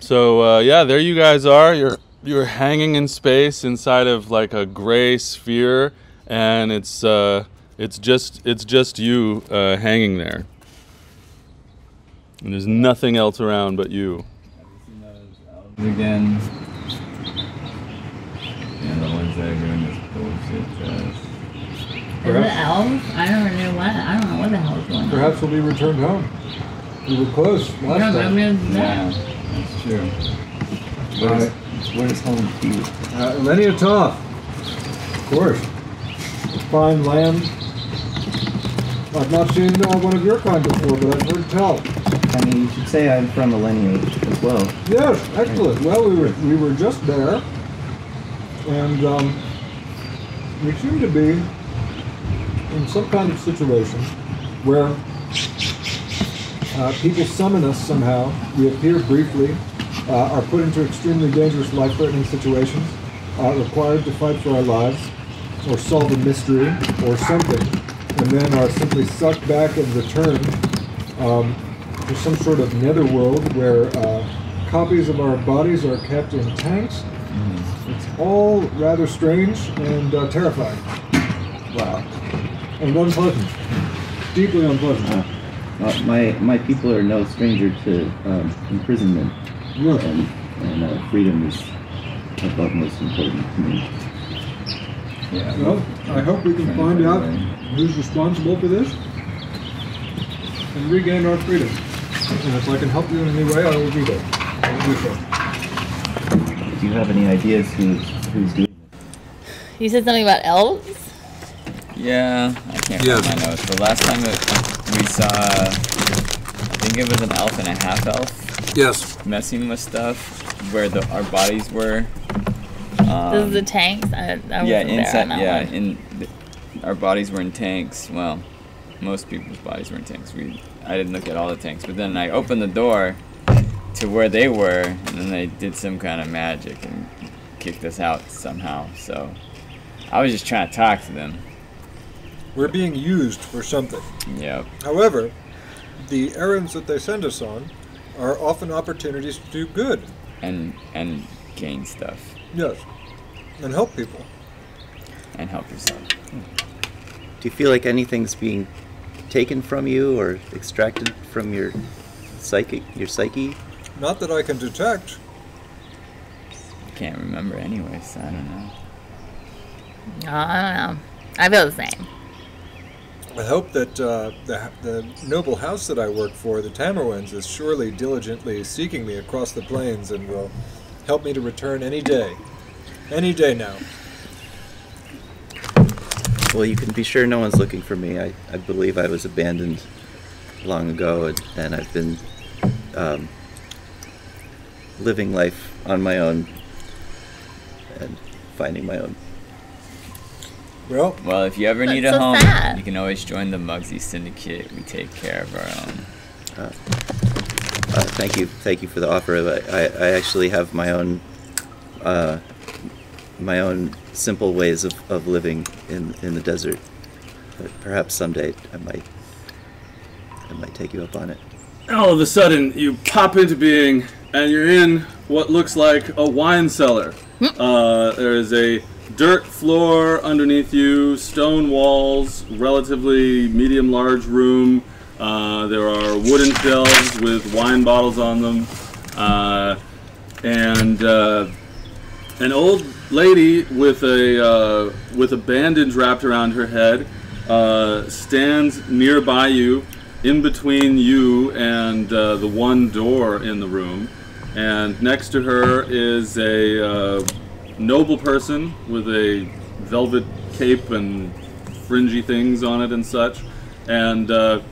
So yeah, there you guys are. You're hanging in space inside of like a gray sphere, and it's just you hanging there. And there's nothing else around but you. Again. Yeah, the ones that are doing this bullshit. Is it elves? I never knew what. I don't know what the hell is going on. Perhaps we'll be returned home. We were close last time. Yeah, that's true. What is home to you? Lenia Toth. Of course. Fine land. I've not seen one of your kind before, but I've heard tell. I mean, you should say I'm from a lineage as well. Yes, excellent. Well, we were just there, and we seem to be in some kind of situation where people summon us somehow. We appear briefly, are put into extremely dangerous, life-threatening situations, required to fight for our lives, or solve a mystery, or something, and then are simply sucked back and returned to some sort of netherworld where copies of our bodies are kept in tanks. It's all rather strange and terrifying. Wow. And unpleasant. Deeply unpleasant. My people are no stranger to imprisonment. Yes. And freedom is of most important to me. Yeah. Well, I hope we can find out who's responsible for this and regain our freedom. And if I can help you in any way, I will do that. I will do so. Do you have any ideas who's doing it? You said something about elves? Yeah, I can't read my notes. The last time we saw, I think it was an elf and a half elf. Yes. Messing with stuff where our bodies were. This is the tanks? I yeah, wasn't inside. there on that one. Our bodies were in tanks. Well, most people's bodies were in tanks. I didn't look at all the tanks, but then I opened the door to where they were, and then they did some kind of magic and kicked us out somehow. So I was just trying to talk to them. We're being used for something. Yep. However, the errands that they send us on are often opportunities to do good. And gain stuff. Yes. And help people. And help yourself. Do you feel like anything's being taken from you or extracted from your psyche? Not that I can detect. I can't remember anyways. I don't know. I don't know. I feel the same. I hope that the noble house that I work for, the Tamerwins, is surely diligently seeking me across the plains and will help me to return any day. Any day now. Well, you can be sure no one's looking for me. I believe I was abandoned long ago, and I've been living life on my own and finding my own. Well, if you ever need a so home, sad. you can always join the Muggsy Syndicate. We take care of our own. Thank you for the offer. I actually have my own simple ways of living in the desert. But perhaps someday I might take you up on it. All of a sudden, you pop into being, and you're in what looks like a wine cellar. There is a dirt floor underneath you, stone walls, relatively medium-large room. There are wooden shelves with wine bottles on them, and an old lady with a bandage wrapped around her head stands nearby you, in between you and the one door in the room, and next to her is a noble person with a velvet cape and fringy things on it and such, and the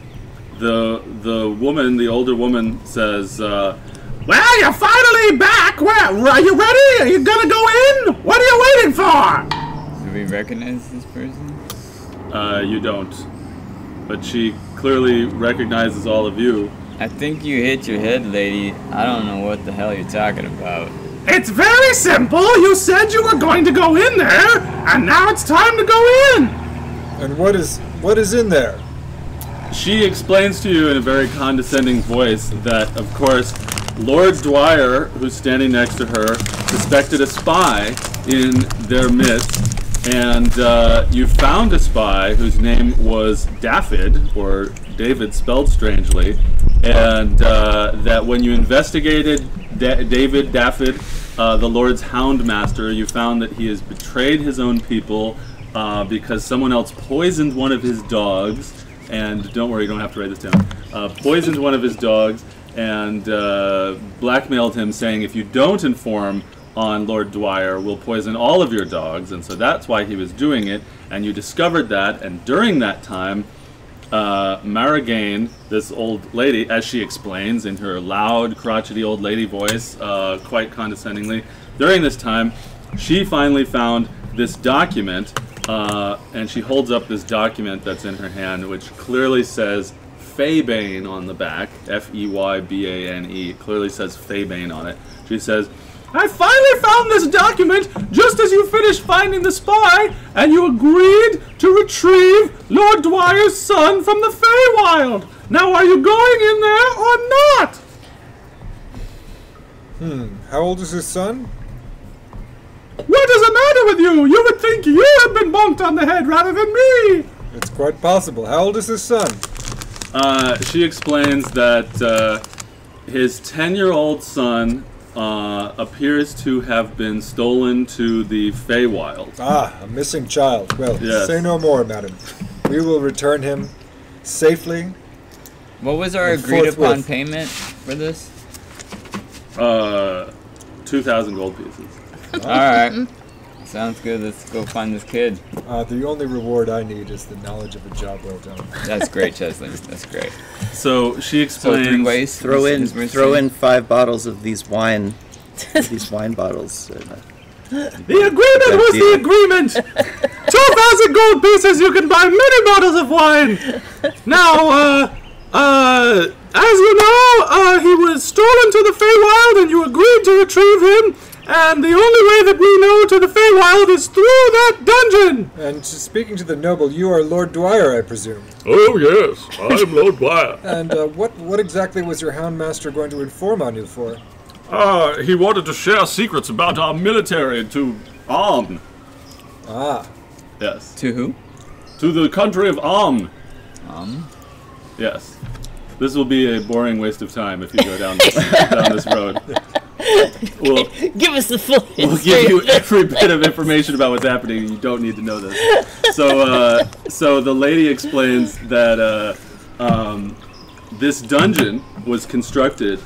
woman, the older woman, says, "Well, you're finally back. Well, are you ready? Are you gonna go in? What are you waiting for?" Do we recognize this person? You don't, but she clearly recognizes all of you. I think you hit your head, lady. I don't know what the hell you're talking about. It's very simple. You said you were going to go in there, and now it's time to go in. and what is in there? She explains to you in a very condescending voice that, of course, Lord Dwyer, who's standing next to her, suspected a spy in their midst, and you found a spy whose name was Daffyd, or David spelled strangely, and that when you investigated David Daffyd, the Lord's Houndmaster, you found that he has betrayed his own people because someone else poisoned one of his dogs, and don't worry, you don't have to write this down, poisoned one of his dogs, and blackmailed him, saying, if you don't inform on Lord Dwyer, we'll poison all of your dogs. And so that's why he was doing it, and you discovered that. And during that time, Maragain, this old lady, as she explains in her loud, crotchety old lady voice, quite condescendingly, during this time, she finally found this document, and she holds up this document that's in her hand, which clearly says Feybane on the back, Feybane, clearly says Feybane on it. She says, I finally found this document just as you finished finding the spy, and you agreed to retrieve Lord Dwyer's son from the Feywild. Now, are you going in there or not? How old is his son? What is the matter with you? You would think you had been bonked on the head rather than me. It's quite possible. How old is his son? She explains that his 10-year-old son appears to have been stolen to the Feywild. Ah, a missing child. Well, Yes. say no more, madam. We will return him safely. What was our And agreed upon forthwith. payment for this? 2,000 gold pieces. Alright. Sounds good. Let's go find this kid. The only reward I need is the knowledge of a job well done. That's great, Chesley. That's great. So she So explains. 3 ways. Throw is what it's throw saying? in 5 bottles of these wine bottles. The agreement was the agreement. 2,000 gold pieces. You can buy many bottles of wine. Now, as you know, he was stolen to the Feywild, and you agreed to retrieve him. And the only way that we know to the Feywild is through that dungeon. And speaking to the noble, you are Lord Dwyer, I presume. Oh yes, I'm Lord Dwyer. And what exactly was your Houndmaster going to inform on you for? He wanted to share secrets about our military to Amn. Ah, Yes, To who? to the country of Amn. Yes. This will be a boring waste of time if you go down this road. We'll Give us the full We'll give you every bit of information about what's happening. You don't need to know this. So the lady explains that this dungeon was constructed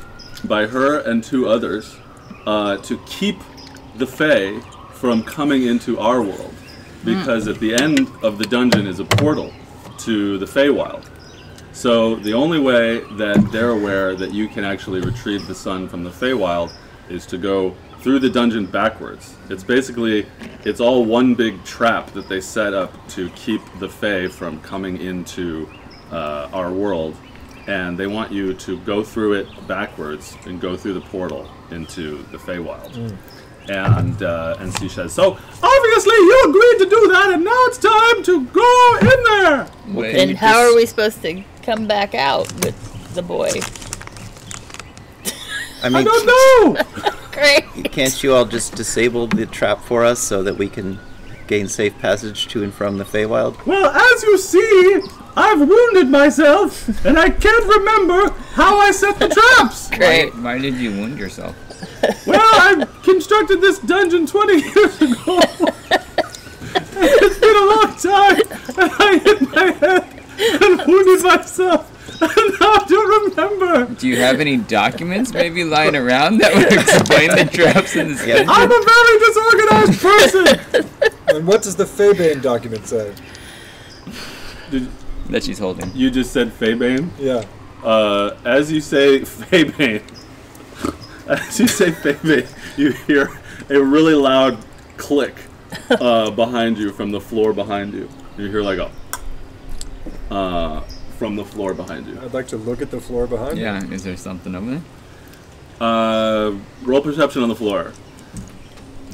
by her and 2 others to keep the Fae from coming into our world, because at the end of the dungeon is a portal to the Feywild. So the only way that they're aware that you can actually retrieve the son from the Feywild is to go through the dungeon backwards. It's all one big trap that they set up to keep the Fae from coming into our world, and they want you to go through it backwards and go through the portal into the Feywild. And she says, so obviously you agreed to do that, and now it's time to go in there. Wait, And how are we supposed to come back out with the boy? I I mean, don't know. Great. can't you all just disable the trap for us so that we can gain safe passage to and from the Feywild? Well, as you see, I've wounded myself, and I can't remember how I set the traps. Great. Why did you wound yourself? Well, I constructed this dungeon 20 years ago. It's been a long time, and I hit my head and wounded myself, and now I don't remember. Do you have any documents maybe lying around that would explain the traps in this Yeah. dungeon? I'm a very disorganized person. and what does the Feybane document say? That she's holding. You just said Feybane? Yeah. As you say Feybane, you hear a really loud click behind you from the floor behind you. You hear like a from the floor behind you. I'd like to look at the floor behind me. Yeah, is there something over there? Roll perception on the floor.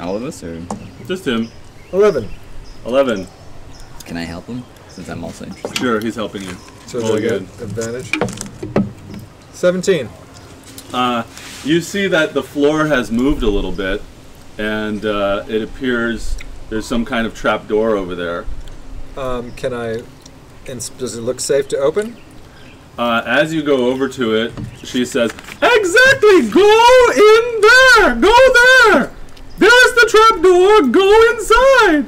All of us, or Just him. 11. 11. can I help him? Since I'm also interested. Sure, he's helping you. So Roll do I get again. advantage? 17. You see that the floor has moved a little bit, and it appears there's some kind of trap door over there. Can I? Does it look safe to open? As you go over to it, she says, "Exactly! Go in there! Go there! There's the trap door! Go inside!"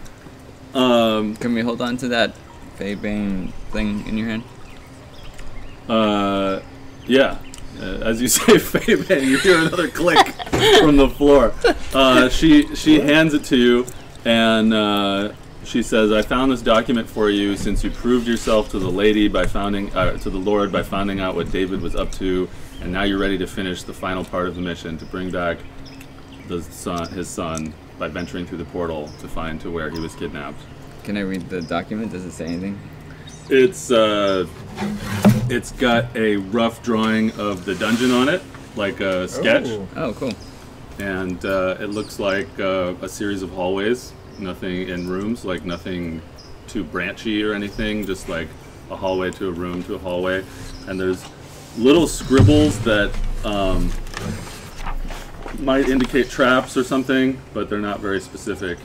Can we hold on to that Fey-Bane thing in your hand? Yeah. As you say, Fey-Bane, you hear another click from the floor. She hands it to you, and she says, "I found this document for you since you proved yourself to the lady by to the Lord by finding out what David was up to, and now you're ready to finish the final part of the mission to bring back his son by venturing through the portal to where he was kidnapped." Can I read the document? Does it say anything? It's got a rough drawing of the dungeon on it, like a sketch. Oh, cool. And it looks like a series of hallways, nothing in rooms, like nothing too branchy or anything, just like a hallway to a room to a hallway. And there's little scribbles that might indicate traps or something, but they're not very specific.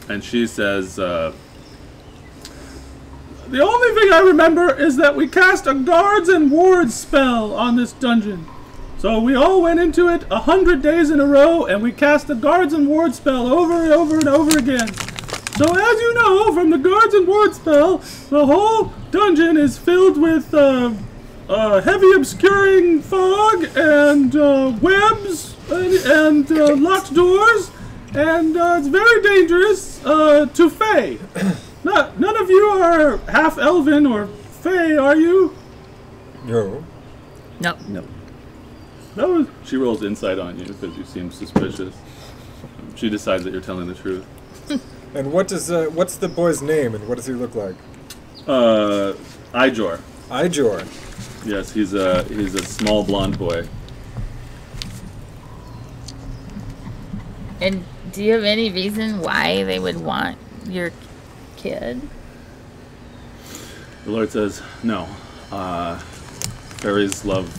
And she says, "The only thing I remember is that we cast a guards and wards spell on this dungeon. So we all went into it 100 days in a row, and we cast the guards and wards spell over and over and over again. So as you know, from the guards and wards spell, the whole dungeon is filled with heavy obscuring fog and webs and locked doors, and it's very dangerous to Fey. None of you are half elven or Fey, are you?" No. No. No. She rolls insight on you because you seem suspicious. She decides that you're telling the truth. And what's the boy's name, and what does he look like? Ijor. Ijor. Yes, he's a small blonde boy. And do you have any reason why they would want your kid? The Lord says, "No. Fairies love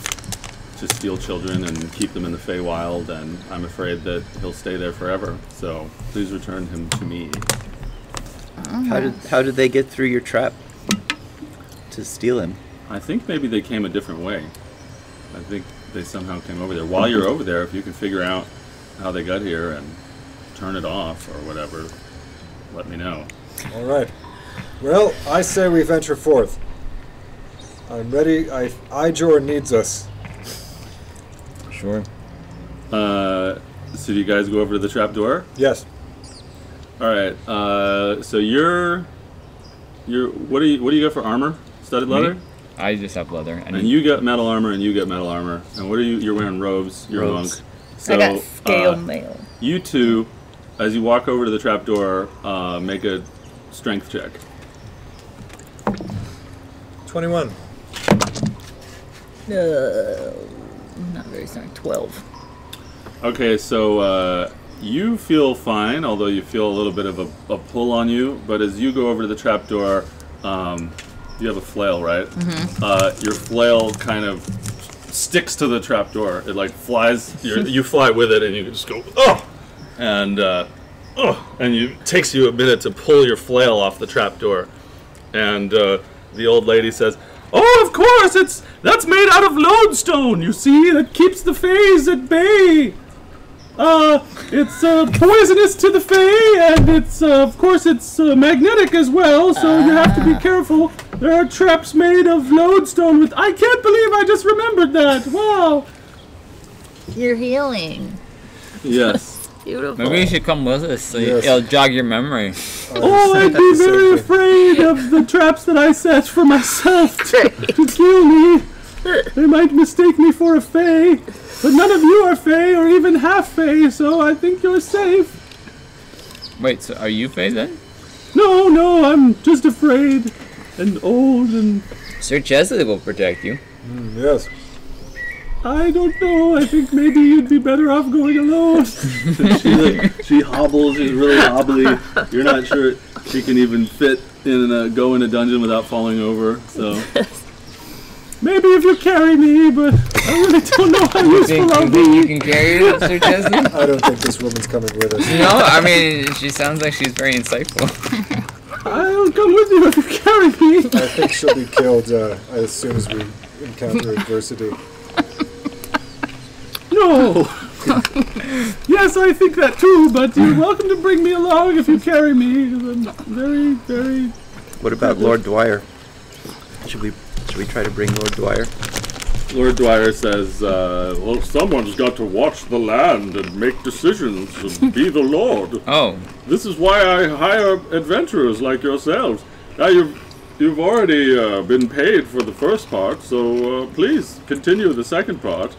to steal children and keep them in the Feywild, and I'm afraid that he'll stay there forever. So please return him to me." How did they get through your trap to steal him? I think maybe they came a different way. I think they somehow came over there. While you're over there, if you can figure out how they got here and turn it off or whatever, let me know. All right. Well, I say we venture forth. I'm ready. Ijor needs us. Sure. So do you guys go over to the trap door? Yes. All right. So you're what do you got for armor? Studded leather? Me? I just have leather. And you got metal armor, and you got metal armor. And what are you? You're wearing robes. You're a monk. So, I got scale mail. You two, as you walk over to the trap door, make a strength check. 21. Not very strong. 12. Okay, so you feel fine, although you feel a little bit of a pull on you. But as you go over to the trap door, you have a flail, right? Mm-hmm. Your flail kind of sticks to the trap door. It like flies. You fly with it, and you just go and it takes you a minute to pull your flail off the trap door. And the old lady says, "Oh, of course, that's made out of lodestone. You see, that keeps the Fays at bay. It's poisonous to the Fae, and of course, it's magnetic as well. So you have to be careful. There are traps made of lodestone I can't believe I just remembered that. Wow." You're healing. Yes. Beautiful. Maybe you should come with us so Yes. it'll jog your memory. Oh, I'd be very afraid of the traps that I set for myself to kill me. They might mistake me for a Fae, but none of you are Fae or even half Fae, so I think you're safe. Wait, so are you Faye then? No, I'm just afraid and old, and Sir Chesley will protect you. Yes. I don't know. I think maybe you'd be better off going alone. She hobbles. She's really wobbly. You're not sure she can even fit in go in a dungeon without falling over. So Maybe if you carry me, but I really don't know how You useful I'll think be. you can carry it, Sir Chesley? I don't think this woman's coming with us. No, I mean, she sounds like she's very insightful. I'll come with you if you carry me. I think she'll be killed as soon as we encounter adversity. No. Yes, I think that too, but you're welcome to bring me along if you carry me. I'm very, very... What about Lord Dwyer? Should we try to bring Lord Dwyer? Lord Dwyer says, well, someone's got to watch the land and make decisions and be the Lord. Oh, This is why I hire adventurers like yourselves. Now you've already been paid for the first part, so please continue the second part.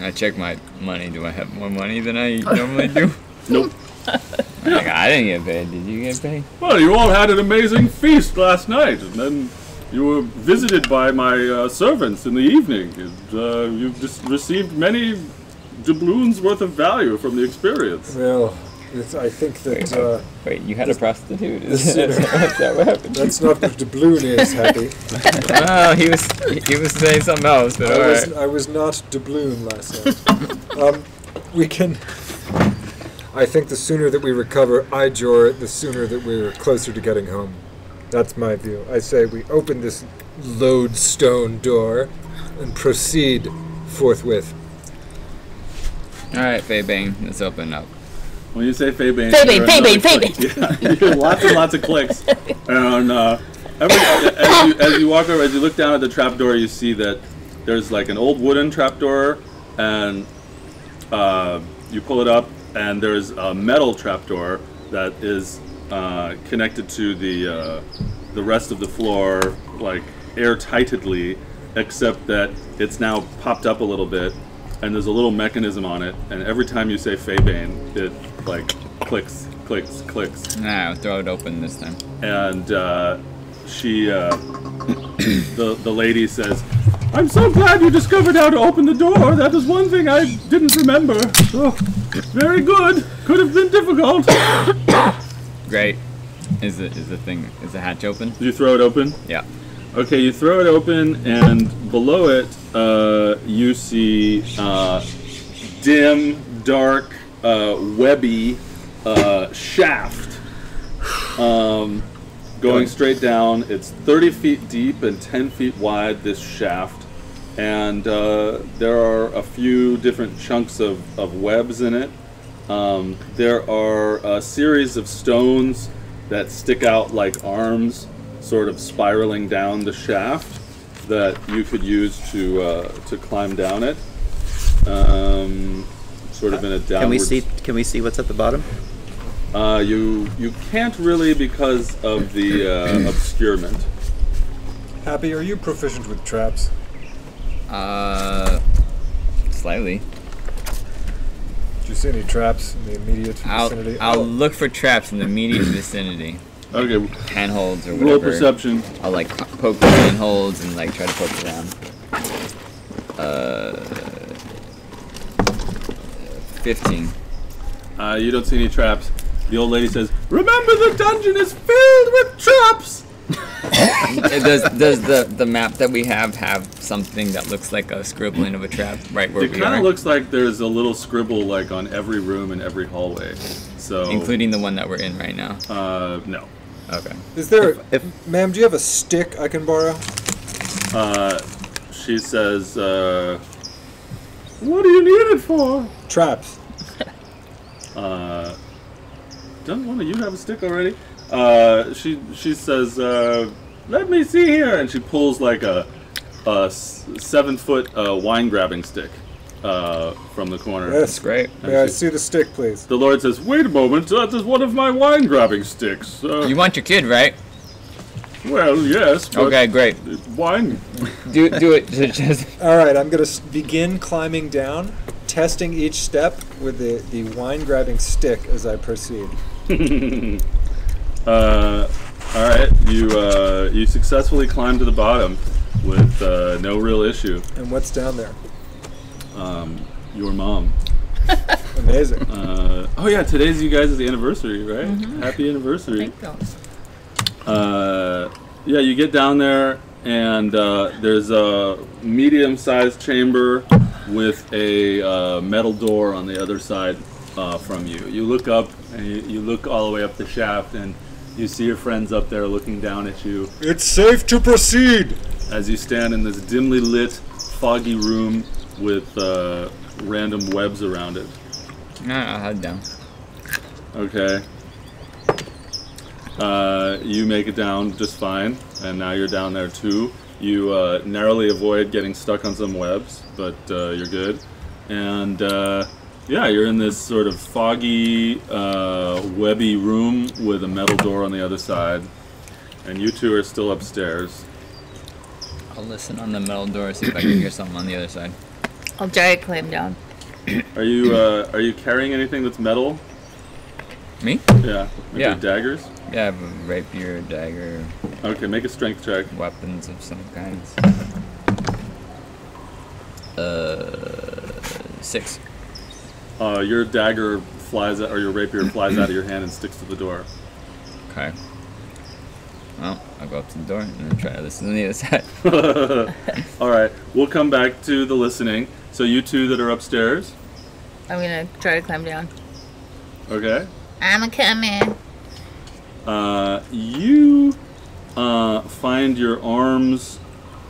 I check my money. Do I have more money than I normally do? Nope. I didn't get paid. Did you get paid? Well, you all had an amazing feast last night, and then you were visited by my servants in the evening. And, you've just received many doubloons worth of value from the experience. Well, I think that Wait, you had a prostitute? this Is that what happened? that's not what doubloon is, Happy. Oh, he was saying something else, but alright. I was not doubloon last night. We can. I think the sooner that we recover Ijor, the sooner that we're closer to getting home. That's my view. I say we open this lodestone door and proceed forthwith. Alright, Faebane, let's open up. When you say Faebane, Faebane. Yeah, you hear lots and lots of clicks. And as you walk over, as you look down at the trapdoor, you see that there's like an old wooden trapdoor, and you pull it up, and there's a metal trapdoor that is connected to the rest of the floor, like airtightly, except that it's now popped up a little bit, and there's a little mechanism on it, and every time you say Faebane, it like clicks, clicks, clicks. Nah, I'll throw it open this time. And she, the lady says, "I'm so glad you discovered how to open the door. That is one thing I didn't remember. Oh, very good. Could have been difficult." Great. Is the hatch open? Did you throw it open? Yeah. Okay, you throw it open, and below it, you see dim, dark, webby shaft going straight down. It's 30 feet deep and 10 feet wide, this shaft, and there are a few different chunks of webs in it. There are a series of stones that stick out like arms, sort of spiraling down the shaft that you could use to climb down it. Sort of in a downward. Can we see what's at the bottom? You can't really because of the obscurement. Happy, are you proficient with traps? Slightly. Do you see any traps in the immediate vicinity? I'll look for traps in the immediate vicinity. Okay, Handholds or roll whatever. perception. I'll like poke the handholds and like try to poke around. 15. You don't see any traps. The old lady says, "Remember, the dungeon is filled with traps." Does the map that we have something that looks like a scribbling of a trap right where It we kind are? of looks like there's a little scribble like on every room and every hallway. So, Including the one that we're in right now. no. Okay. Is there, If ma'am, do you have a stick I can borrow? She says, "What do you need it for?" Traps. Don't one of you have a stick already? She says, "Let me see here," and she pulls like a 7-foot wine grabbing stick from the corner. Yes, Great. May I see the stick, please? The Lord says, "Wait a moment, that is one of my wine grabbing sticks." You want your kid, right? Well, yes. But Okay, great. Wine. Do it. Just All right, I'm going to begin climbing down, testing each step with the wine-grabbing stick as I proceed. All right. You successfully climb to the bottom with no real issue. And what's down there? Your mom. Amazing. Oh yeah, today's you guys' anniversary, right? Happy I anniversary. think so. Yeah, you get down there and there's a medium-sized chamber with a metal door on the other side from you. You look up, and you look all the way up the shaft, and you see your friends up there looking down at you. It's safe to proceed. As you stand in this dimly lit, foggy room with random webs around it. I'll head down. Okay. You make it down just fine, and now you're down there too. You narrowly avoid getting stuck on some webs, but you're good. And yeah, you're in this sort of foggy, webby room with a metal door on the other side, and you two are still upstairs. I'll listen on the metal door, see if I can hear something on the other side. I'll try to climb down. Are you carrying anything that's metal? Me? Yeah. Maybe Yeah. daggers? Yeah, I have a rapier, dagger, Okay, make a strength check. weapons of some kinds. 6. Your dagger flies out, or your rapier flies out of your hand and sticks to the door. Okay. Well, I'll go up to the door and then try to listen on the other side. All right, we'll come back to the listening. So you two that are upstairs, I'm gonna try to climb down. okay? I'm coming. You find your arms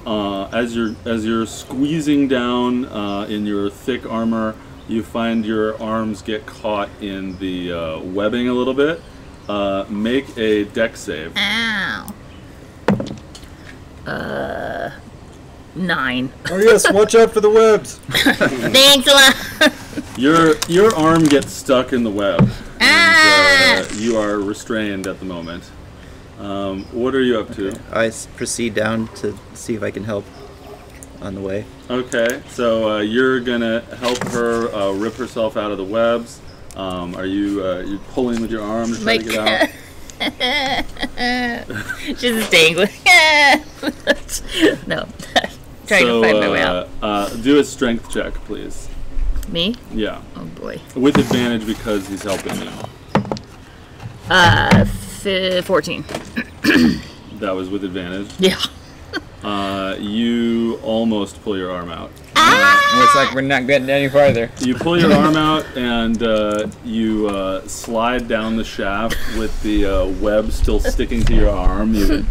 as you're squeezing down in your thick armor. You find your arms get caught in the webbing a little bit. Make a dex save. Ow. 9. Oh yes, watch out for the webs. Thanks a lot. Your arm gets stuck in the web, Ah! and you are restrained at the moment. What are you up to? I proceed down to see if I can help on the way. Okay, so you're gonna help her rip herself out of the webs. Are you pulling with your arm to try to get out? She's just dangling. No. Trying to find my way out. Do a strength check, please. Me? Yeah, Oh boy. with advantage because he's helping you. 14. That was with advantage. Yeah. You almost pull your arm out. Looks like we're not getting any farther. You pull your arm out and you slide down the shaft with the web still sticking to your arm. You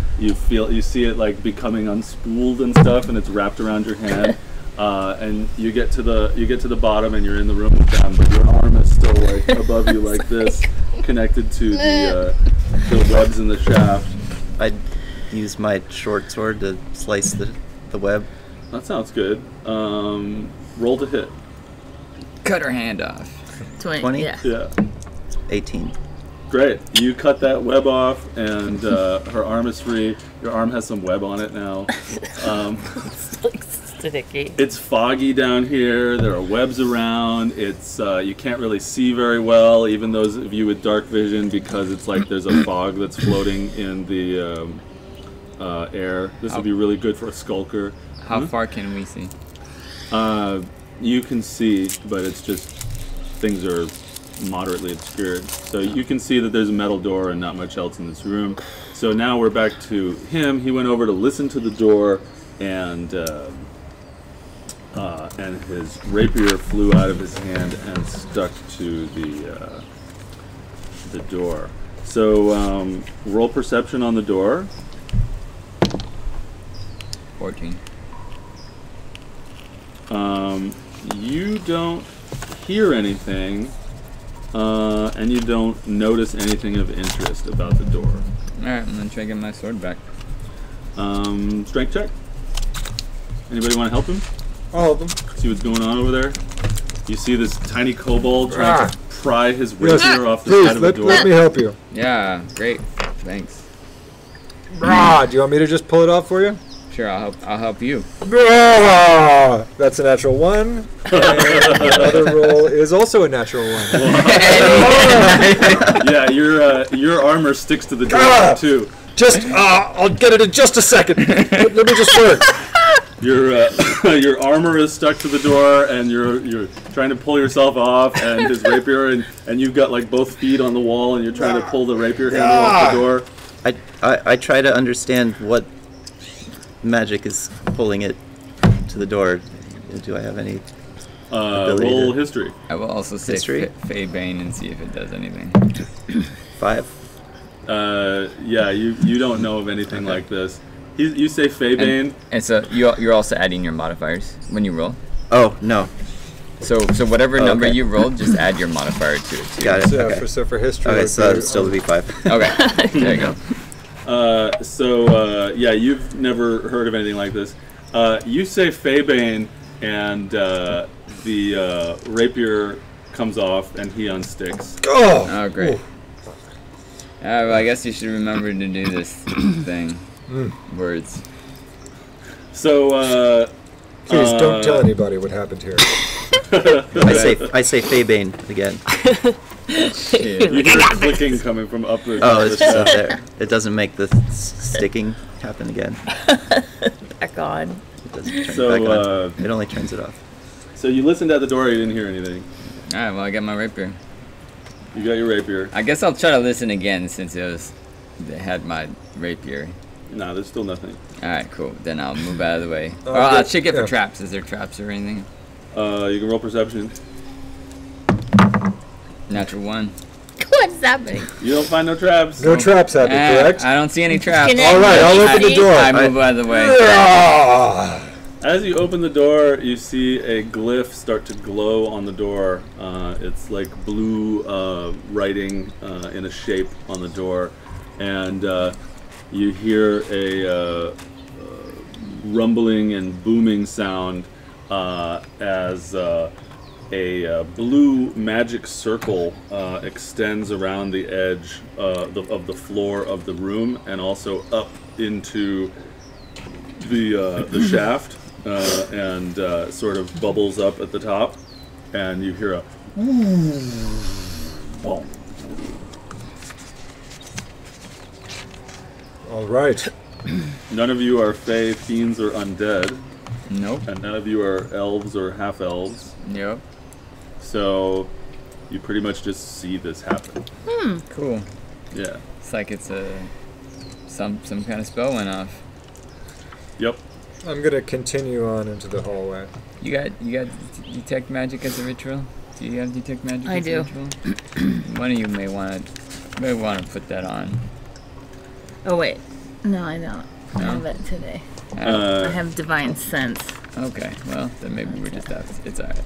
see it like becoming unspooled and stuff, and it's wrapped around your hand. And you get to the bottom, and you're in the room with them, but your arm is still like above you like this, connected to the webs in the shaft. I'd use my short sword to slice the web. That sounds good. Roll to hit. Cut her hand off. 20? Yeah. Yeah. 18. Great. You cut that web off, and her arm is free. Your arm has some web on it now. Sticky. It's foggy down here. There are webs around. It's you can't really see very well, even those of you with dark vision, because it's like there's a fog that's floating in the air. This would be really good for a skulker. How far can we see? You can see, but it's just things are moderately obscured. So you can see that there's a metal door and not much else in this room. So now we're back to him. He went over to listen to the door, and his rapier flew out of his hand and stuck to the door. So roll perception on the door. 14. You don't hear anything, and you don't notice anything of interest about the door. Alright, I'm gonna try to get my sword back. Strength check. Anybody want to help him? All of them. See what's going on over there? You see this tiny kobold trying to pry his rapier off the Please, side of the door. let me help you. Yeah, great. Thanks. Do you want me to just pull it off for you? Sure, I'll help you. That's a natural 1. And the other roll is also a natural 1. Yeah, your armor sticks to the door too. I'll get it in just a second. Let me just work. Your armor is stuck to the door, and you're trying to pull yourself off, and his rapier, and you've got like both feet on the wall, and you're trying to pull the rapier handle off the door. I try to understand magic is pulling it to the door, do I have any ability Roll to- history. I will also say History? Fey Bane and see if it does anything. 5? Yeah, you don't know of anything like this. You say Faybane. And so you're also adding your modifiers when you roll. Oh, no. So whatever Oh, number okay. you rolled, just add your modifier to it too. Got it. So, Okay. for history, Okay, it so would that be, would still be 5. Okay, there you go. Yeah, you've never heard of anything like this. You say Faybane, and the rapier comes off, and he unsticks. Oh! Oh, great. Well, I guess you should remember to do this thing. Words. So, Please don't tell anybody what happened here. I say Faybane again. you hear clicking coming from up the. Oh, it's just up there. It doesn't make the sticking happen again. Back on. It doesn't turn So, it back on. It only turns it off. So you listened at the door. You didn't hear anything. All right. Well, I got my rapier. You got your rapier. I guess I'll try to listen again since they had my rapier. Nah, there's still nothing. All right, cool. Then I'll move out of the way. Oh, Or I'll good. check it for Yeah. traps. Is there traps or anything? You can roll perception. Natural 1. What's happening? You don't find no traps. No traps happen, correct? I don't see any traps. Can All right, I'll open the door. I move out of the way. Ah! As you open the door, you see a glyph start to glow on the door. It's like blue writing in a shape on the door, and you hear a rumbling and booming sound as a blue magic circle extends around the edge of the floor of the room and also up into the shaft. And sort of bubbles up at the top, and you hear a boom. All right. None of you are fae, fiends, or undead, Nope. and none of you are elves or half-elves. Yep. So you pretty much just see this happen. Cool. Yeah. It's like it's some kind of spell went off. Yep. I'm going to continue on into the hallway. You got detect magic as a ritual? Do you have detect magic I as do. a ritual? One of you may want to put that on. Oh wait, no, I don't. I No? have it today. Uh, I have divine sense. Okay, well then maybe we're just out. It's alright.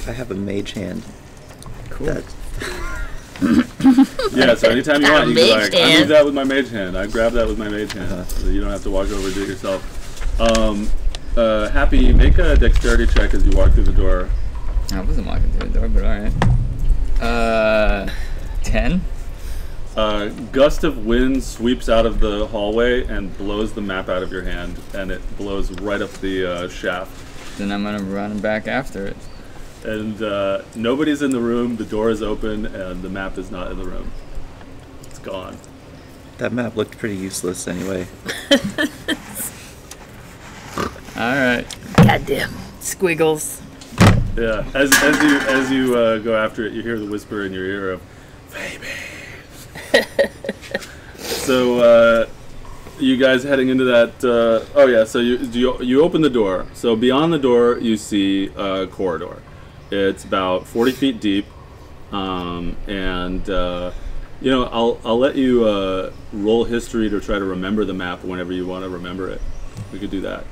I have a mage hand. Cool. That, Yeah, so anytime you want, you can be Mage like, I hand. move that with my mage hand. I grab that with my mage hand. So you don't have to walk over and do it yourself. Happy, make a dexterity check as you walk through the door. I wasn't walking through the door, but alright. 10? Gust of wind sweeps out of the hallway and blows the map out of your hand, and it blows right up the shaft. Then I'm gonna run back after it. And nobody's in the room, the door is open, and the map is not in the room. It's gone. that map looked pretty useless anyway. Alright. Goddamn squiggles. Yeah, as you go after it, you hear the whisper in your ear of, "Baby." So you guys heading into that? Oh yeah. So you open the door. So beyond the door, you see a corridor. It's about 40 feet deep, and I'll let you roll history to try to remember the map whenever you want to remember it. We could do that.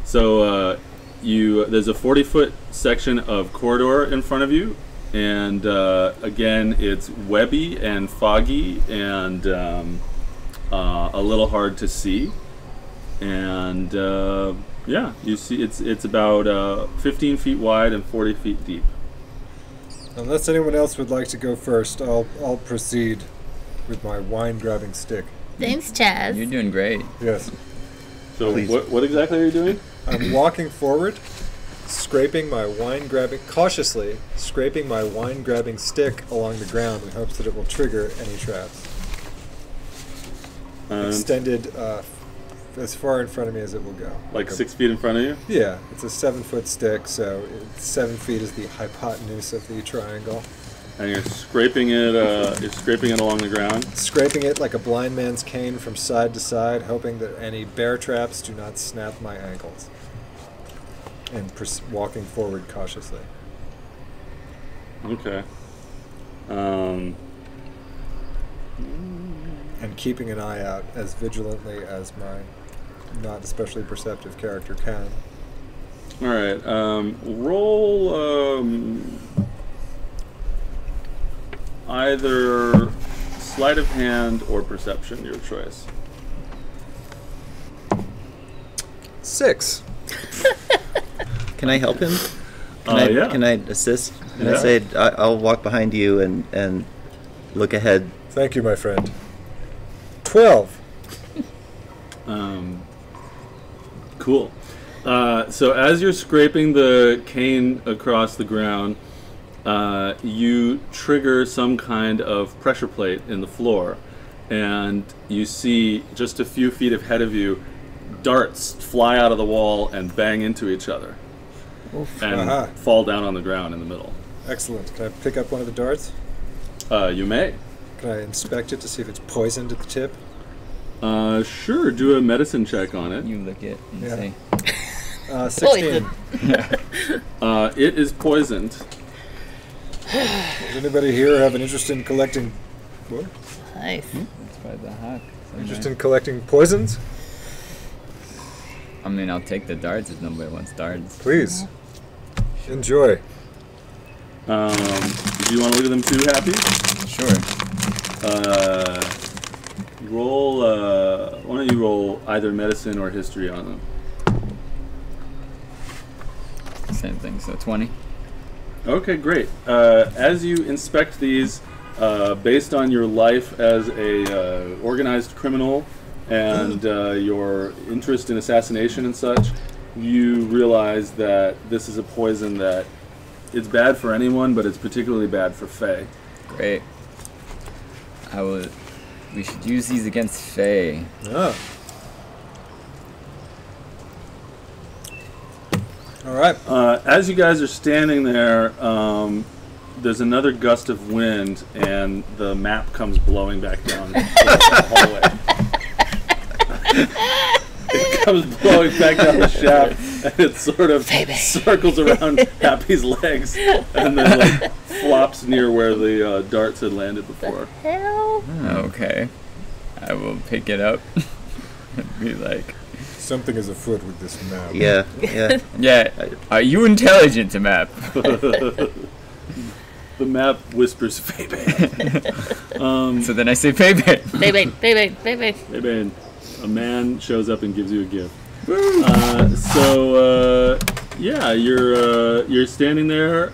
So there's a 40-foot section of corridor in front of you, and again, it's webby and foggy and a little hard to see. And yeah, you see it's about 15 feet wide and 40 feet deep. Unless anyone else would like to go first, I'll proceed with my wine-grabbing stick. Thanks, Chaz. You're doing great. Yes. So Please. what exactly are you doing? I'm walking forward, cautiously scraping my wine-grabbing stick along the ground in hopes that it will trigger any traps. Extended as far in front of me as it will go. Like 6 feet in front of you? Yeah, it's a 7-foot stick, so 7 feet is the hypotenuse of the triangle. And you're scraping it. You're scraping it along the ground. Scraping it like a blind man's cane from side to side, hoping that any bear traps do not snap my ankles. And walking forward cautiously. Okay. And keeping an eye out as vigilantly as my not especially perceptive character can. All right. Roll either sleight of hand or perception, your choice. 6. Can I help him? Yeah. Can I assist? Can Yeah. I say I'll walk behind you and look ahead? Thank you, my friend. 12. Cool. So as you're scraping the cane across the ground, you trigger some kind of pressure plate in the floor, and you see just a few feet ahead of you darts fly out of the wall and bang into each other and Aha. fall down on the ground in the middle. Excellent. Can I pick up one of the darts? You may. Can I inspect it to see if it's poisoned at the tip? Sure, do a medicine check on it. You lick it and Yeah. say, 16. It is poisoned. Does anybody here have an interest in collecting... What? Nice. that's by the hawk. Interest in collecting poisons? I mean, I'll take the darts if nobody wants darts. Please. Enjoy. Do you want to look at them too, Happy? Sure. Roll, why don't you roll either medicine or history on them? Same thing, so 20. Okay, great. As you inspect these, based on your life as a organized criminal and your interest in assassination and such, you realize that this is a poison that it's bad for anyone, but it's particularly bad for Fae. Great. We should use these against Fae. Ah. All right. As you guys are standing there, there's another gust of wind, and the map comes blowing back down the hallway. It comes blowing back down the shaft, and it sort of circles around Happy's legs, and then like flops near where the darts had landed before. Hell. Okay. I will pick it up and be like, Something is afoot with this map. Yeah, yeah. yeah, are you intelligent, map? The map whispers, Faebane. So then I say, Fae. Baby, baby, baby. Faebane, a man shows up and gives you a gift. Yeah, you're standing there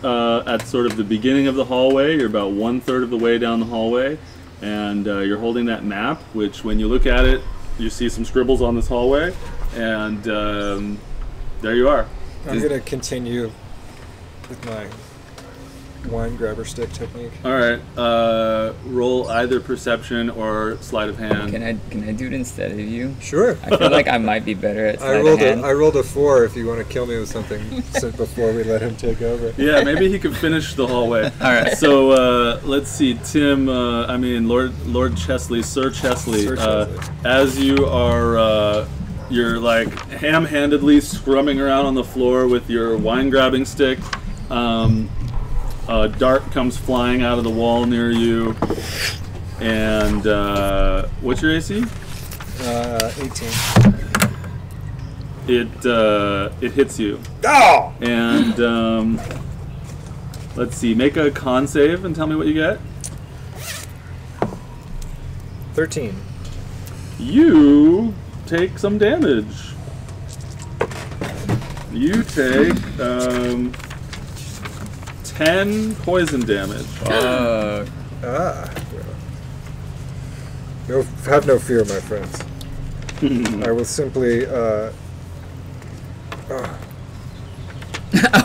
at sort of the beginning of the hallway. You're about 1/3 of the way down the hallway, and you're holding that map, which when you look at it, you see some scribbles on this hallway, and there you are. I'm going to continue with my wine grabber stick technique. All right, roll either perception or sleight of hand. Can I do it instead of you? Sure. I feel like I might be better at I sleight of rolled hand. I rolled a 4 if you want to kill me with something before we let him take over. Yeah, maybe he could finish the hallway. All right. So let's see, Tim. Lord Chesley, Sir Chesley. Sir Chesley. As you are, you're like ham-handedly scrumming around on the floor with your wine-grabbing stick. A dart comes flying out of the wall near you, and what's your AC? 18. It hits you, Oh! and let's see. Make a con save and tell me what you get. 13. You take some damage. You take 10 poison damage. Fuck. Ah. No, have no fear, my friends. I will simply. I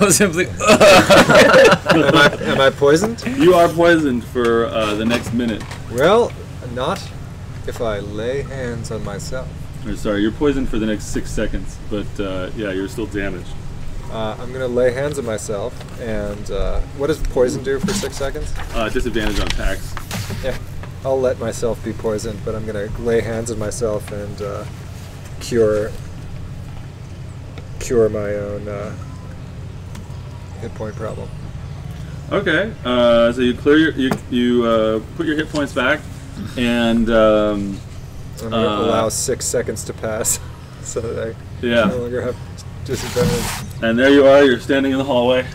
was simply. Am I poisoned? You are poisoned for the next minute. Well, not if I lay hands on myself. Or, sorry, you're poisoned for the next 6 seconds, but yeah, you're still damaged. I'm gonna lay hands on myself, and what does poison do for 6 seconds? Disadvantage on attacks. Yeah, I'll let myself be poisoned, but I'm gonna lay hands on myself and cure my own hit point problem. Okay, so you clear you put your hit points back, and I'm gonna allow 6 seconds to pass, so that I yeah, no longer have disadvantage. and there you are. You're standing in the hallway.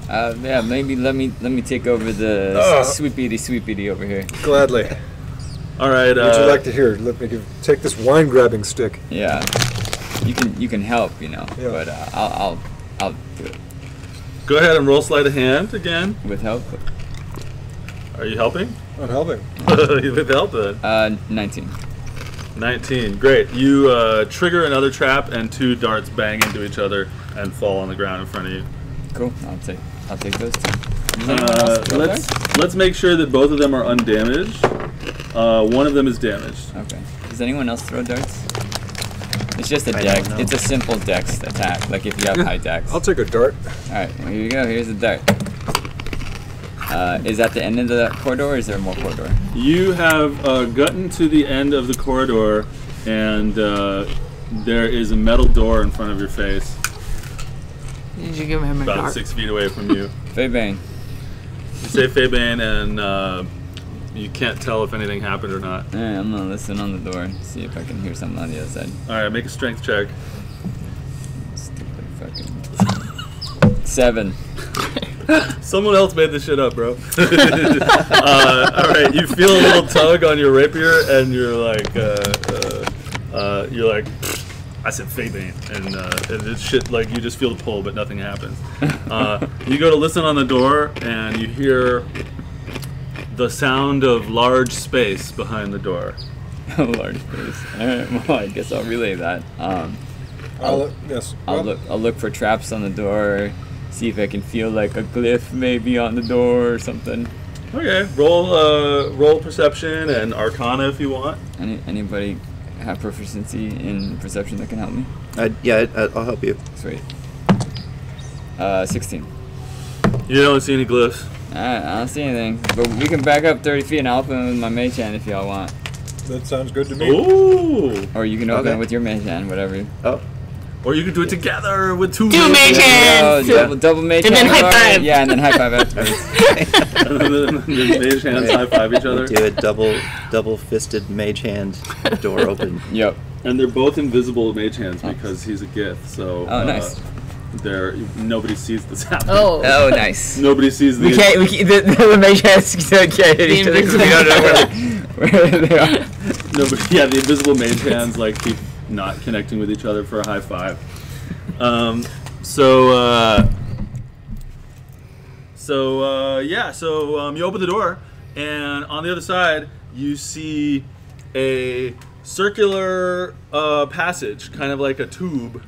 Yeah, maybe let me take over the sweepity over here. Gladly. All right. Would you like to hear? Let me take this wine grabbing stick. Yeah, you can help, you know, Yeah. but I'll do it Go ahead and roll sleight of hand again. with help. Are you helping? I'm helping. With help then. 19. 19. Great. You trigger another trap, and 2 darts bang into each other and fall on the ground in front of you. Cool. I'll take those two. Does anyone else throw darts? Let's make sure that both of them are undamaged. One of them is damaged. Okay. Does anyone else throw darts? It's just a I dex. don't know. It's a simple dex attack. Like if you have high dex. I'll take a dart. All right. Well, here you go. Here's the dart. Is that the end of the corridor, or is there more corridor? You have gotten to the end of the corridor, and there is a metal door in front of your face, Did you give him a about dart? 6 feet away from you. Faybane. You say Faybane, and you can't tell if anything happened or not. All right, I'm gonna listen on the door and see if I can hear something on the other side. All right, make a strength check. Stupid fucking 7. Someone else made this shit up, bro. All right, you feel a little tug on your rapier, and you're like, I said Faybane, and it's shit. Like you just feel the pull, but nothing happens. You go to listen on the door, and you hear the sound of large space behind the door. Large space. All right. Well, I guess I'll relay that. Yes. I'll look for traps on the door. See if I can feel like a glyph maybe on the door or something. Okay, roll perception and Arcana if you want. Anybody have proficiency in perception that can help me? I'll help you. Sweet. 16. You don't see any glyphs. I don't see anything, but we can back up 30 feet and I'll open it with my mage hand if y'all want. That sounds good to me. Ooh! Or you can open Okay. it with your mage hand, whatever. Oh, Or you could do it together with 2 Two mage hands! Double mage And then hand. high five. Yeah, and then high five afterwards. And then the mage hands high five each other. do a double fisted mage hand door open. Yep. And they're both invisible mage hands because he's a Gith, so Oh, nice. nobody sees this happen. Oh. Oh, nice. Nobody sees the We can't. The mage hands can't hit each other 'cause we don't know where they are. nobody. Yeah, the invisible mage hands like keep not connecting with each other for a high five. You open the door, and on the other side you see a circular passage, kind of like a tube.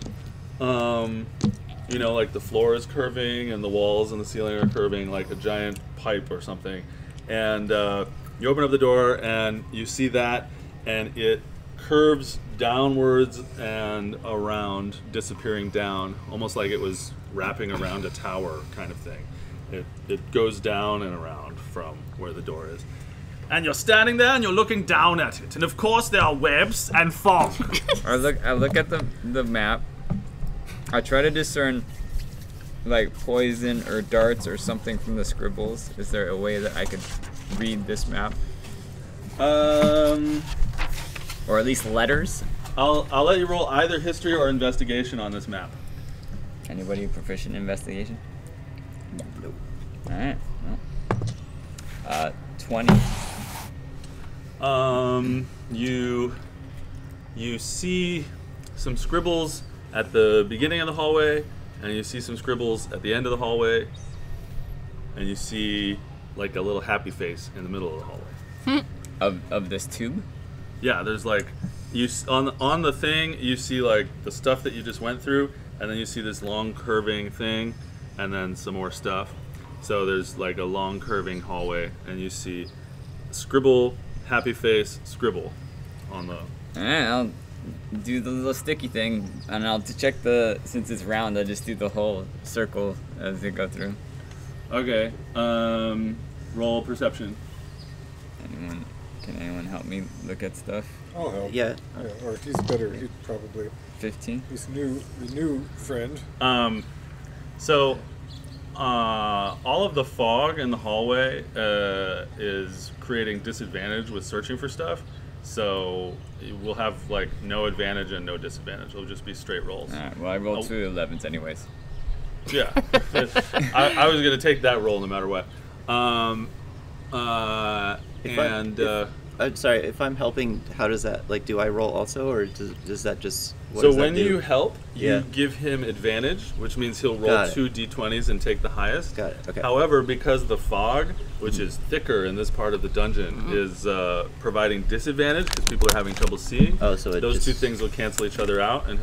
Like the floor is curving and the walls and the ceiling are curving like a giant pipe or something. And you open up the door and you see that, and it curves downwards and around, disappearing down, almost like it was wrapping around a tower kind of thing. It goes down and around from where the door is. And you're standing there and you're looking down at it. And of course there are webs and fog. I look at the map. I try to discern like poison or darts or something from the scribbles. Is there a way that I could read this map? Or at least letters? I'll let you roll either history or investigation on this map. Anybody proficient in investigation? Nope. Alright. Well. 20. You see some scribbles at the beginning of the hallway, and you see some scribbles at the end of the hallway, and you see like a little happy face in the middle of the hallway. Of this tube? Yeah, there's like on the thing you see like the stuff that you just went through, and then you see this long curving thing, and then some more stuff. So there's like a long curving hallway, and you see scribble, happy face, scribble on the. Alright, I'll do the little sticky thing, and I'll check the, since it's round, I'll just do the whole circle as they go through. Okay. Roll perception. Can anyone help me look at stuff? I'll help. Yeah. Or if he's better, he'd probably. 15. He's the new friend. So, all of the fog in the hallway is creating disadvantage with searching for stuff. So we'll have like no advantage and no disadvantage. It'll just be straight rolls. Alright, well I rolled 2 11s anyways. Yeah, I was gonna take that roll no matter what. I'm sorry, if I'm helping, how does that, like, do I roll also, or does that just, what So does that when do? you help, you Yeah. give him advantage, which means he'll roll Got it. 2 d20s and take the highest. Got it, okay. However, because the fog, which is thicker in this part of the dungeon, is providing disadvantage because people are having trouble seeing. Oh, so it those just- two things will cancel each other out, and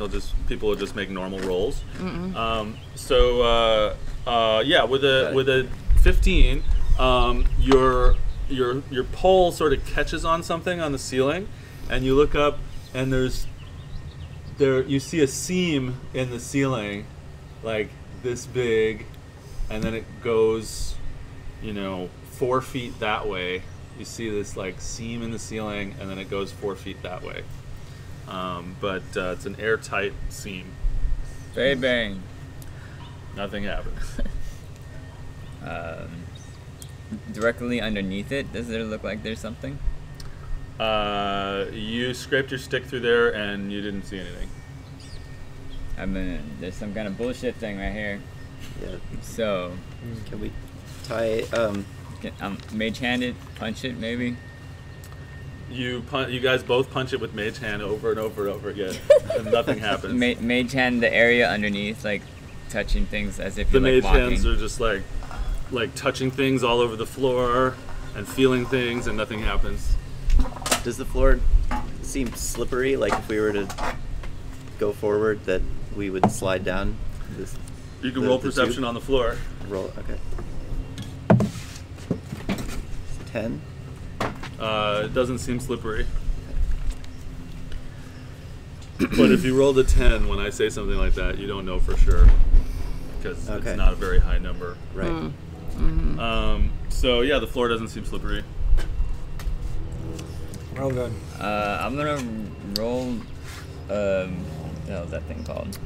people will just make normal rolls. Yeah, with a 15, your pole sort of catches on something on the ceiling, and you look up, and you see a seam in the ceiling, like this big, and then it goes, 4 feet that way. You see this like seam in the ceiling, and then it goes 4 feet that way. But it's an airtight seam. Bang. Nothing happens. Directly underneath it, does it look like there's something? You scraped your stick through there, and you didn't see anything. There's some kind of bullshit thing right here. Yeah. So, Can we tie, mage hand it, punch it maybe? You guys both punch it with mage hand over and over and over again, and nothing happens. Mage hand the area underneath, like touching things as if The you're like mage walking. hands are just like touching things all over the floor and feeling things, and nothing happens. does the floor seem slippery, like if we were to go forward that we would slide down this? You can The- roll the perception tube? on the floor. Roll, okay. 10? It doesn't seem slippery. But if you rolled a 10 when I say something like that, you don't know for sure, because Okay. it's not a very high number. Right. So yeah, the floor doesn't seem slippery. Well then. I'm gonna roll. What the hell is that thing called?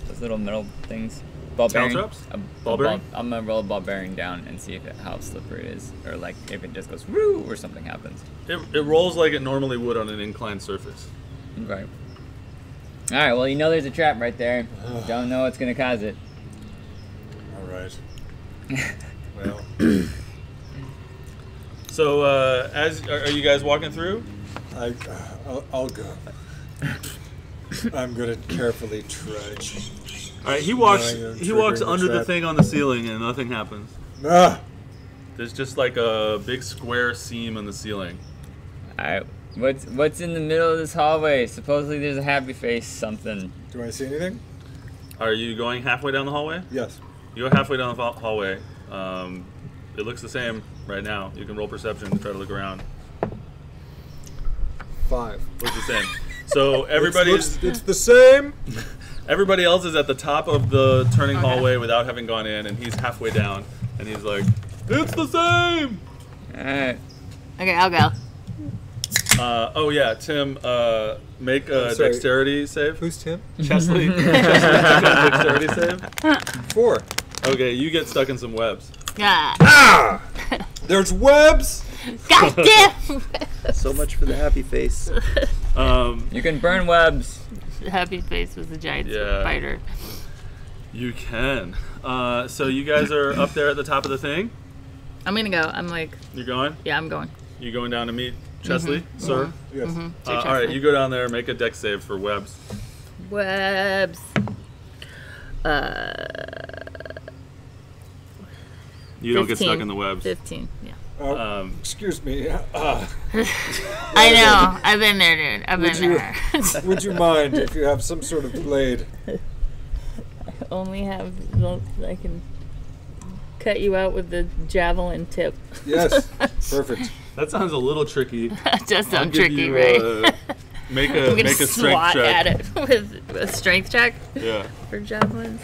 Those little metal things. Ball Tail bearing. traps? Ball bearing? I'm gonna roll a ball bearing down and see how slippery it is, or like if it just goes woo or something happens. It rolls like it normally would on an inclined surface. Okay. All right. Well, there's a trap right there. Don't know what's gonna cause it. All right. Well. So are you guys walking through? I'll go. I'm gonna carefully trudge. All right, he walks Knowing I'm he walks triggering the under the trap. thing on the ceiling, and nothing happens. Ah! There's just like a big square seam in the ceiling. All right. What's in the middle of this hallway? Supposedly there's a happy face something. Do I see anything? Are you going halfway down the hallway? Yes. You go halfway down the hallway. It looks the same right now. You can roll perception to try to look around. 5. Looks the same. So everybody's It's the same. everybody else is at the top of the turning hallway without having gone in, and he's halfway down, and he's like, "It's the same." All right. Okay, I'll go. Oh yeah, Tim, make a I'm sorry. dexterity save. Who's Tim? Chesley, dexterity save. 4. Okay, you get stuck in some webs. Yeah. Ah! There's webs. God damn! So much for the happy face. You can burn webs. Happy face was a giant Yeah. spider. You can. So you guys are up there at the top of the thing. I'm gonna go. I'm like, You're going. yeah, I'm going. You going down to meet Chesley, sir? Yes. All right, you go down there, make a dex save for webs. Webs. You don't get 15. stuck in the webs. 15. Yeah. Excuse me. I know. I've been there, dude. I've been you- there. Would you mind if you have some sort of blade? Only have. I can cut you out with the javelin tip. Yes. Perfect. That sounds a little tricky. That does I'll sound give tricky, you, right? Make I'm a gonna make a strength swat check. at it with a strength check Yeah. for javelins.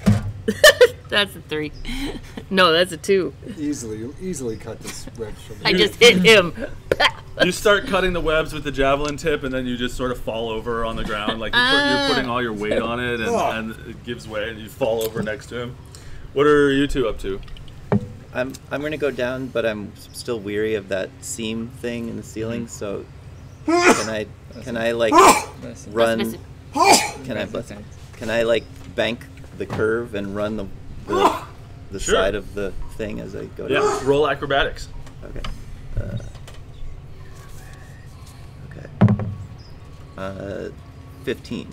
That's a 3. No, that's a 2. You'll easily cut this wedge from I the just hit him. You start cutting the webs with the javelin tip, and then you just sort of fall over on the ground, like you're putting all your weight on it, and it gives way, and you fall over next to him. What are you two up to? I'm gonna go down, but I'm still weary of that seam thing in the ceiling. So can I like run? Can I like bank the curve and run the Sure. side of the thing as I go down? Yeah. Roll acrobatics. Okay. Okay. 15.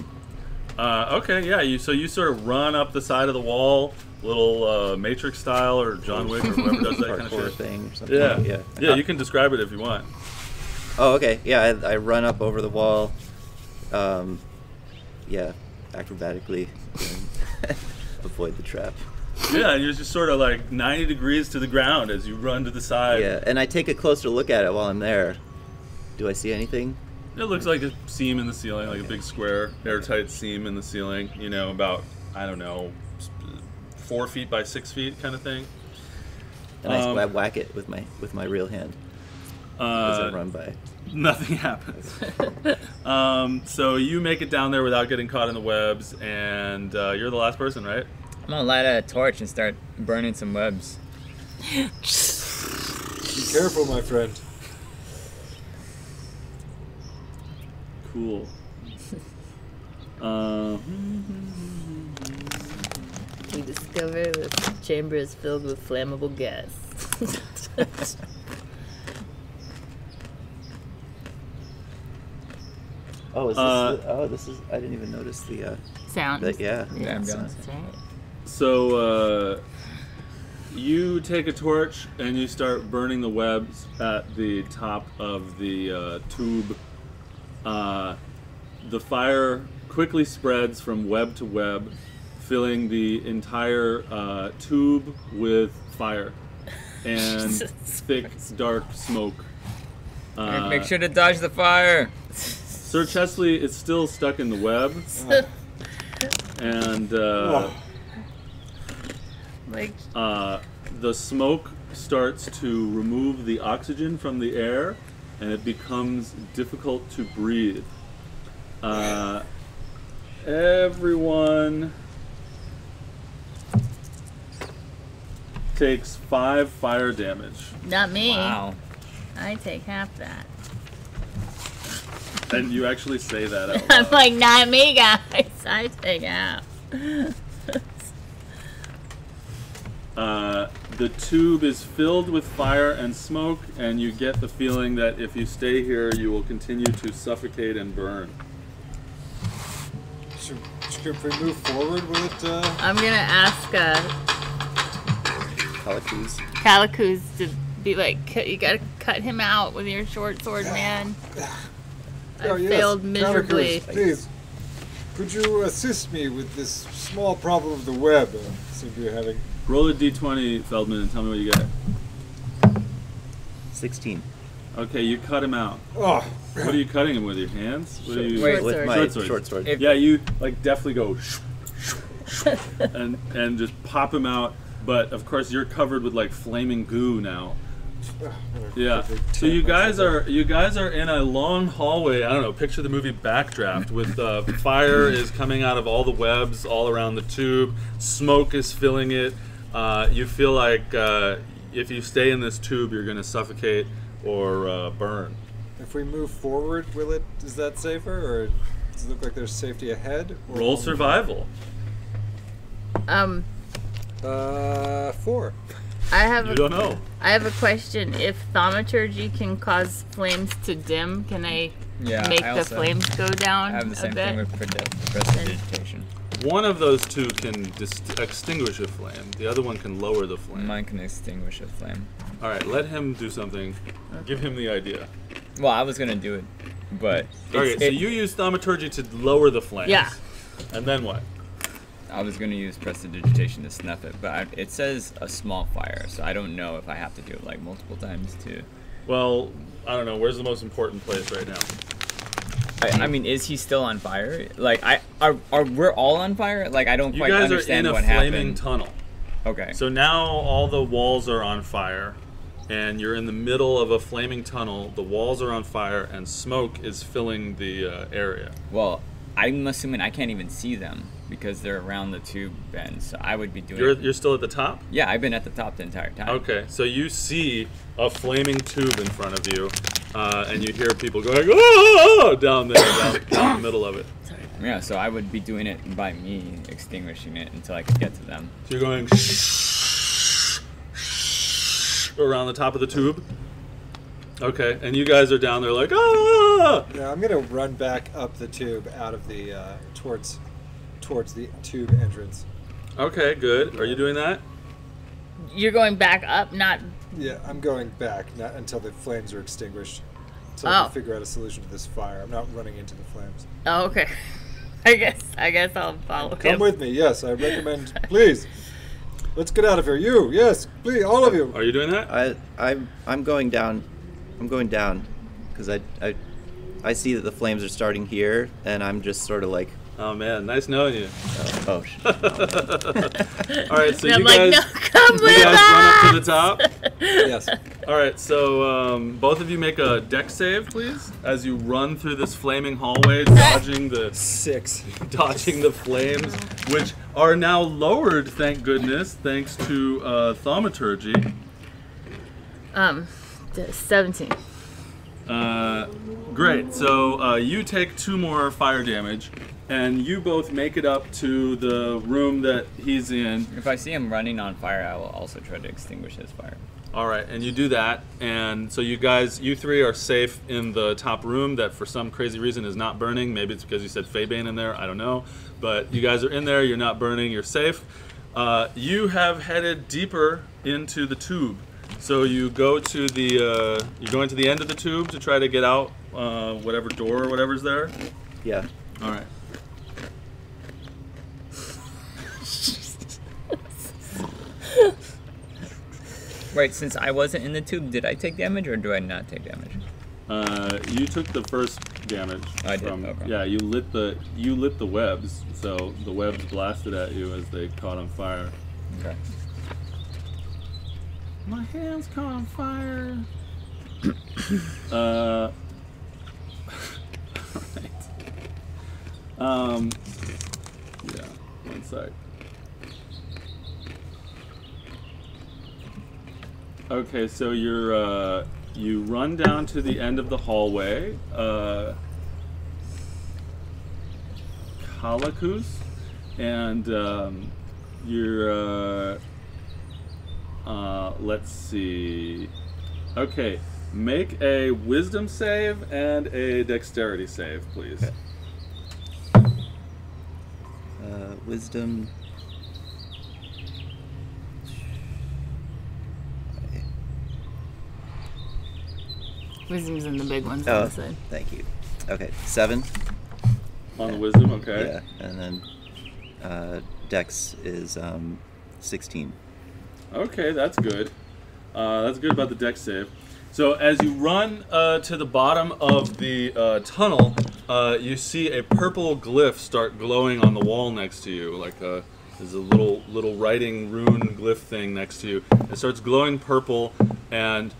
Okay. Yeah. You sort of run up the side of the wall, little Matrix style, or John Wick, or whoever does that kind of Parkour shit. thing or something. Yeah. Yeah. You can describe it if you want. Oh, okay. Yeah, I run up over the wall. Yeah, acrobatically avoid the trap. Yeah, and you're just sort of like 90 degrees to the ground as you run to the side. Yeah, and I take a closer look at it while I'm there. Do I see anything? It looks like a seam in the ceiling, like a big square, airtight seam in the ceiling. You know, about, I don't know, 4 feet by 6 feet kind of thing. And I whack it with my real hand as I run by. Nothing happens. So you make it down there without getting caught in the webs, and you're the last person, right? I'm gonna light a torch and start burning some webs. Be careful, my friend. Cool. We discover the chamber is filled with flammable gas. Oh, this is. I didn't even notice the. Sound. Yeah. Yeah, That's ambiance. right. So you take a torch and you start burning the webs at the top of the tube. The fire quickly spreads from web to web, filling the entire tube with fire and thick, dark smoke. Make sure to dodge the fire. Sir Chesley is still stuck in the web, and Like, the smoke starts to remove the oxygen from the air, and it becomes difficult to breathe. Everyone takes 5 fire damage, not me. Wow. I take half that. and you actually say that out I'm loud. like, not me, guys. I take half. The tube is filled with fire and smoke, and you get the feeling that if you stay here, you will continue to suffocate and burn. If we move forward, will it? I'm gonna ask Calicus. Calicus to be like, you gotta cut him out with your short sword, man. I Oh, yes. failed miserably. Calicus, please, could you assist me with this small problem of the web? Seem to be having. Roll a d20, Feldman, and tell me what you get. 16. Okay, you cut him out. Oh, What are you cutting him with? Your hands? What are you? Wait. With sword. my Short sword. short sword. If- Yeah, you like definitely go and just pop him out. But of course, you're covered with like flaming goo now. Yeah. So you guys are in a long hallway. I don't know. Picture the movie Backdraft with fire is coming out of all the webs all around the tube. Smoke is filling it. You feel like if you stay in this tube, you're going to suffocate or burn. If we move forward, is that safer, or does it look like there's safety ahead? Or Roll survival. 4. I have You a, don't know. I have a question. If thaumaturgy can cause flames to dim, can I Yeah, make I the also flames go down have the a same bit? thing with prestidigitation. One of those two can extinguish a flame. The other one can lower the flame. Mine can extinguish a flame. All right, let him do something. Give him the idea. Well, I was gonna do it, but Okay, so you use thaumaturgy to lower the flames. Yeah. And then what? I was gonna use prestidigitation to snuff it, but it says a small fire, so I don't know if I have to do it like multiple times to. Well, I don't know. Where's the most important place right now? I mean, is he still on fire? Like, we're all on fire? Like, I don't You quite guys are in understand a what flaming happened. tunnel. Okay. So now all the walls are on fire, and you're in the middle of a flaming tunnel. The walls are on fire, and smoke is filling the area. Well, I'm assuming I can't even see them because they're around the tube bend. So I would be doing. You're still at the top? Yeah, I've been at the top the entire time. Okay, so you see a flaming tube in front of you, and you hear people going, "Oh!" down there, down the middle of it. Yeah, so I would be doing it by me extinguishing it until I could get to them. So you're going around the top of the tube. Okay, and you guys are down there like, ah! Yeah, I'm gonna run back up the tube out of the towards the tube entrance. Okay, good. Are you doing that? You're going back up, not. Yeah, I'm going back not until the flames are extinguished. So I Oh. can figure out a solution to this fire. I'm not running into the flames. Oh, okay. I guess I'll follow Come him. with me. Yes, I recommend. Please, let's get out of here. You, yes, please, all of you. Are you doing that? I'm going down. I'm going down because I see that the flames are starting here, and I'm just sort of like, Oh man, nice knowing you. oh shit. All right, so And I'm you like, guys, no, come you with guys us. run up to the top. Yes. All right, so both of you make a dex save, please, as you run through this flaming hallway, dodging the 6. flames, which are now lowered, thank goodness, thanks to thaumaturgy. 17. Great. So you take 2 more fire damage, and you both make it up to the room that he's in. If I see him running on fire, I will also try to extinguish his fire. All right, and you do that, and so you 3 are safe in the top room that for some crazy reason is not burning. Maybe it's because you said Faebane in there, I don't know. But you guys are in there, you're not burning, you're safe. You have headed deeper into the tube. So you go to the, you're going to the end of the tube to try to get out whatever door or whatever's there. Yeah. All right. Right, since I wasn't in the tube, did I take damage or do I not take damage? You took the first damage. I did, okay. Yeah, you lit the webs, so the webs blasted at you as they caught on fire. Okay. My hands caught on fire. Alright. Yeah, one sec. Okay, so you run down to the end of the hallway. Kalakus, and you're let's see. Okay, make a wisdom save and a dexterity save, please. Okay. Wisdom. Wisdom's in the big ones on Oh, the side. thank you. Okay, 7. On the wisdom, okay. Yeah, and then Dex is 16. Okay, that's good. That's good about the dex save. So as you run to the bottom of the tunnel, you see a purple glyph start glowing on the wall next to you. Like there's a little writing rune glyph thing next to you. It starts glowing purple, and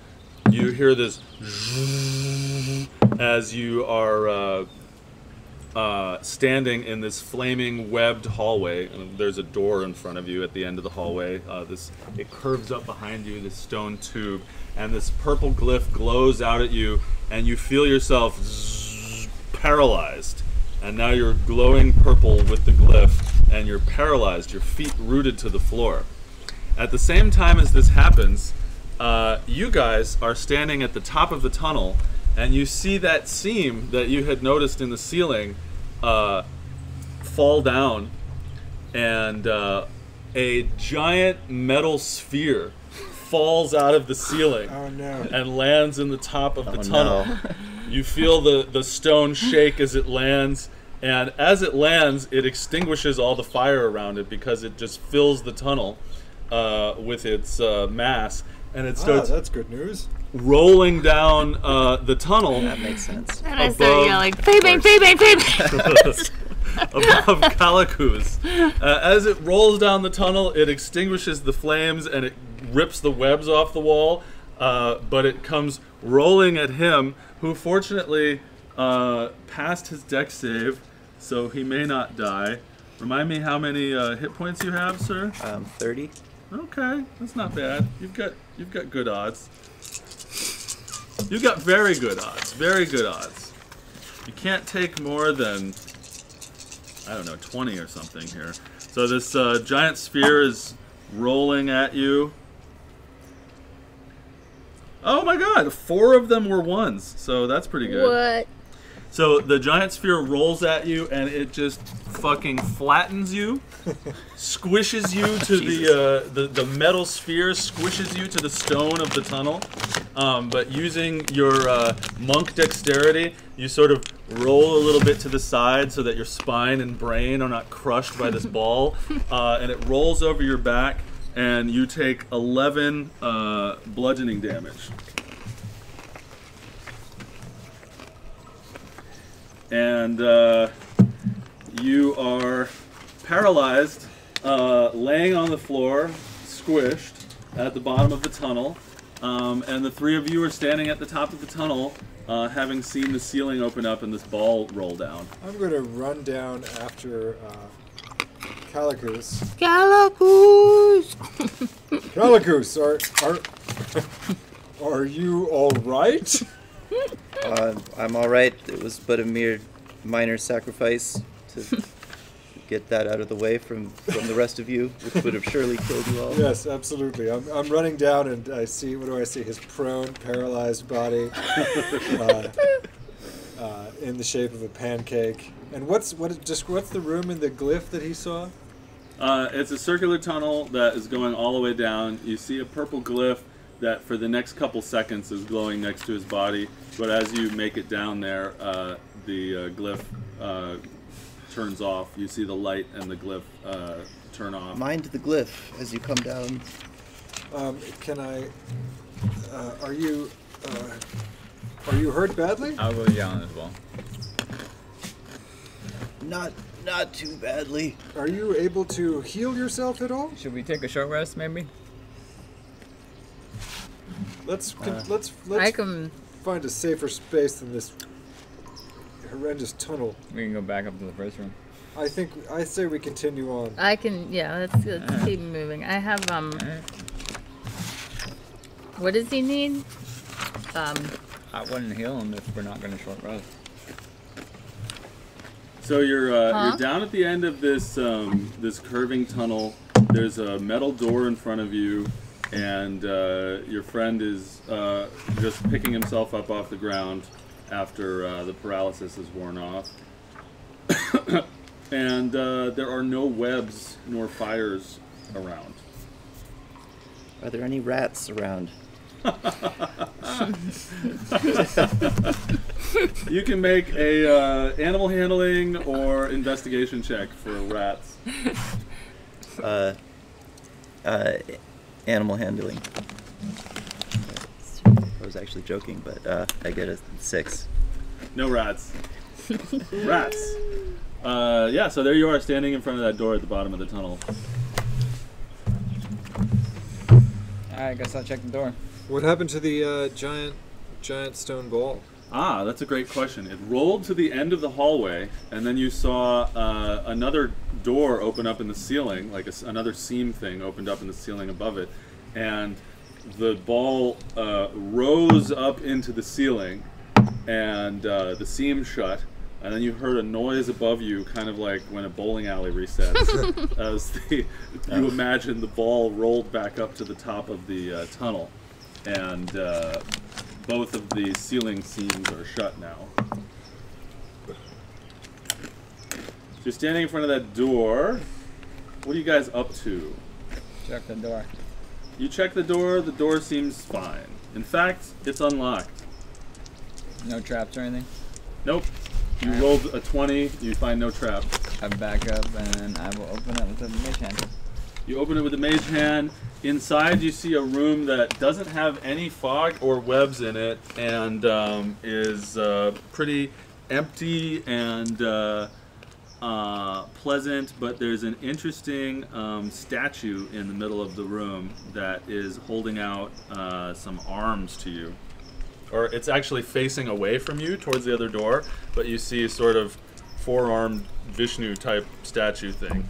you hear this as you are standing in this flaming webbed hallway. And there's a door in front of you at the end of the hallway. It curves up behind you, this stone tube, and this purple glyph glows out at you, and you feel yourself paralyzed. And now you're glowing purple with the glyph, and you're paralyzed, your feet rooted to the floor. At the same time as this happens, you guys are standing at the top of the tunnel, and you see that seam that you had noticed in the ceiling fall down, and a giant metal sphere falls out of the ceiling Oh no. and lands in the top of the tunnel. No. You feel the stone shake as it lands, and as it lands, it extinguishes all the fire around it because it just fills the tunnel with its mass. and it starts that's good news. rolling down the tunnel. That makes sense. And I start yelling, Fabing! Above Calicoos. As it rolls down the tunnel, it extinguishes the flames and it rips the webs off the wall, but it comes rolling at him, who fortunately passed his dex save, so he may not die. Remind me how many hit points you have, sir? 30. Okay, that's not bad. You've got good odds. You've got very good odds. Very good odds. You can't take more than, I don't know, 20 or something here. So this giant sphere is rolling at you. Oh my god, 4 of them were 1s, so that's pretty good. What? So the giant sphere rolls at you and it just fucking flattens you, squishes you to the metal sphere, squishes you to the stone of the tunnel. But using your monk dexterity, you sort of roll a little bit to the side so that your spine and brain are not crushed by this ball. And it rolls over your back and you take 11 bludgeoning damage. And you are paralyzed, laying on the floor, squished at the bottom of the tunnel, and the 3 of you are standing at the top of the tunnel, having seen the ceiling open up and this ball roll down. I'm going to run down after Calicoos. Calicoos, are you all right? I'm all right. It was but a mere minor sacrifice to get that out of the way from the rest of you, which would have surely killed you all. Yes, absolutely. I'm running down and I see, what do I see? His prone, paralyzed body in the shape of a pancake. And what's the room in the glyph that he saw? It's a circular tunnel that is going all the way down. You see a purple glyph that for the next couple seconds is glowing next to his body, but as you make it down there, the glyph turns off. You see the light and the glyph turn off. Mind the glyph as you come down. Can I? Are you hurt badly? I'll go down as well. Not too badly. Are you able to heal yourself at all? Should we take a short rest, maybe? Let's I can. find a safer space than this horrendous tunnel. We can go back up to the first room. I say we continue on. I can. Yeah, let's keep moving. I have What does he need? I wouldn't heal him if we're not going to short rest. So you're down at the end of this this curving tunnel. There's a metal door in front of you, and your friend is just picking himself up off the ground after the paralysis is worn off. And there are no webs nor fires around. Are there any rats around? You can make a animal handling or investigation check for rats. Animal handling. I was actually joking, but I get a 6. No rats. Rats. Yeah, so there you are standing in front of that door at the bottom of the tunnel. I guess I'll check the door. What happened to the giant stone ball? Ah, that's a great question. It rolled to the end of the hallway, and then you saw another door open up in the ceiling, like another seam thing opened up in the ceiling above it, and the ball rose up into the ceiling, and the seam shut, and then you heard a noise above you, kind of like when a bowling alley resets, as you imagine the ball rolled back up to the top of the tunnel, and both of the ceiling seams are shut now. So you're standing in front of that door. What are you guys up to? Check the door. You check the door seems fine. In fact, it's unlocked. No traps or anything? Nope. You rolled a 20, you find no trap. I back up and I will open it with a mage hand. You open it with the mage hand. Inside, you see a room that doesn't have any fog or webs in it, and is pretty empty and pleasant. But there's an interesting statue in the middle of the room that is holding out some arms to you. Or it's actually facing away from you towards the other door, but you see sort of four-armed Vishnu type statue thing.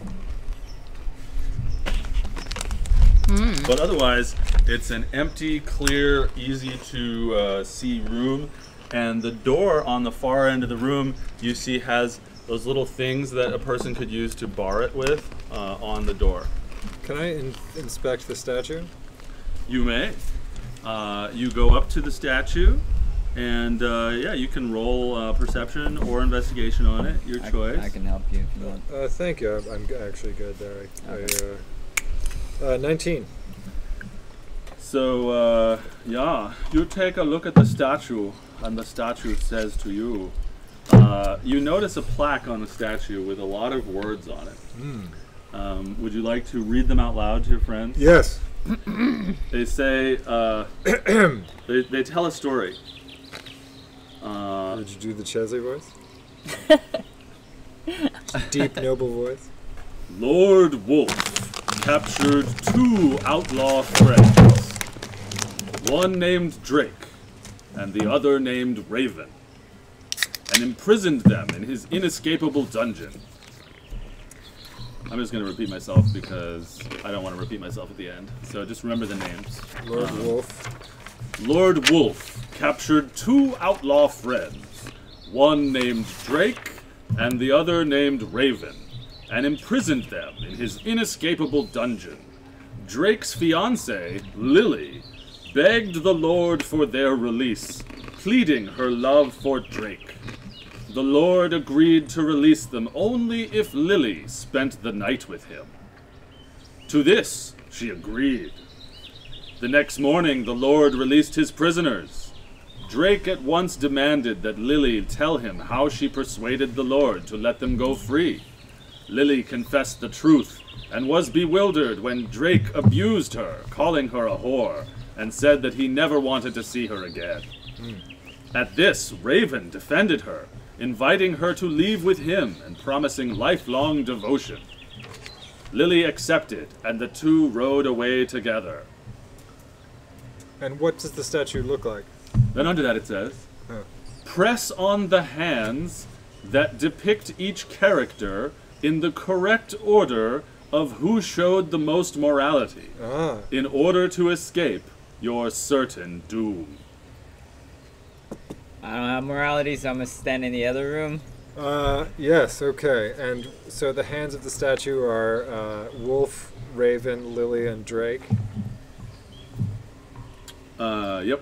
But otherwise, it's an empty, clear, easy to see room, and the door on the far end of the room you see has those little things that a person could use to bar it with on the door. Can I inspect the statue? You may. You go up to the statue, and yeah, you can roll perception or investigation on it, your choice. I can help you if you want. Thank you. I'm actually good there. Okay. 19. So, yeah, you take a look at the statue, and the statue says to you, you notice a plaque on the statue with a lot of words on it. Would you like to read them out loud to your friends? Yes. They say, they tell a story. Did you do the Chesley voice? Deep, noble voice. Lord Wolf captured 2 outlaw friends, one named Drake and the other named Raven, and imprisoned them in his inescapable dungeon. I'm just going to repeat myself because I don't want to repeat myself at the end, so just remember the names. Lord Wolf. Lord Wolf captured 2 outlaw friends, one named Drake and the other named Raven, and imprisoned them in his inescapable dungeon. Drake's fiancée, Lily, begged the Lord for their release, pleading her love for Drake. The Lord agreed to release them only if Lily spent the night with him. To this, she agreed. The next morning, the Lord released his prisoners. Drake at once demanded that Lily tell him how she persuaded the Lord to let them go free. Lily confessed the truth and was bewildered when Drake abused her, calling her a whore, and said that he never wanted to see her again. At this, Raven defended her, inviting her to leave with him and promising lifelong devotion. Lily accepted, and the two rode away together. And what does the statue look like? Then under that it says, press on the hands that depict each character in the correct order of who showed the most morality, in order to escape your certain doom. I don't have morality, so I'm gonna stand in the other room. Yes, okay. And so the hands of the statue are Wolf, Raven, Lily, and Drake. Yep.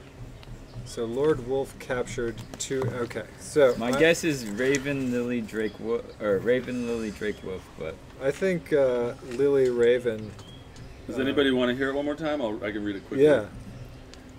So Lord Wolf captured 2. Okay, so My guess is Raven, Lily, Drake, or Raven, Lily, Drake, Wolf. But I think Lily, Raven. Does anybody want to hear it one more time? I can read it quickly. Yeah.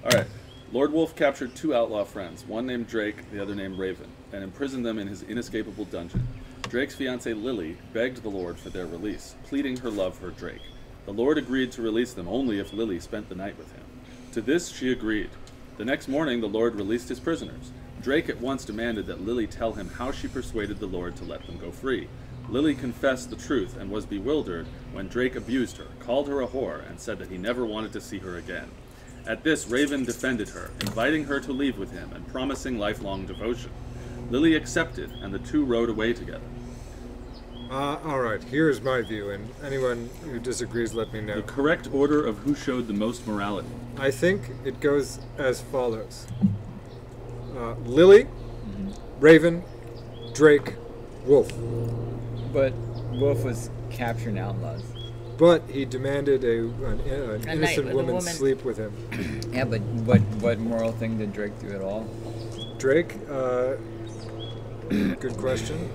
All right. Lord Wolf captured 2 outlaw friends, one named Drake, the other named Raven, and imprisoned them in his inescapable dungeon. Drake's fiancée Lily begged the Lord for their release, pleading her love for Drake. The Lord agreed to release them only if Lily spent the night with him. To this she agreed. The next morning the Lord released his prisoners. Drake at once demanded that Lily tell him how she persuaded the Lord to let them go free. Lily confessed the truth and was bewildered when Drake abused her, called her a whore, and said that he never wanted to see her again. At this, Raven defended her, inviting her to leave with him and promising lifelong devotion. Lily accepted, and the two rode away together. All right, here's my view, and anyone who disagrees, let me know. The correct order of who showed the most morality. I think it goes as follows. Lily, Raven, Drake, Wolf. But Wolf was capturing outlaws. But he demanded an innocent with a woman woman. sleep with him. Yeah, but what moral thing did Drake do at all? Drake, good question.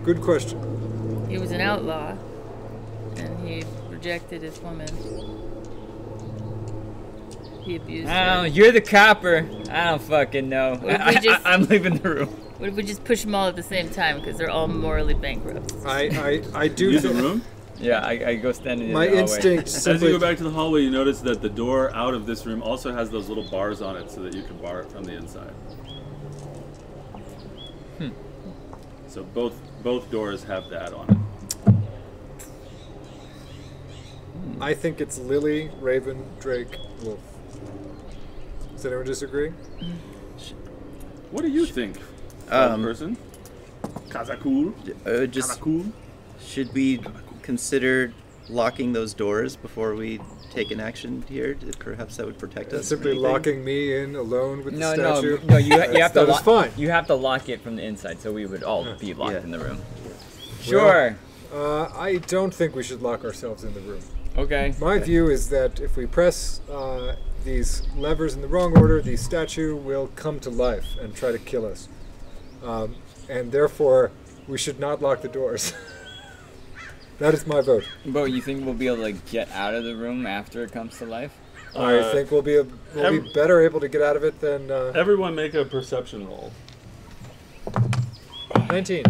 Good question. He was an outlaw, and he rejected his woman. He abused her. Oh, you're the copper. I don't fucking know. I'm leaving the room. What if we just push them all at the same time because they're all morally bankrupt? I do Use the think room? Yeah, I go stand in My the hallway. instinct As you simply. go back to the hallway, you notice that the door out of this room also has those little bars on it so that you can bar it from the inside. So both doors have that on it. I think it's Lily, Raven, Drake, Wolf. Does anyone disagree? What do you think, person? Kazakul? Kazakul? Should we consider locking those doors before we take an action here? Perhaps that would protect us. Simply or anything? locking me in alone with No, the statue. no. You have to that is lock. fine. You have to lock it from the inside, so we would all be locked Yeah. in the room. Sure. I don't think we should lock ourselves in the room. Okay. My view is that if we press these levers in the wrong order, the statue will come to life and try to kill us. And therefore, we should not lock the doors. That is my vote. But you think we'll be able to get out of the room after it comes to life? I think we'll be better able to get out of it than Everyone make a perception roll. 19.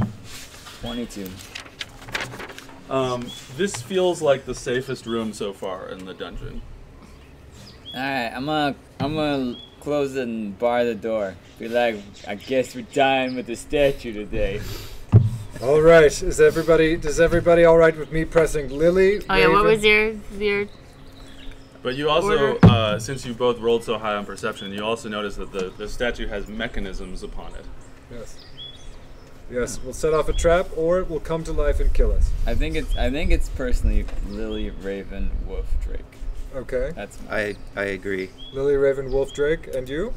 22. This feels like the safest room so far in the dungeon. All right, I'm gonna close and bar the door. Be like, I guess we're dying with the statue today. All right. Does everybody all right with me pressing Lily? Oh yeah, what Raven? was your But you also, Order. since you both rolled so high on perception, you also notice that the statue has mechanisms upon it. Yes. Yes, we'll set off a trap, or it will come to life and kill us. I think it's personally Lily, Raven, Wolf, Drake. Okay. That's my I agree. Lily, Raven, Wolf, Drake, and you?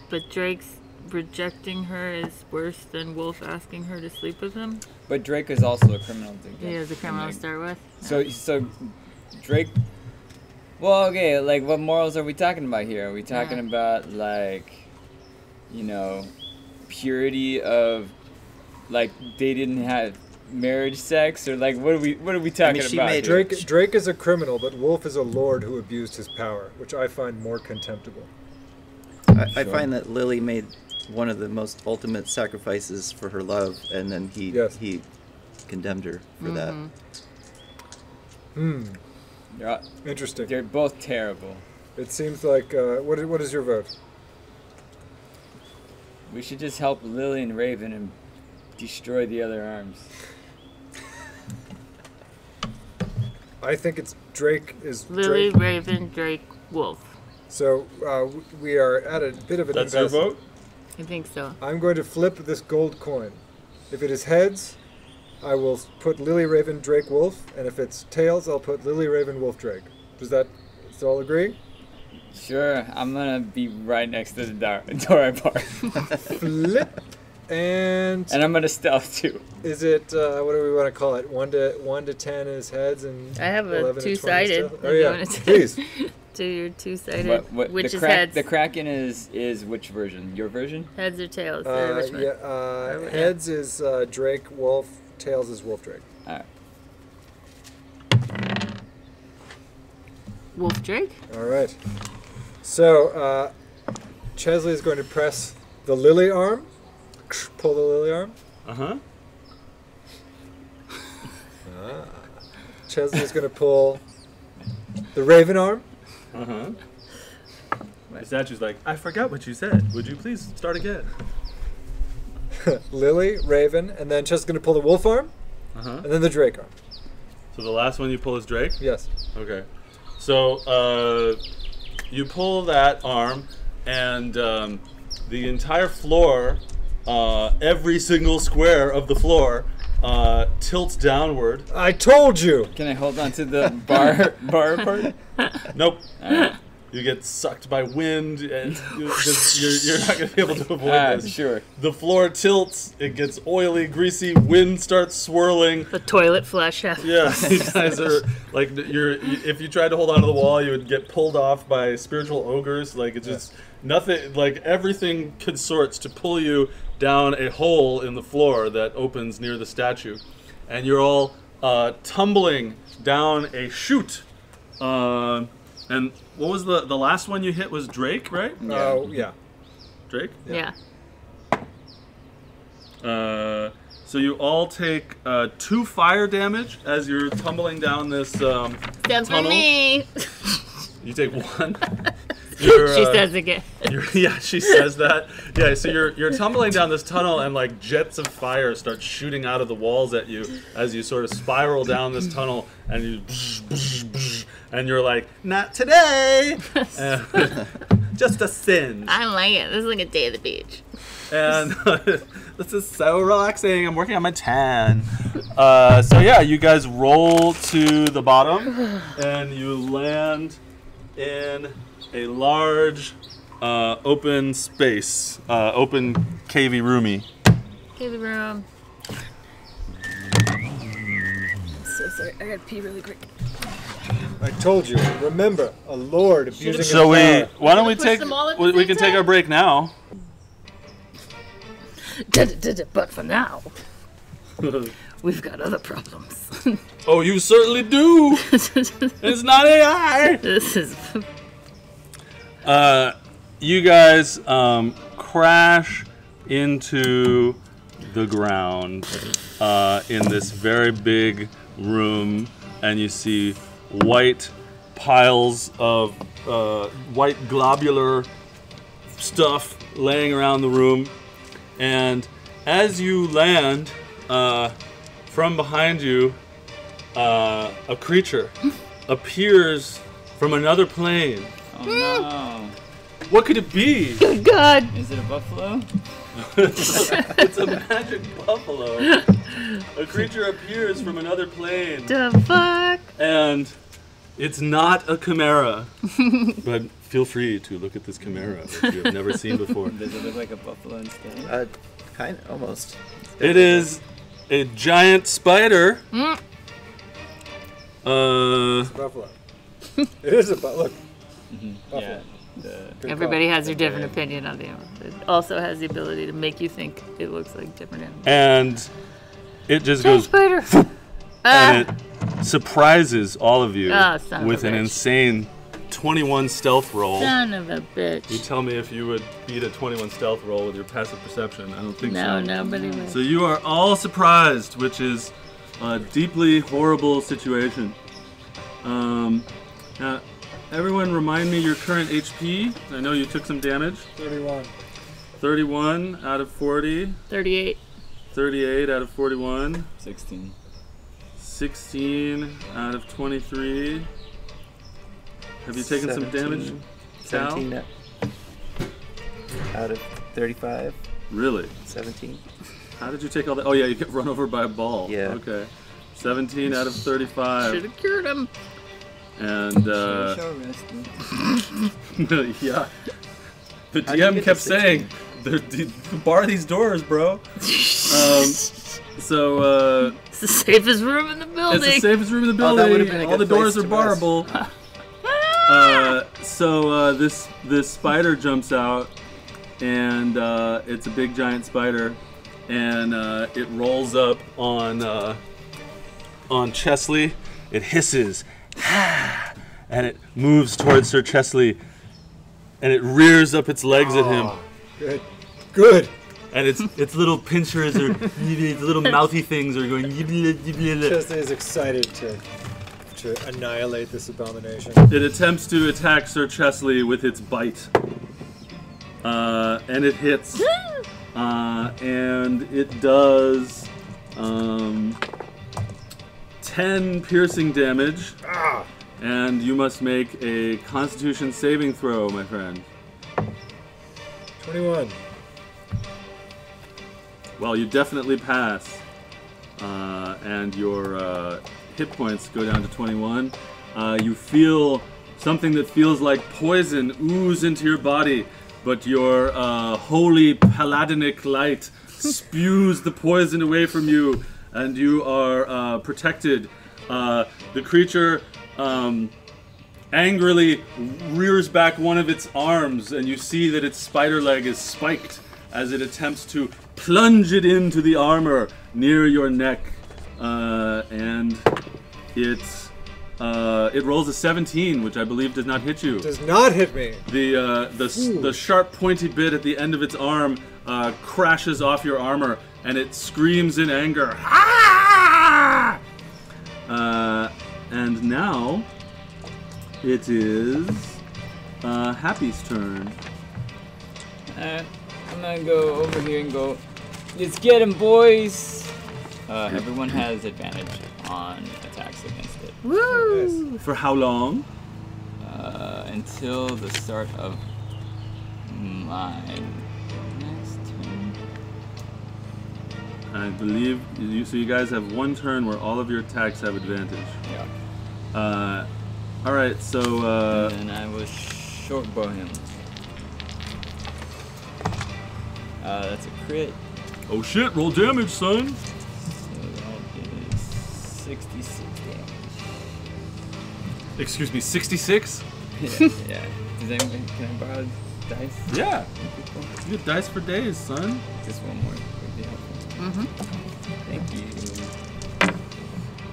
But Drake's rejecting her is worse than Wolf asking her to sleep with him. But Drake is also a criminal to get. He is a criminal to like- start with. So Drake. Well, okay. Like, what morals are we talking about here? Are we talking about like, purity of, like, they didn't have marriage sex, or like what are we talking she about? made here? Drake is a criminal, but Wolf is a lord who abused his power, which I find more contemptible. I find that Lily made one of the most ultimate sacrifices for her love, and then he condemned her for that. Interesting. They're both terrible. It seems like what is your vote? We should just help Lily and Raven and destroy the other arms. I think it's Drake is Lily, Drake. Raven, Drake, Wolf. So we are at a bit of an That's your impasse. vote? I think so. I'm going to flip this gold coin. If it is heads, I will put Lily, Raven, Drake, Wolf, and if it's tails, I'll put Lily, Raven, Wolf, Drake. Does all agree? Sure, I'm gonna be right next to the door I bar. Flip, and I'm gonna stealth too. is it what do we want to call it? 1 to 10 is heads, and I have a 11 to 20 is two-sided. tails? Oh yeah, please. Do your two-sided. What Which the is heads. The Kraken is which version? Your version? Heads or tails? Or which one? Heads is Drake, Wolf. Tails is Wolf, Drake. Alright. Wolf Drake? All right. So Chesley is going to press the Lily arm. Pull the Lily arm. Uh-huh. Chesley is going to pull the Raven arm. Uh-huh. The statue's like, I forgot what you said. Would you please start again? Lily, Raven, and then Chesley's going to pull the Wolf arm, Uh-huh. and then the Drake arm. So the last one you pull is Drake? Yes. Okay. So you pull that arm, and the entire floor, every single square of the floor, tilts downward. I told you. Can I hold on to the bar part? Nope. Alright. You get sucked by wind, and you're not going to be able to avoid this. Sure. The floor tilts, it gets oily, greasy, wind starts swirling. The toilet flush. Yeah, you guys are like if you tried to hold onto the wall, you would get pulled off by spiritual ogres. Like it's just nothing. Like everything consorts to pull you down a hole in the floor that opens near the statue, and you're all tumbling down a chute. And what was the last one you hit was Drake, right? Oh yeah. Drake. Yeah. So you all take 2 fire damage as you're tumbling down this Stands for tunnel. me. You take 1. You're, She says again. Yeah, she says that. Yeah, so you're tumbling down this tunnel, and like jets of fire start shooting out of the walls at you as you sort of spiral down this tunnel, and and you're like, not today. Just a sin. I like it. This is like a day at the beach. And this is so relaxing. I'm working on my tan. So yeah, you guys roll to the bottom, and you land in a large, open space, open cavey roomy. Okay, the room. So sorry. I gotta pee really quick. I told you. Remember, a lord abusing his So power. why don't we Push take them all at the we same can take time? our break now. But for now, we've got other problems. Oh, you certainly do. It's not AI. This is You guys crash into the ground in this very big room, and you see white piles of white globular stuff laying around the room. And as you land, from behind you, a creature appears from another plane. Oh no. What could it be? Good God. Is it a buffalo? It's a magic buffalo. A creature appears from another plane, The fuck? and it's not a chimera. But feel free to look at this chimera that you have never seen before. Does it look like a buffalo instead? Kind of, almost. It is a giant spider. Buffalo. It is a buffalo. Look. Yeah. Good Everybody call. has their different opinion on the animal. It also has the ability to make you think it looks like different animals. And it just Giant goes, spider. and it surprises all of you Oh, son of a with an bitch. insane 21 stealth roll. Son of a You bitch. tell me if you would beat a 21 stealth roll with your passive perception. I don't think No, so. nobody will. So you are all surprised, which is a deeply horrible situation. Now, everyone remind me your current HP. I know you took some damage. 31. 31 out of 40. 38. 38 out of 41. 16. 16 out of 23. Have you taken some damage, Cal? 17 out of 35. Really? 17. How did you take all that? Oh yeah, you get run over by a ball. Yeah. Okay. 17 out of Should 35. have cured him. And Show resting. yeah. The How'd you DM get kept to saying, bar these doors, bro. So It's the safest room in the building. it's the safest room in the Oh, that would've building. been a All the good place doors are to rest. barrable. So this spider jumps out, and it's a big giant spider, and it rolls up on Chesley. It hisses, and it moves towards Sir Chesley, and it rears up its legs at him, Good. Good. and its little pinchers or its little mouthy things are going. Chesley is excited to annihilate this abomination. It attempts to attack Sir Chesley with its bite. And it hits. And it does 10 piercing damage. And you must make a Constitution saving throw, my friend. 21. Well, you definitely pass. And your hit points go down to 21. You feel something that feels like poison ooze into your body, but your holy paladinic light spews the poison away from you, and you are protected. The creature angrily rears back one of its arms, and you see that its spider leg is spiked as it attempts to plunge it into the armor near your neck. And it rolls a 17, which I believe does not hit you. Does not hit me. The sharp pointy bit at the end of its arm crashes off your armor, and it screams in anger. Ah! And now it is Happy's turn. I'm gonna go over here and go, let's get him, boys! Everyone has advantage on attacks against it. Woo! For how long? Until the start of my next turn. I believe so. You guys have one turn where all of your attacks have advantage. Yeah. All right. So. And then I will short bow him. That's a crit. Oh shit! Roll damage, son. So that is 66 damage. Excuse me, 66? Yeah. Does anybody, can I borrow dice? Yeah. You get dice for days, son. Just one more would be helpful. Mm-hmm. Thank you.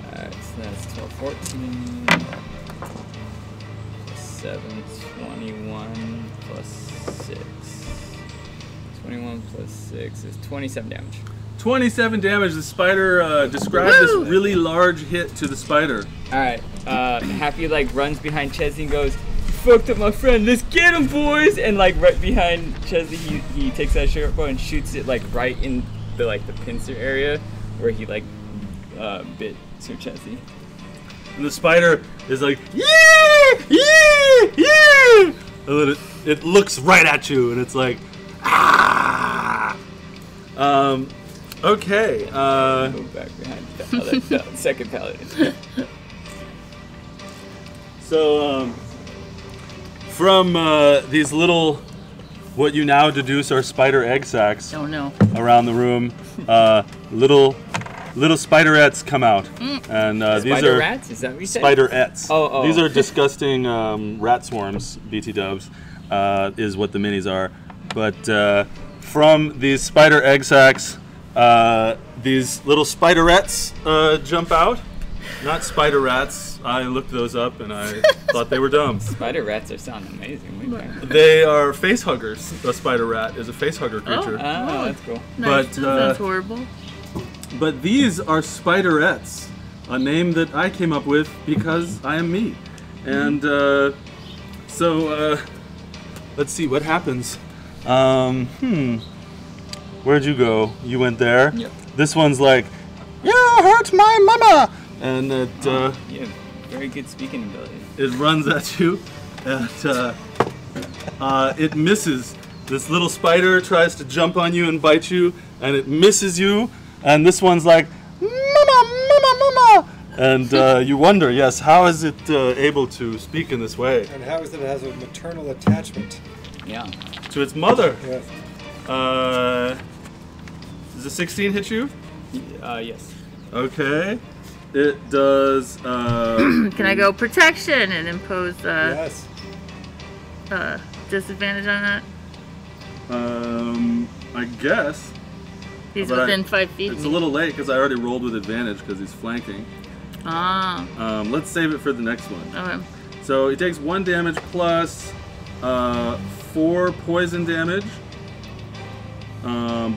Alright, so that's 12, 14. Plus 7, 21 plus 6. 21 plus 6 is 27 damage. 27 damage. The spider described this really large hit to the spider. Alright, Happy like runs behind Chesley and goes, fucked up my friend, let's get him, boys! And like right behind Chesley, he takes that short bow and shoots it like right in the pincer area where he like bit Sir Chesley. And the spider is like, yeah, yeah, yeah! And then it looks right at you and it's like, ah! Okay. Move back behind the second paladin. So, from these little, what you now deduce are spider egg sacs Oh no. around the room, little spiderettes come out, and these Spider are rats? Is that what you said? spiderettes. Oh. These are disgusting rat swarms. BT dubs is what the minis are, but from these spider egg sacs, these little spiderettes jump out. Not spider rats. I looked those up and I thought they were dumb. Spider rats are sounding amazing. They are face huggers. A spider rat is a face hugger creature. Oh, that's cool. But That's horrible. but these are spiderettes, a name that I came up with because I am me. And so let's see what happens. Where'd you go? You went there. Yep. This one's like, you hurt my mama, and it Yeah, very good speaking ability. it runs at you, and it misses. This little spider tries to jump on you and bite you, and it misses you. And this one's like, mama, mama, mama, and you wonder, yes, how is it able to speak in this way And how is it has a maternal attachment? Yeah. to its mother? Yes. Does a 16 hit you? Yes. Okay. It does. Can I go protection and impose Yes. disadvantage on that? I guess. He's But within 5 feet. It's of a me. little late because I already rolled with advantage because he's flanking. Ah. Let's save it for the next one. Okay. So he takes 1 damage plus 4 poison damage.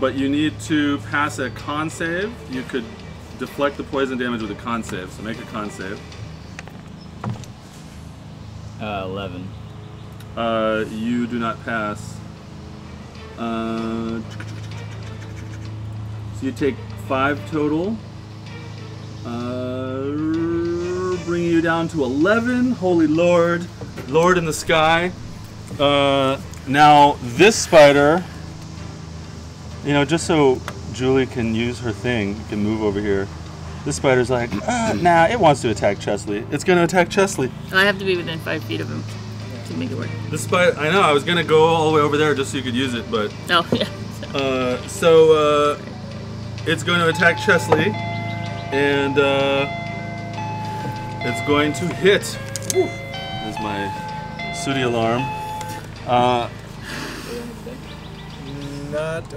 But you need to pass a con save. You could deflect the poison damage with a con save. So make a con save. 11. You do not pass. So you take 5 total. Bringing you down to 11. Holy Lord. Lord in the sky. Now, this spider, you know, just so Julie can use her thing, you can move over here. This spider's like, nah, it wants to attack Chesley. It's going to attack Chesley. I have to be within 5 feet of him to make it work. This spider, I know, I was going to go all the way over there just so you could use it, but Oh, yeah. it's going to attack Chesley, and it's going to hit. There's my Sooty alarm.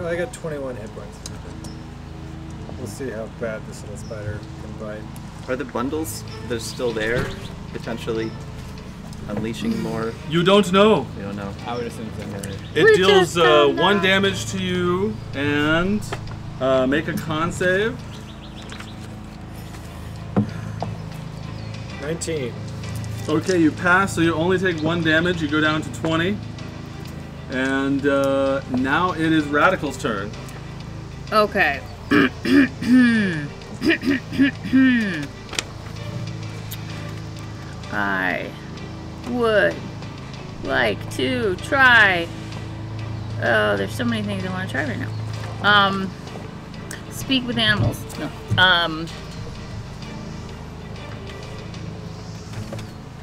I got 21 hit points. We'll see how bad this little spider can bite. Are the bundles they're still there, potentially unleashing more? You don't know. We don't know. I would assume so. It We deals just don't 1 know. damage to you and Make a con save. 19. Okay, you pass, so you only take 1 damage. You go down to 20. And now it is Radical's turn. Okay. I would like to try. Oh, there's so many things I want to try right now. Speak with animals. No.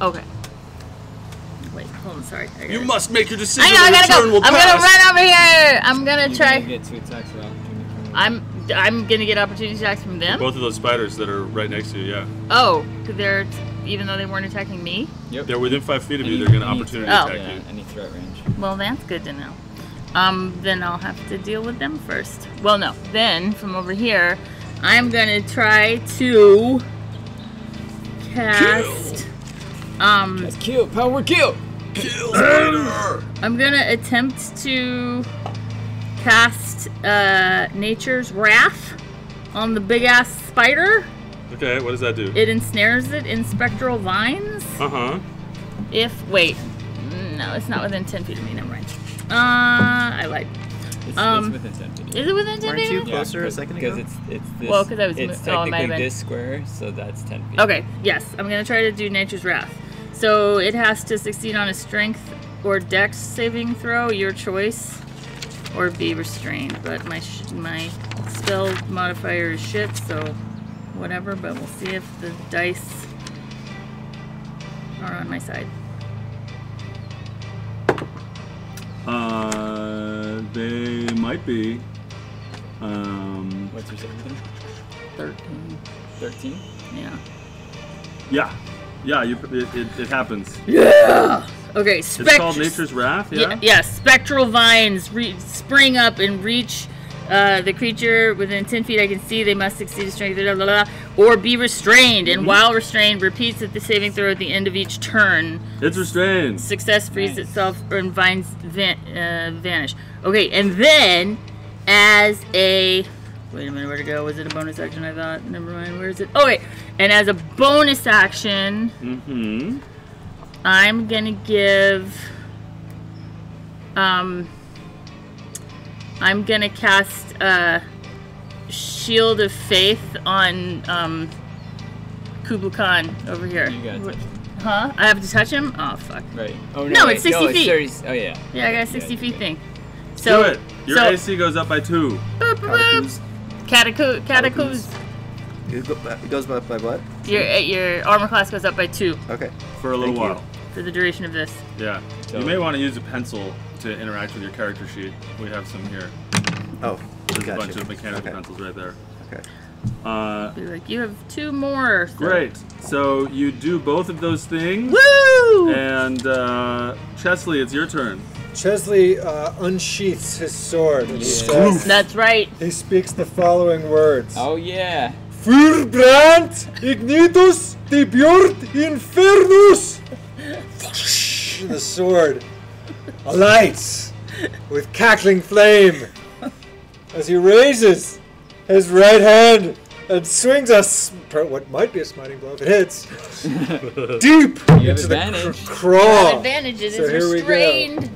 Okay. Wait, hold on. Sorry. You must make your decision. I know. I gotta Turn go. will I'm pass. gonna run over here. I'm gonna You're try. gonna get 2 attacks of opportunity. I'm gonna get opportunity attacks from them. Both of those spiders that are right next to you, yeah. Oh, they're even though they weren't attacking me. Yep. They're within 5 feet of you. They're going to opportunity Oh. attack Yeah, you. any threat range. Well, that's good to know. Then I'll have to deal with them first. Well, no. Then from over here, I'm gonna try to cast. Let's kill. Power kill. Kill spider! I'm gonna attempt to cast Nature's Wrath on the big ass spider. Okay, what does that do? It ensnares it in spectral vines. Uh-huh. Wait, no, it's not within 10 feet of me. Never mind. I lied. It's within 10 feet. Is it within 10 Weren't feet? you of me? closer a second ago? Because it's this. Well, 'cause I was It's oh, it might have technically been. this square, so that's 10 feet. Okay, yes, I'm gonna try to do Nature's Wrath. So it has to succeed on a Strength or Dex saving throw, your choice, or be restrained. But my spell modifier is shit, so whatever. But we'll see if the dice are on my side. They might be. What's your saving thing? 13. 13? Yeah. Yeah, it happens. Yeah. Okay. It's called Nature's Wrath, yeah? Yeah. Spectral vines spring up and reach the creature within 10 feet. I can see they must succeed a strength, blah, blah, blah, or be restrained. And while restrained, repeats at the saving throw at the end of each turn. It's restrained. Success frees itself, and vines vanish. Okay, and then as a wait a minute, where'd it go? Was it a bonus action? I thought. Never mind. Where is it? Oh wait, and as a bonus action, I'm gonna give. I'm gonna cast Shield of Faith on Kublai Khan over here. You gotta touch him. Huh? I have to touch him? Oh fuck. Right. Oh No, no, it's 60 feet. 30, oh yeah. Yeah, I got a 60 feet okay. thing. So Do it. Your AC goes up by 2. Boop, boop, boop. Catacombs. It goes by what? Your armor class goes up by 2 Okay. For a little Thank you. while. for the duration of this. Yeah. So- You may want to use a pencil to interact with your character sheet. We have some here. Oh, There's gotcha. a bunch of mechanical Okay. pencils right there. Okay. Be like, you have 2 more. So. Great. So you do both of those things. Woo! And Chesley, it's your turn. Chesley unsheaths his sword and he says, That's right. he speaks the following words. Oh yeah. Furbrand ignitus debiort infernus. The sword alights with cackling flame as he raises his right hand and swings what might be a smiting blow if it hits deep You have into the advantage. craw. Advantage. It So is here we go. restrained.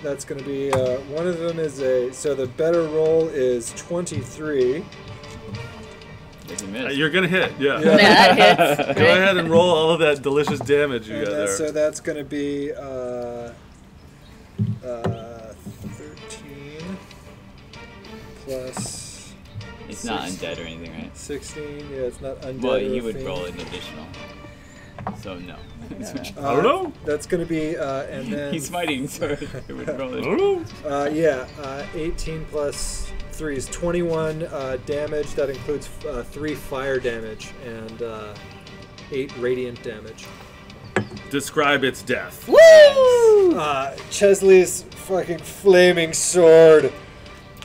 That's going to be one of them is so the better roll is 23. Does he miss? You're going to hit, yeah. Yeah. That hits. Go ahead and roll all of that delicious damage you And got there. so that's going to be 13 plus It's not undead or anything, right? 16. Yeah, it's not undead. Well, or he a would fiend. roll an additional. So no. I don't know. That's going to be and then He's fighting, so it would roll I it. don't know. 18 plus 3 is 21 damage. That includes 3 fire damage and 8 radiant damage. Describe its death. Woo! Chesley's fucking flaming sword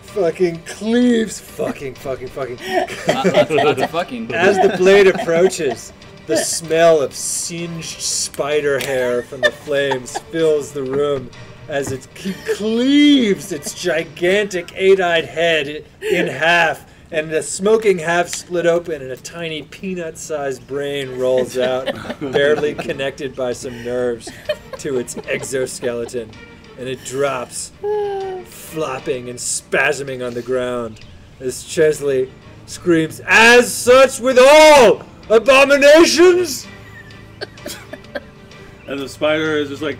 fucking cleaves fucking. Lots of fucking. As the blade approaches, the smell of singed spider hair from the flames fills the room, as it cleaves its gigantic 8-eyed head in half, and the smoking half split open, and a tiny peanut-sized brain rolls out, barely connected by some nerves to its exoskeleton, and it drops, flopping and spasming on the ground, as Chesley screams, "As such with all abominations!" And the spider is just like,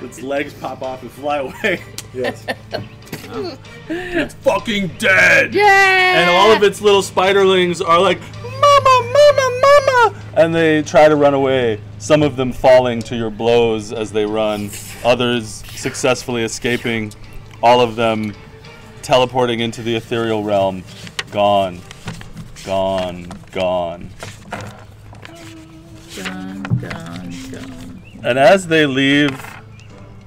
its legs pop off and fly away. Yes. It's fucking dead! Yeah! And all of its little spiderlings are like, "Mama, mama, mama!" And they try to run away. Some of them falling to your blows as they run, others successfully escaping, all of them teleporting into the ethereal realm. Gone. Gone. Gone. Gone. And as they leave,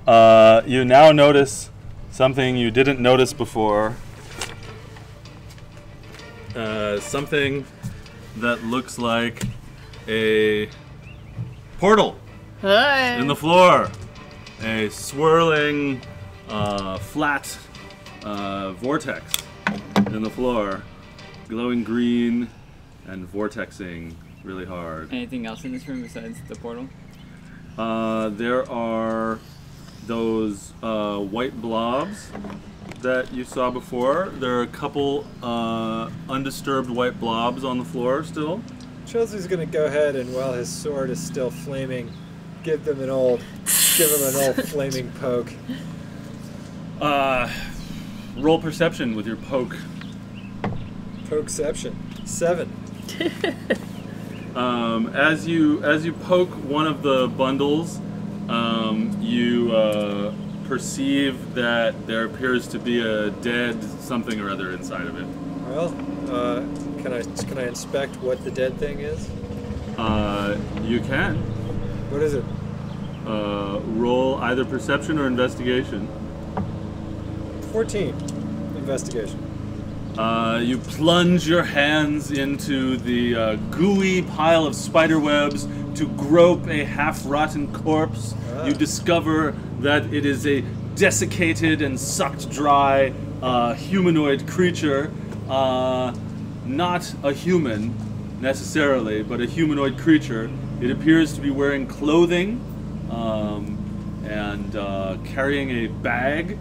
you now notice something you didn't notice before. Something that looks like a portal Hi. in the floor. A swirling, flat vortex in the floor. Glowing green and vortexing really hard. Anything else in this room besides the portal? There are those white blobs that you saw before. There are a couple undisturbed white blobs on the floor still. Chelsea's gonna go ahead and, while his sword is still flaming, give him an old flaming poke. Roll perception with your poke. Pokeception. 7. As you poke one of the bundles, you perceive that there appears to be a dead something or other inside of it. Well, can I inspect what the dead thing is? You can. What is it? Roll either perception or investigation. 14. Investigation. You plunge your hands into the gooey pile of spider webs to grope a half-rotten corpse. Ah. You discover that it is a desiccated and sucked dry humanoid creature. Not a human, necessarily, but a humanoid creature. It appears to be wearing clothing and carrying a bag,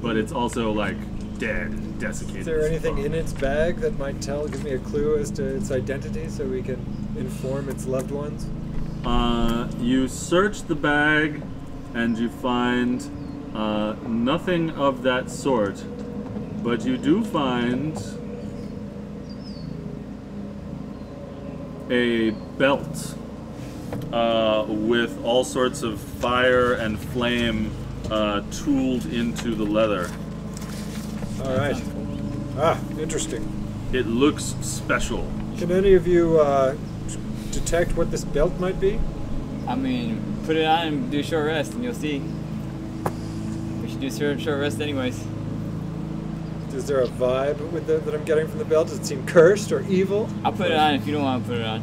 but it's also like dead, desiccated. Is there anything in its bag that might give me a clue as to its identity so we can inform its loved ones? You search the bag and you find nothing of that sort, but you do find a belt with all sorts of fire and flame tooled into the leather. All right. Ah, interesting. It looks special. Can any of you detect what this belt might be? I mean, put it on and do a short rest, and you'll see. We should do a short rest anyways. Is there a vibe with that I'm getting from the belt? Does it seem cursed or evil? I'll put it on if you don't want to put it on.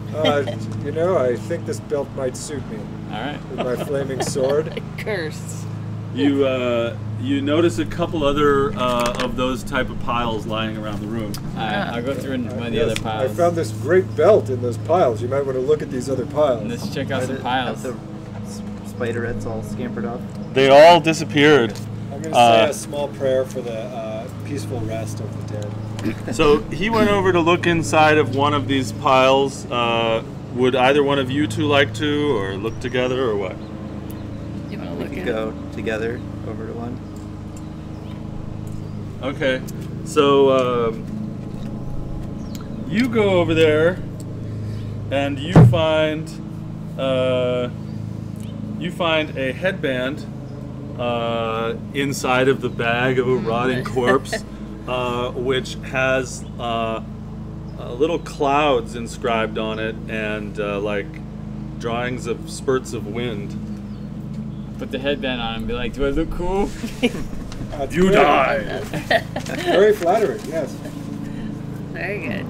I think this belt might suit me All right. with my flaming sword. Cursed. You notice a couple other of those type of piles lying around the room. All right. I'll go through one of the other piles. I found this great belt in those piles. You might want to look at these other piles. Let's check out some piles. The spiderettes all scampered off. They all disappeared. I'm going to say a small prayer for the peaceful rest of the dead. So he went over to look inside of one of these piles. Would either one of you two like to, or look together, or what? You want to We look could at go together over to one. Okay, so you go over there, and you find a headband inside of the bag of a rotting corpse, which has little clouds inscribed on it and like drawings of spurts of wind. Put the headband on and be like, do I look cool? You die. Very flattering, yes. Very good.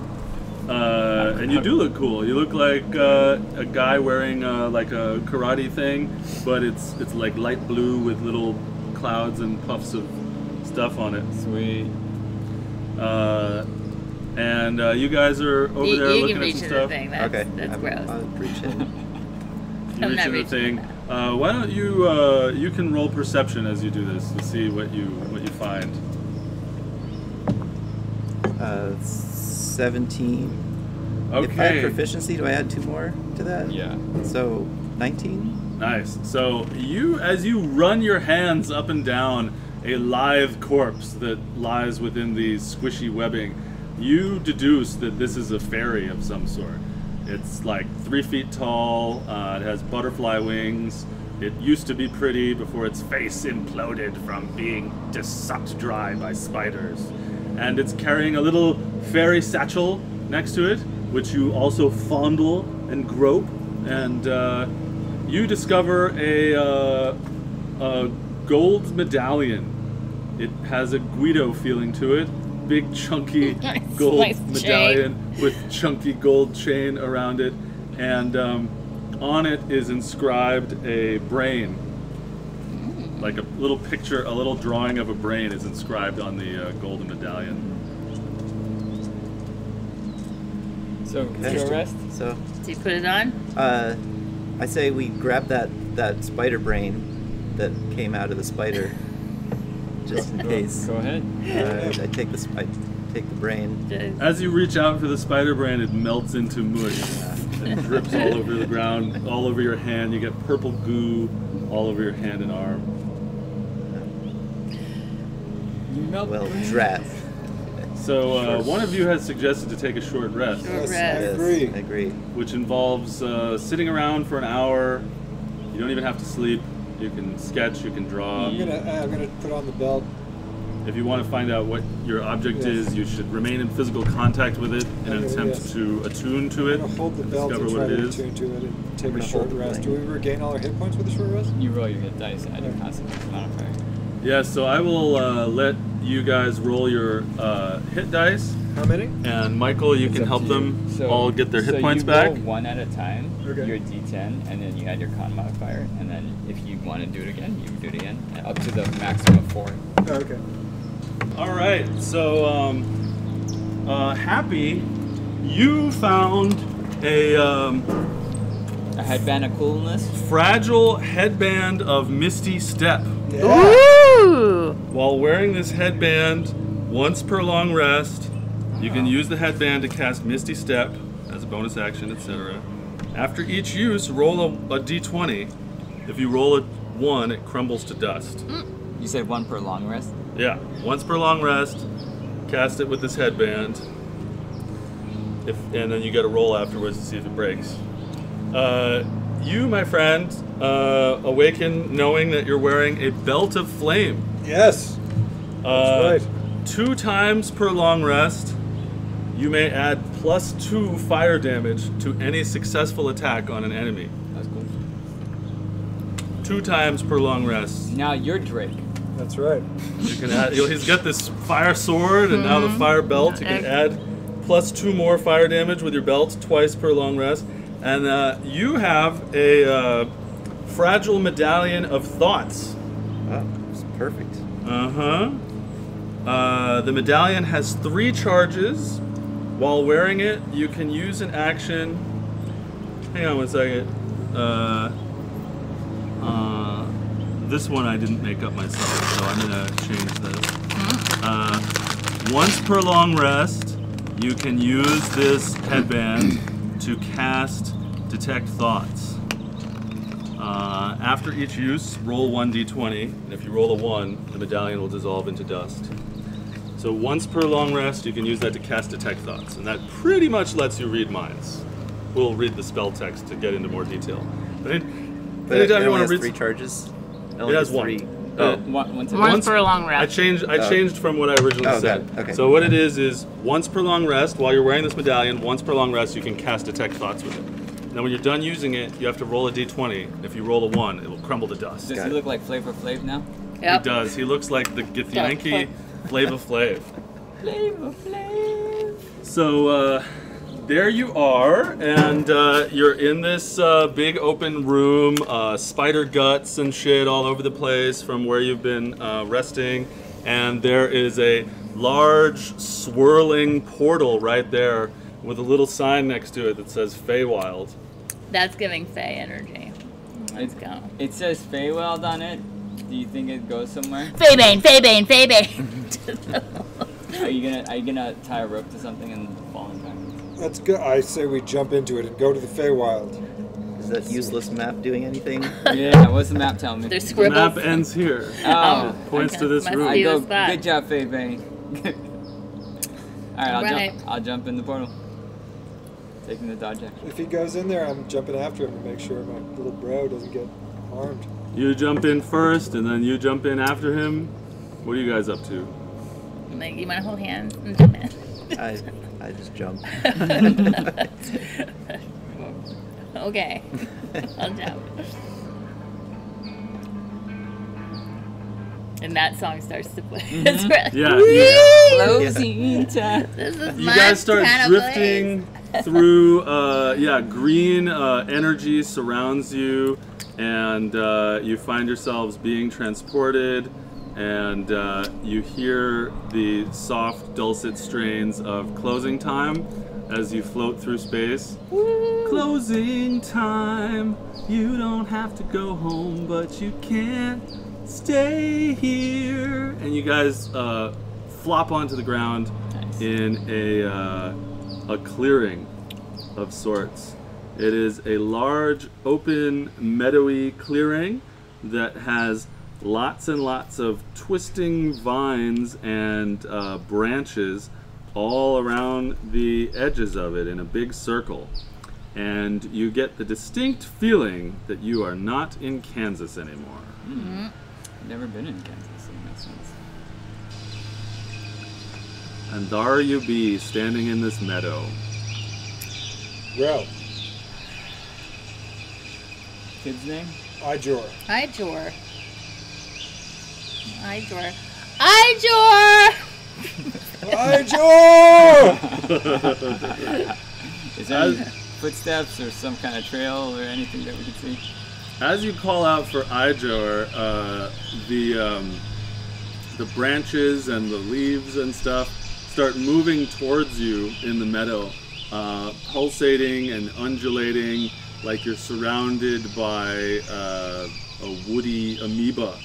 And you do look cool. You look like a guy wearing like a karate thing, but it's like light blue with little clouds and puffs of stuff on it. Sweet. And you guys are over there you looking can at reach some in stuff. the thing. That's gross. I'll reach in. You I'm reach not in the reaching thing. in Why don't you can roll perception as you do this to see what you find. 17. Okay. If I have proficiency, do I add 2 more to that? Yeah. So 19. Nice. So as you run your hands up and down a live corpse that lies within the squishy webbing, you deduce that this is a fairy of some sort. It's like 3 feet tall. It has butterfly wings. It used to be pretty before its face imploded from being just sucked dry by spiders. And it's carrying a little fairy satchel next to it, which you also fondle and grope. And you discover a gold medallion. It has a Guido feeling to it. Big chunky Nice, gold nice medallion with chunky gold chain around it. And on it is inscribed a brain. Like a little picture, a little drawing of a brain is inscribed on the golden medallion. So, Okay. short rest? So Do you put it on? I say we grab that spider brain that came out of the spider, just in case. Go ahead. I take the brain. As you reach out for the spider brain, it melts into mush. It drips all over the ground, all over your hand. You get purple goo all over your hand and arm. You melt. Well, drat. So one of you has suggested to take a short rest, Short Yes, rest. I agree. I agree. which involves sitting around for an hour. You don't even have to sleep. You can sketch, you can draw. I'm gonna put on the belt. If you want to find out what your object Yes. is, you should remain in physical contact with it in an Okay, attempt yes. to attune to it I'm gonna hold the and belt discover and what try it to is. attune to it and take I'm a gonna short hold the rest. thing. Do we regain all our hit points with a short rest? You roll your hit dice and add your concentration modifier. Yeah, so I will let you guys roll your hit dice, How many? and Michael, you It's can up help to them you. all get their hit so points you back. roll one at a time, Okay. your d10, and then you add your con modifier, and then if you want to do it again, you do it again, up to the maximum of 4. Oh, okay. All right, so Happy, you found a A headband of coolness. fragile headband of Misty Step. Yeah. Ooh! While wearing this headband, once per long rest, you can use the headband to cast Misty Step as a bonus action, etc. After each use, roll a d20. If you roll a 1, it crumbles to dust. You said 1 per long rest. Yeah, once per long rest, cast it with this headband. And then you get a roll afterwards to see if it breaks. You, my friend, awaken knowing that you're wearing a belt of flame. Yes. That's right. 2 times per long rest, you may add +2 fire damage to any successful attack on an enemy. That's cool. 2 times per long rest. Now you're Drake. That's right. You can add. He's got this fire sword and now the fire belt. You can add +2 more fire damage with your belt twice per long rest. And you have a fragile medallion of thoughts. Oh, it's perfect. The medallion has 3 charges. While wearing it, you can use an action. Hang on one second. This one I didn't make up myself, so I'm gonna change this. Once per long rest, you can use this headband to cast Detect Thoughts. After each use, roll 1d20, and if you roll a 1, the medallion will dissolve into dust. So once per long rest, you can use that to cast Detect Thoughts, and that pretty much lets you read minds. We'll read the spell text to get into more detail. But But it anytime you only want to has read, 3 charges. it has 1. 3. Oh. Once Once for a long I rest. changed from what I originally Oh, said. got it. Okay. So what it is once per long rest, while you're wearing this medallion, once per long rest, you can cast Detect Thoughts with it. Now when you're done using it, you have to roll a d20. If you roll a 1, it will crumble to dust. Does Got he it. look like Flavor Flav now? He Yep. does. He looks like the Githyanki Flava Flav. Flavor Flav. So there you are, and you're in this big open room, spider guts and shit all over the place from where you've been resting, and there is a large swirling portal right there with a little sign next to it that says Feywild. That's giving Fey energy. Let's go. It says Feywild on it. Do you think it goes somewhere? Feybane, Feybane, Feybane. Are you gonna tie a rope to something and fall in backwards? That's good. I say we jump into it and go to the Feywild. Is that useless map doing anything? Yeah. What's the map tell me? There's The scribbles. map ends here. Oh. Points okay. to this Must room. be I go. the spot. Good job, Feybe. All right, Right. I'll jump in the portal. Taking the dodge action. If he goes in there, I'm jumping after him to make sure my little bro doesn't get harmed. You jump in first, and then you jump in after him. What are you guys up to? Like, you want to hold hands and jump in? I just jump. Okay. I'll jump. And that song starts to play. It's really Yeah. Closing time. This is You my guys start kind of drifting through, green energy surrounds you, and you find yourselves being transported, and you hear the soft, dulcet strains of Closing Time as you float through space. Closing time, you don't have to go home, but you can't stay here. And you guys flop onto the ground Nice. in a clearing of sorts. It is a large, open, meadowy clearing that has lots and lots of twisting vines and branches all around the edges of it in a big circle. And you get the distinct feeling that you are not in Kansas anymore. Never been in Kansas in that sense. And there you be, standing in this meadow. Well, Kid's name? Ijor. Hi, Jor. Hi, Jor. Hi, Jor! Ijor! Is there any footsteps or some kind of trail or anything that we can see? As you call out for Ijor, the branches and the leaves and stuff start moving towards you in the meadow, pulsating and undulating like you're surrounded by a woody amoeba.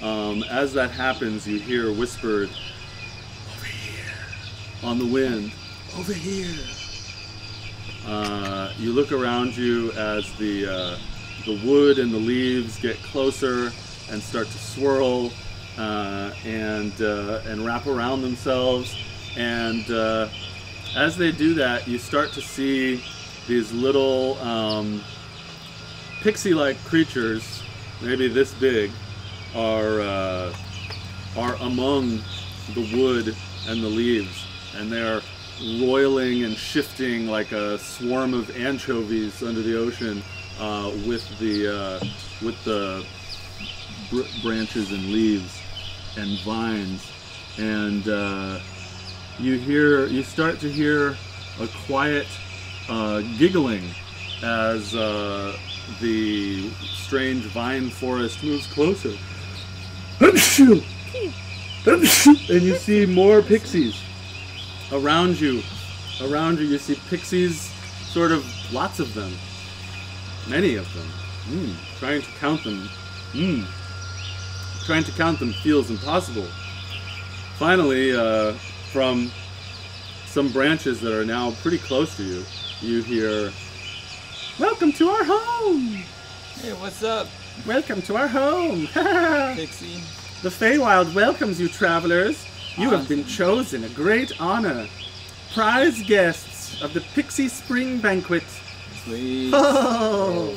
As that happens, you hear whispered, "Over here," on the wind. "Over here." You look around you as the wood and the leaves get closer and start to swirl and wrap around themselves. And as they do that, you start to see these little pixie-like creatures, maybe this big, are among the wood and the leaves, and they're roiling and shifting like a swarm of anchovies under the ocean with the branches and leaves and vines, and you start to hear a quiet giggling as the strange vine forest moves closer. And you see more pixies around you. Around you see pixies, sort of lots of them. Many of them. Trying to count them. Trying to count them feels impossible. Finally, from some branches that are now pretty close to you, you hear, "Welcome to our home! Hey, what's up, Welcome to our home! Pixie? The Feywild welcomes you, travelers. You have been chosen a great honor. Prize guests of the Pixie Spring Banquet. Sweet. Oh!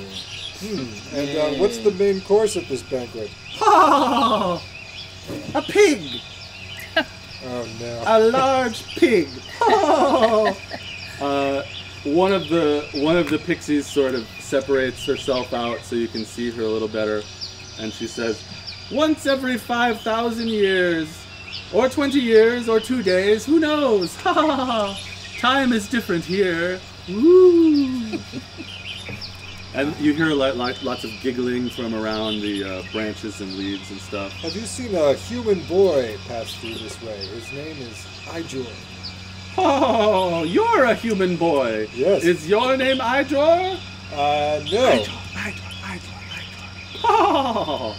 And what's the main course at this banquet? Oh! A pig! Oh no. A large pig! Oh! One of the pixies sort of separates herself out so you can see her a little better, and she says, "Once every 5,000 years, or 20 years, or 2 days, who knows? Ha ha ha! Time is different here. Woo! And you hear lots of giggling from around the branches and leaves and stuff. Have you seen a human boy pass through this way? His name is Ijor. Oh, you're a human boy. Yes. Is your name Ijor? No. Ijor. Oh,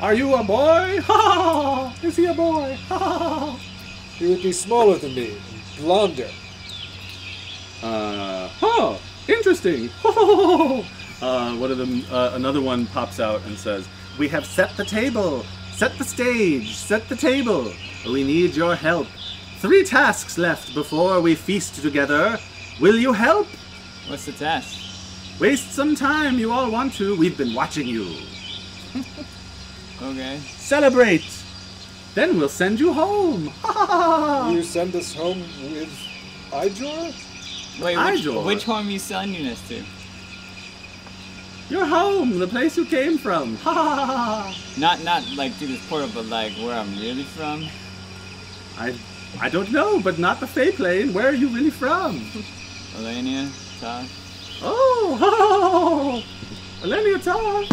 are you a boy? Oh, is he a boy? Oh. He would be smaller than me, and blonder. Interesting. One of them, another one pops out and says, "We have set the table, set the stage, set the table. We need your help. 3 tasks left before we feast together. Will you help? What's the task? Waste some time, you all want to. We've been watching you. Okay. Celebrate. Then we'll send you home. Will you send us home with Ijor? Wait, Ijor. which home are you sending us to? You're home, the place you came from. Not like through this portal, but like where I'm really from. I don't know, but not the Fey Plane. Where are you really from? Elenia, Todd. Oh, Elenia Todd.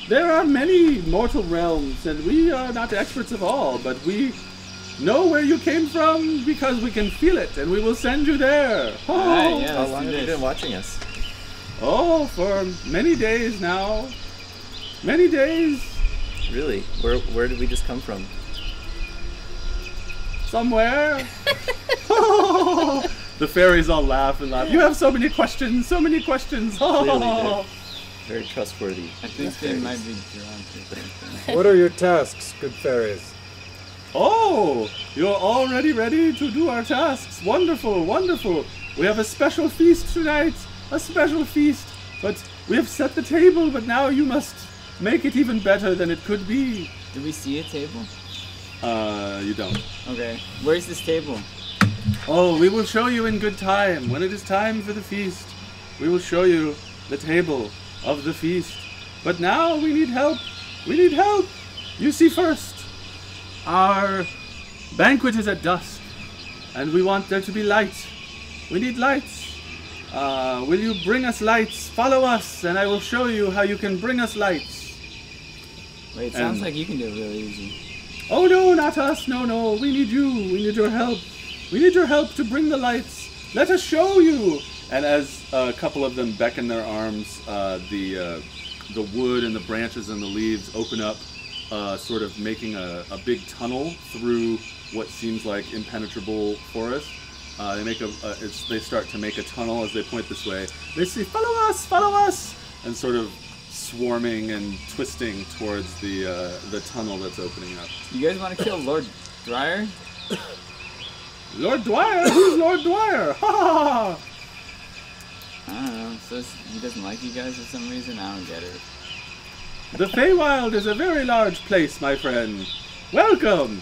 There are many mortal realms, and we are not experts of all, but we know where you came from because we can feel it, and we will send you there. Oh, Alright, yeah, How let's long do have you this. been watching us? oh, for many days now. Many days. Really? Where did we just come from? Somewhere. The fairies all laugh and laugh. You have so many questions, so many questions. Clearly, very trustworthy. I think they might be drawn to something. What are your tasks, good fairies? Oh, you're already ready to do our tasks. Wonderful, wonderful. We have a special feast tonight. A special feast. But we have set the table, but now you must make it even better than it could be. Do we see a table? You don't. Okay. Where's this table? Oh, we will show you in good time. When it is time for the feast, we will show you the table of the feast. But now we need help. We need help. You see first, our banquet is at dusk, and we want there to be light. We need lights. Will you bring us lights? Follow us, and I will show you how you can bring us lights. Wait, it sounds And- like you can do it really easy. Oh no, not us. No, no. We need you. We need your help. We need your help to bring the lights. Let us show you. And as a couple of them beckon their arms, the wood and the branches and the leaves open up, sort of making a big tunnel through what seems like impenetrable forest. They start to make a tunnel as they point this way. They say, follow us, and sort of swarming and twisting towards the tunnel that's opening up. You guys want to kill Lord Dryer? Lord Dwyer? Who's Lord Dwyer? Ha ha! I don't know. So he doesn't like you guys for some reason? I don't get it. The Feywild is a very large place, my friend. Welcome!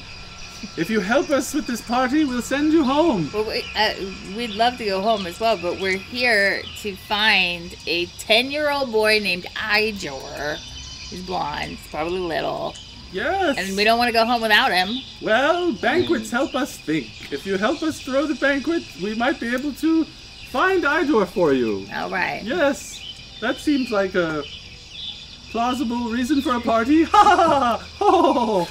If you help us with this party, we'll send you home. Well, we'd love to go home as well, but we're here to find a 10-year-old boy named Ijor. He's blonde, he's probably little, Yes! and we don't want to go home without him. Well, banquets help us think. If you help us throw the banquet, we might be able to find Ijor for you. All right. Yes, that seems like a plausible reason for a party. Ha ha ha! Oh!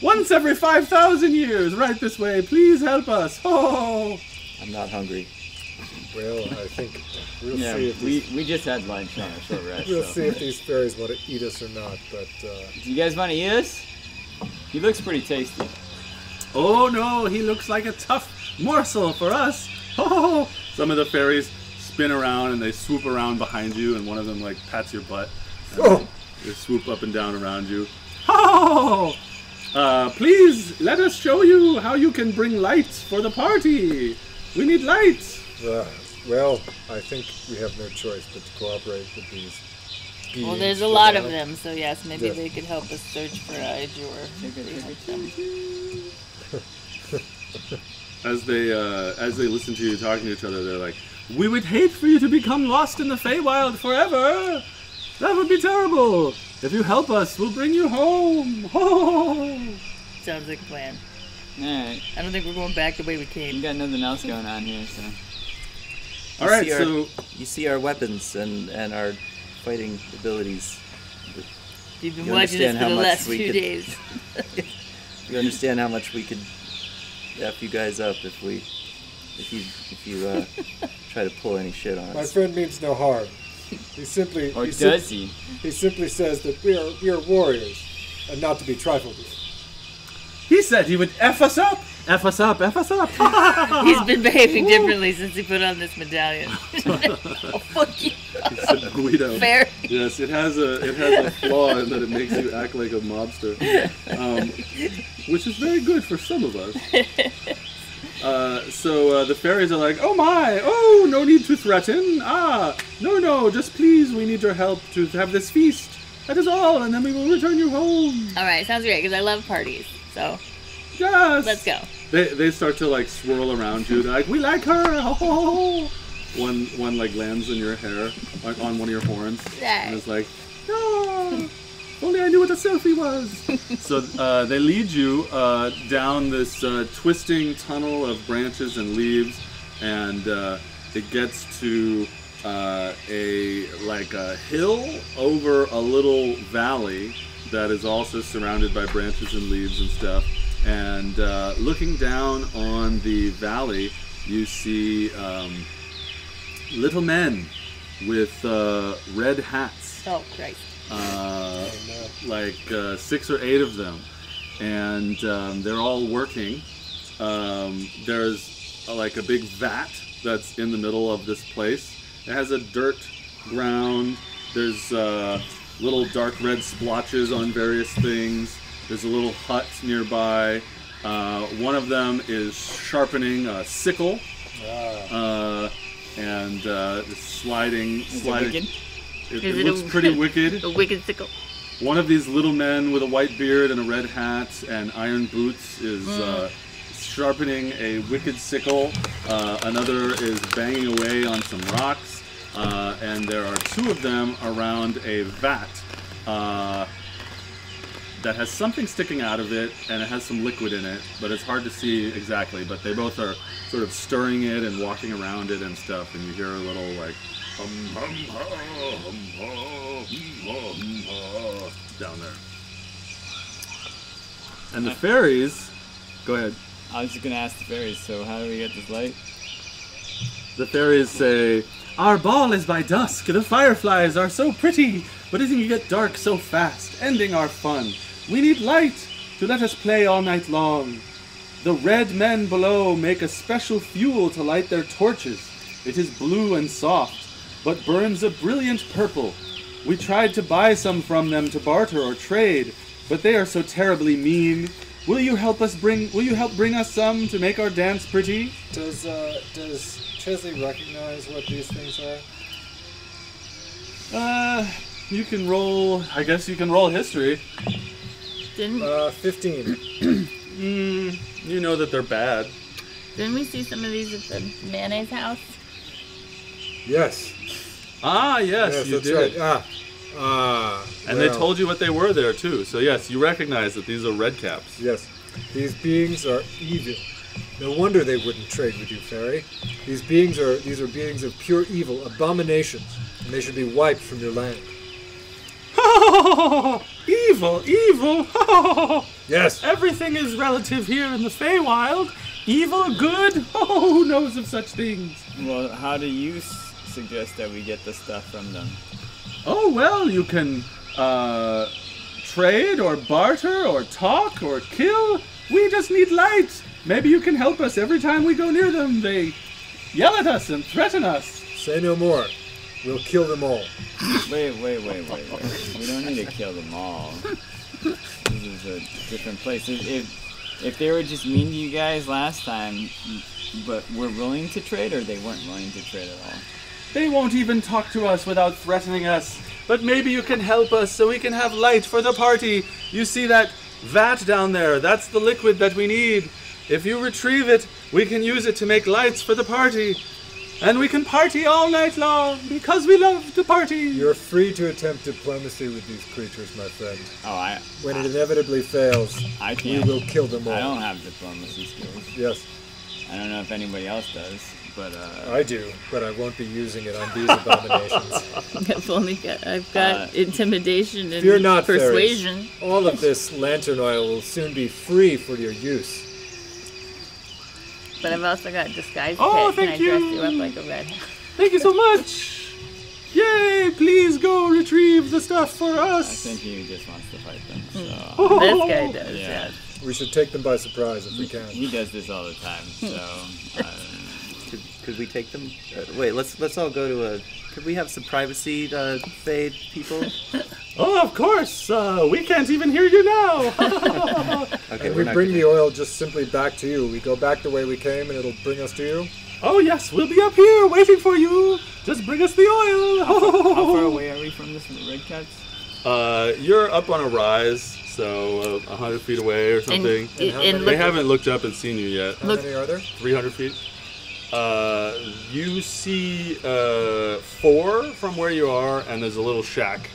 Once every 5,000 years, right this way. Please help us. Oh! I'm not hungry. Well, I think we'll Yeah, see if these, we just had lunch on a short rest. we'll so. see if these fairies want to eat us or not. But Do you guys want to eat us? He looks pretty tasty. Oh no, he looks like a tough morsel for us. Oh! Some of the fairies spin around and they swoop around behind you, and one of them like pats your butt. oh, They swoop up and down around you. Oh! Please let us show you how you can bring lights for the party. We need lights. well, I think we have no choice but to cooperate with these. Well, beings there's a for lot now. of them, so yes, maybe Yes. they could help us search for Ijor. As they listen to you talking to each other, they're like, "We would hate for you to become lost in the Feywild forever. That would be terrible. If you help us, we'll bring you home." Oh! Sounds like a plan. Alright. I don't think we're going back the way we We came. got nothing else going on here, so. All right, see our- so You see our weapons and our fighting abilities. You've been You watching this understand for how the much last we 2 could- days. You understand how much we could F you guys up if you try to pull any shit on My us. friend means no harm. He simply Or he does he? He simply says that we are warriors and not to be trifled with. he said he would F us up. F us up, F us up. He's been behaving differently since he put on this medallion. Oh, fuck you. He said Guido. Fair. Yes, it has a flaw in that it makes you act like a mobster, which is very good for some of us. So the fairies are like, oh my, oh, no need to threaten. No, just please, we need your help to have this feast. That is all, and then we will return you home. All right, sounds great, because I love parties. So, Yes. let's go. They start to like swirl around you. They're like, we like her. Oh. One like lands in your hair, like on one of your horns, and it's like, no. Only I knew what a selfie was. So they lead you down this twisting tunnel of branches and leaves, and it gets to a hill over a little valley that is also surrounded by branches and leaves and stuff. And looking down on the valley, you see little men with red hats. Oh, Christ. Like 6 or 8 of them, and they're all working. There's like a big vat that's in the middle of this place. It has a dirt ground. There's little dark red splotches on various things. There's a little hut nearby. One of them is sharpening a sickle, and sliding. Is it wicked? It looks pretty wicked. A wicked sickle. One of these little men with a white beard and a red hat and iron boots is sharpening a wicked sickle. Another is banging away on some rocks. And there are 2 of them around a vat that has something sticking out of it, and it has some liquid in it, but it's hard to see exactly. But they both are sort of stirring it and walking around it and stuff, and you hear a little like hum hum ha hum ha hum ha down there. And the fairies, go ahead. I was just gonna ask the fairies, so how do we get this light? The fairies say, our ball is by dusk. The fireflies are so pretty, but it can get dark so fast, ending our fun. We need light to let us play all night long. The red men below make a special fuel to light their torches. It is blue and soft, but burns a brilliant purple. We tried to buy some from them to barter or trade, but they are so terribly mean. Will you help bring us some to make our dance pretty? Does Chesley recognize what these things are? You can roll. I guess you can roll history. Didn't 15. You know that they're bad. we see some of these at the mayonnaise house? Yes. Ah, yes, you that's did. right. And they told you what they were there too. So yes, you recognize that these are red caps. Yes. These beings are evil. No wonder they wouldn't trade with you, fairy. These are beings of pure evil, abominations, and they should be wiped from your land. Evil, evil. Yes. Everything is relative here in the Feywild. Evil, good. Oh, who knows of such things? Well, how do you suggest that we get the stuff from them? Oh, well, you can trade or barter or talk or kill. We just need light. Maybe you can help us every time we go near them. They yell at us and threaten us. Say no more. We'll kill them all. Wait. We don't need to kill them all. This is a different place. If they were just mean to you guys last time, but were willing to trade, or they weren't willing to trade at all? They won't even talk to us without threatening us. But maybe you can help us so we can have light for the party. You see that vat down there? That's the liquid that we need. If you retrieve it, we can use it to make lights for the party. and we can party all night long because we love to party. You're free to attempt diplomacy with these creatures, my friend. Oh, When it inevitably fails, I we can't. will kill them all. I don't have diplomacy skills. Yes, I don't know if anybody else does, but I do, but I won't be using it on these abominations. I've got intimidation and Fear not, persuasion. fairies. All of this lantern oil will soon be free for your use. But I've also got disguise Oh, kit. Can I thank dress you. you up like a red? Thank you so much. Yay! Please go retrieve the stuff for I us. think he just wants to fight them. So This guy does, yeah, yeah. We should take them by surprise if we can. he does this all the time. So Could we take them? Wait, let's all go to a. Could we have some privacy, Fade people? Oh, of course. We can't even hear you now. Okay, And we're we not bring gonna- the oil just simply back to you. We go back the way we came, and it'll bring us to you. Oh yes, we'll be up here waiting for you. Just bring us the oil. how far away are we from this red caps? You're up on a rise, so 100 feet away or something. And how And many- They look, haven't looked up and seen you yet. How Look- many are there? 300 feet. You see 4 from where you are, and there's a little shack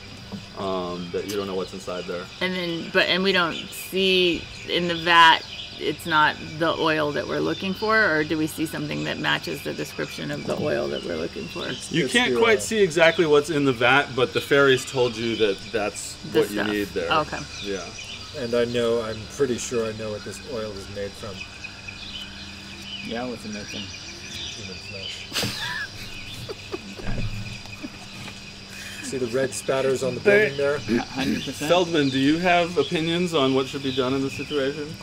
that you don't know what's inside there. and we don't see in the vat. It's not the oil that we're looking for, or do we see something that matches the description of the oil that we're looking for? You It's can't the quite oil. see exactly what's in the vat, but the fairies told you that that's The what you stuff. need there. Okay. Yeah. And I'm pretty sure I know what this oil is made from. Yeah, what's in that thing? Human flesh. Okay. See the red spatters on the building there? 100%. Feldman, do you have opinions on what should be done in this situation?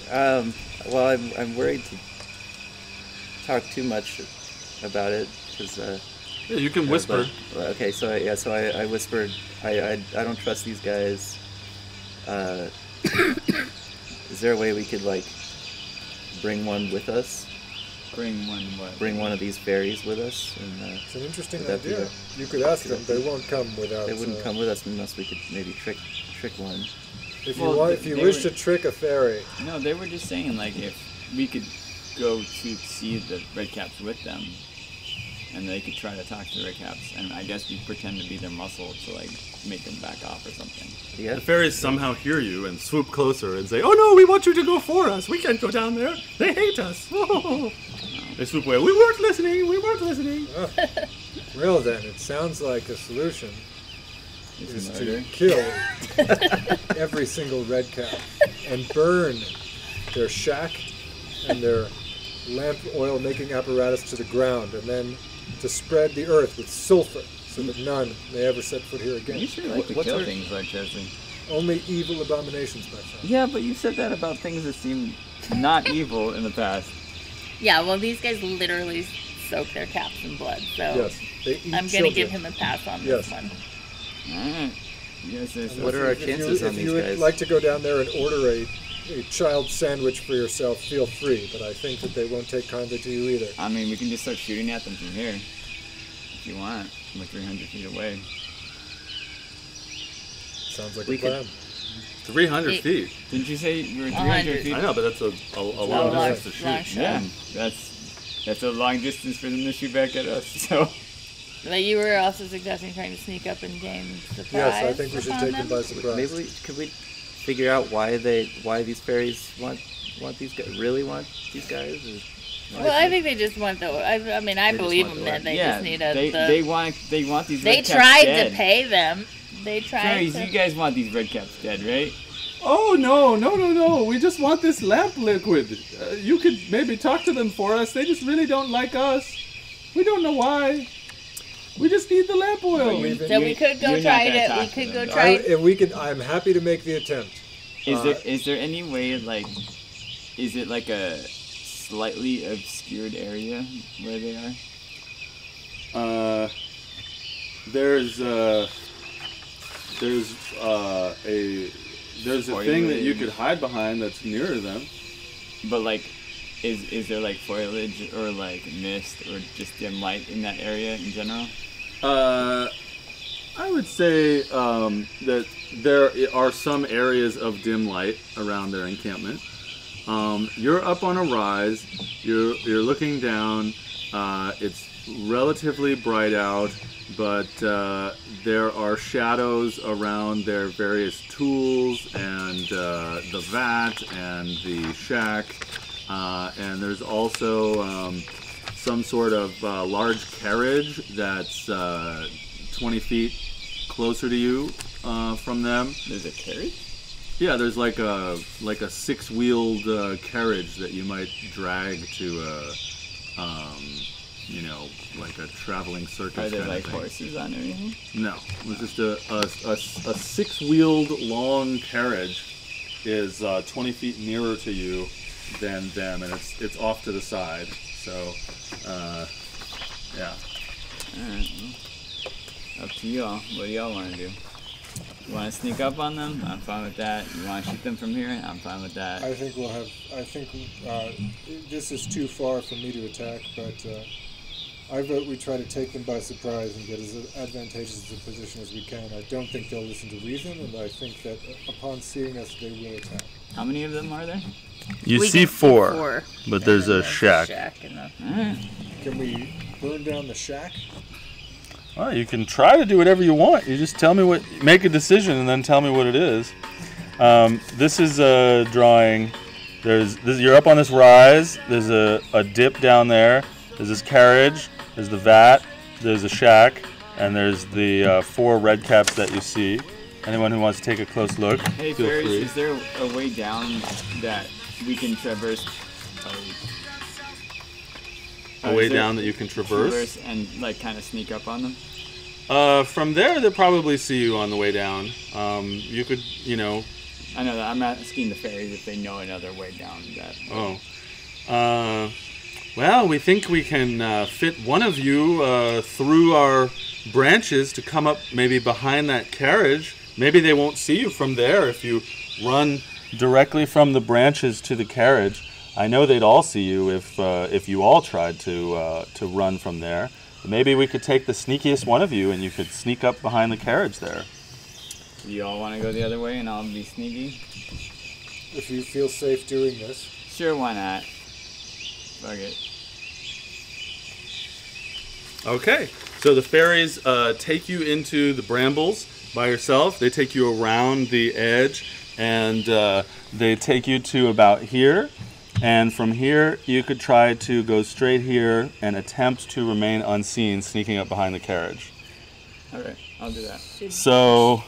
Well, I'm worried to talk too much about it because. Yeah, you can whisper. Okay, so I whispered. I don't trust these guys. Is there a way we could like bring one with us? Bring one what? Bring one of these fairies with us? And, It's an interesting Would that be idea. You could ask them. They won't come without. they wouldn't come with us unless we could maybe trick one. If Well, you want, if you they wish were- to trick a fairy, No, they were just saying like if we could go to see the red caps with them, and they could try to talk to the red caps, and I guess we pretend to be their muscle to like make them back off or something. Yeah. The fairies somehow hear you and swoop closer and say, "Oh no, we want you to go for us. We can't go down there. They hate us." They swoop away. We weren't listening. We weren't listening. well then, it sounds like a solution It's is murder. to kill every single red cap and burn their shack and their lamp oil making apparatus to the ground, and then to spread the earth with sulfur so that none may ever set foot here again. You sure like to What's kill our- things like Jesse. Only evil abominations, my friend. Yeah, but you said that about things that seemed not evil in the past. Yeah, well, these guys literally soak their caps in blood, so Yes, they eat I'm gonna children. give him a pass on Yes. this one. Alright. Yes, yes, What are our If you- chances on if these you would guys? like to go down there and order a child sandwich for yourself, feel free, but I think that they won't take kindly to you either. I mean, we can just start shooting at them from here. If you want. We're 300 feet away. Sounds like We a could- plan. 300 Eight. feet. Didn't you say you were 300 100. feet? I know, but that's a long long- distance to shoot. long shot. Yeah, that's a long distance for them to shoot back at us. So But you were also suggesting trying to sneak up and gain surprise. Yes, I think we should upon take them by surprise. Maybe could we figure out why these fairies want these guys? Really want these guys? Or Well, I think they just want the. I mean, I They just believe want them the that they yeah, just need they want these. They red caps tried dead. to pay them. They tried Fairies, to. you guys want these red caps dead, right? Oh no! We just want this lamp liquid. You could maybe talk to them for us. They just really don't like us. We don't know why. We just need the lamp oil. Believe it. So we could go You're not try gonna to. talk We to could them, go though. try. If we could, I'm happy to make the attempt. Is there any way like, is it like a slightly obscured area where they are? There's a thing that you could hide behind that's nearer them. But like, is there like foliage or like mist or just dim light in that area in general? I would say that there are some areas of dim light around their encampment. You're up on a rise. You're looking down. It's relatively bright out, but there are shadows around their various tools and the vat and the shack. And there's also some sort of large carriage that's 20 feet closer to you from them. There's a carriage? Yeah, there's like a six-wheeled carriage that you might drag to a, you know, like a traveling circus. Are there kind like of thing. horses on it or anything? No, it was just a six-wheeled long carriage is 20 feet nearer to you than them, and it's off to the side. So, yeah. Alright, well, up to y'all. What do y'all want to do? You want to sneak up on them? I'm fine with that. You want to shoot them from here? I'm fine with that. I think we'll have. I think this is too far for me to attack, but I vote we try to take them by surprise and get as advantageous a position as we can. I don't think they'll listen to reason, and I think that upon seeing us, they will attack. How many of them are there? You We see can see four, but there's and a then shack. and a- Alright. Can we burn down the shack? Well, you can try to do whatever you want. You just tell me make a decision, and then tell me what it is. This is a drawing. You're up on this rise. There's a dip down there. There's this carriage. There's the vat. There's a shack, and there's the 4 red caps that you see. Anyone who wants to take a close look, Hey, feel Ferris, free. is there a way down that we can traverse? A way is there- down that you can traverse. and like kind of sneak up on them? From there, they'll probably see you on the way down. You could, you know. I know that. I'm asking the fairies if they know another way down that. Oh. Well, we think we can fit one of you through our branches to come up maybe behind that carriage. Maybe they won't see you from there if you run directly from the branches to the carriage. I know they'd all see you if you all tried to run from there. Maybe we could take the sneakiest one of you and you could sneak up behind the carriage there. Do you all want to go the other way and I'll be sneaky? If you feel safe doing this. Sure, why not? Fuck it. Okay, so the fairies take you into the brambles by yourself. They take you around the edge, and they take you to about here. And from here, you could try to go straight here and attempt to remain unseen, sneaking up behind the carriage. Alright, I'll do that. So,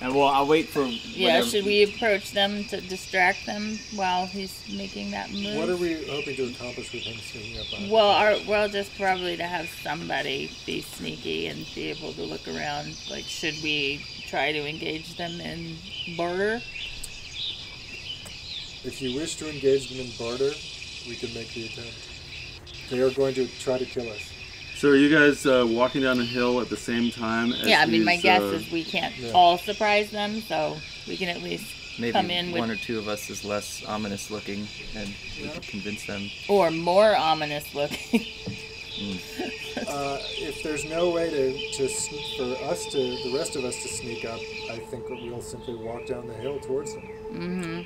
Well, I'll wait for. Yeah, whatever- should we approach them to distract them while he's making that move? What are we hoping to accomplish with him sneaking up on? Well, just probably to have somebody be sneaky and be able to look around. Like, should we try to engage them in barter? If you wish to engage them in barter, we can make the attempt. They are going to try to kill us. so are you guys walking down the hill at the same time? As Yeah, I mean, my these, guess is we can't yeah. all surprise them, so we can at least Maybe come in with one or two of us is less ominous looking, and we could convince them. or more ominous looking. If there's no way for us to, the rest of us to sneak up, I think we'll simply walk down the hill towards them. Mm-hmm.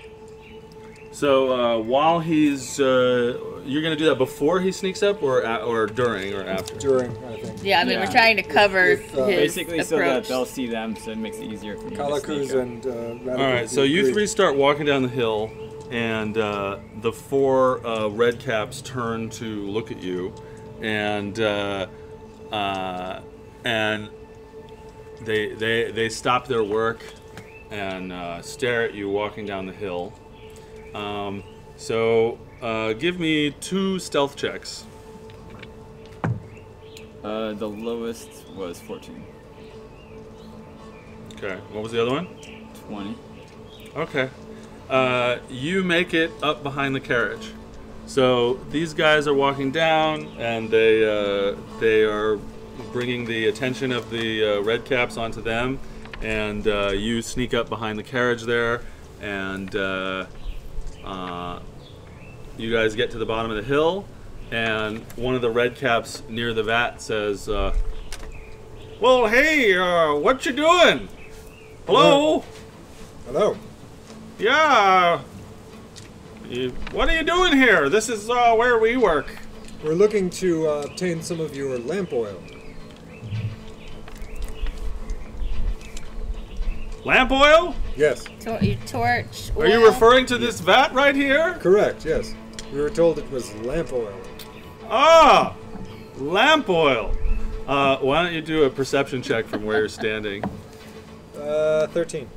So while he's, you're gonna do that before he sneaks up, or during, or after? During, I think. Yeah, I mean, Yeah. we're trying to cover If, his Basically, so that approach. they'll see them, so it makes it easier for me to Kalakus sneak up. and Radicus. All right, so you three start walking down the hill, and the 4 red caps turn to look at you, and they stop their work and stare at you walking down the hill. So give me 2 stealth checks. The lowest was 14. Okay, what was the other one? 20. Okay. You make it up behind the carriage. So these guys are walking down, and they are bringing the attention of the red caps onto them, and you sneak up behind the carriage there, and you guys get to the bottom of the hill, and one of the red caps near the vat says, "Well, hey, what you doing? Hello? Hello. Yeah. What are you doing here? This is where we work." We're looking to obtain some of your lamp oil. Lamp oil? Yes. Torch. Are you oil. referring to this vat right here? Correct, yes. We were told it was lamp oil. Ah! Lamp oil. Why don't you do a perception check from where you're standing? 13.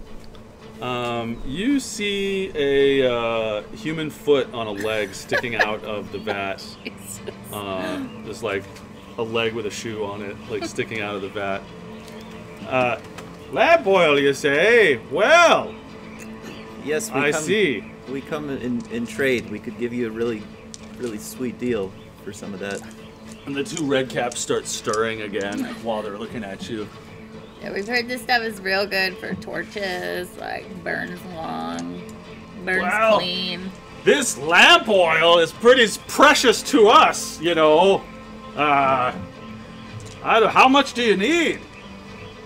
You see a human foot on a leg sticking out of the vat. Just like a leg with a shoe on it, like sticking out of the vat. Lamp oil, you say? Well, Yes, I see. We come in trade. We could give you a really sweet deal for some of that. And the two red caps start stirring again while they're looking at you. Yeah, we've heard this stuff is real good for torches, like burns long, burns Well. clean. This lamp oil is pretty precious to us, you know. How much do you need?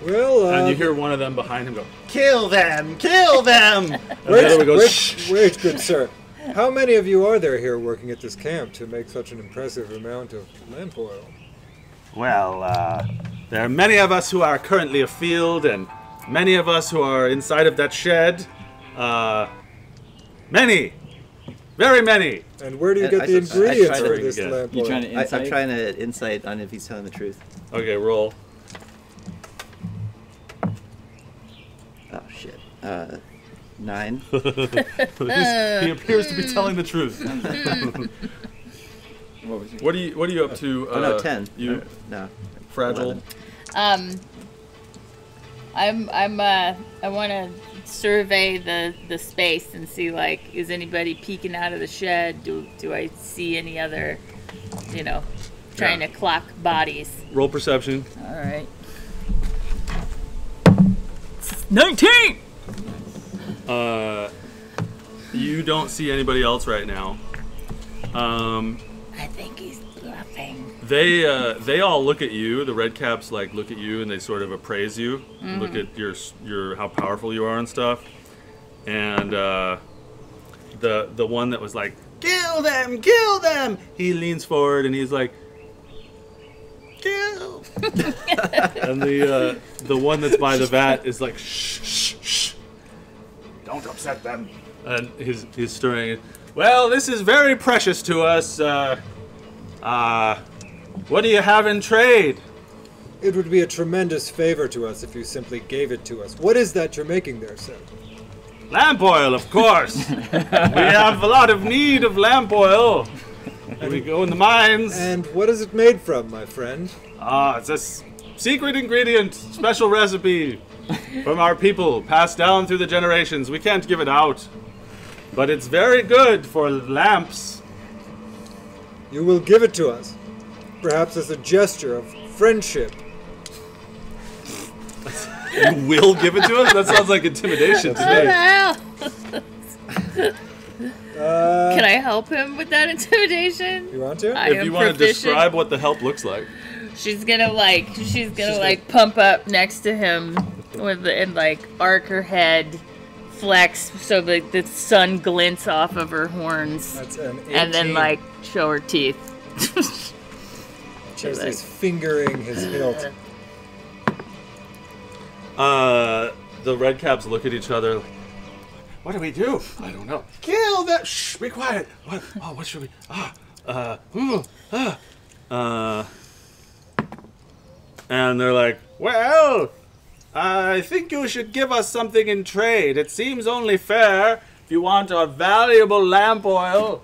Well, And you hear one of them behind him go, "Kill them! Kill them!" And the other one goes, "Shh." wait, good sir. How many of you are there here working at this camp to make such an impressive amount of lamp oil? Well, there are many of us who are currently afield, and many of us who are inside of that shed. Many. Very many. And where do you And get the I ingredients tried for to- this again. lamp You oil? trying to insight? I'm trying to insight on if he's telling the truth. Okay, roll. Oh shit. 9. He appears to be telling the truth. What was your... What are you up to? Oh no, 10. You No. fragile. 11. I want to survey the space and see, like, is anybody peeking out of the shed? Do I see any other, trying to clock bodies? Roll perception. All right. 19. You don't see anybody else right now. I think he's bluffing. They all look at you. The red caps look at you and they sort of appraise you, look at your how powerful you are and stuff. And the one that was like, kill them, kill them. He leans forward and he's like, kill. And the one that's by the vat is like, shh, shh, shh. Don't upset them. And he's stirring. Well, this is very precious to us. What do you have in trade? It would be a tremendous favor to us if you simply gave it to us. What is that you're making there, sir? Lamp oil, of course. We have a lot of need of lamp oil. We go in the mines. And what is it made from, my friend? It's a secret ingredient, special recipe from our people, passed down through the generations. We can't give it out. But it's very good for lamps. You will give it to us, perhaps as a gesture of friendship. You will give it to us? That sounds like intimidation to What the me. hell? Can I help him with that intimidation? You want to? I If am you want to proficient. describe what the help looks like. She's gonna pump up next to him and arc her head, flex so the sun glints off of her horns, That's an 18. and then show her teeth. Just is fingering his hilt. The red caps look at each other. What do we do? I don't know. Kill that! Shh! Be quiet. What? Oh, what should we? And they're like, well, I think you should give us something in trade. It seems only fair if you want our valuable lamp oil.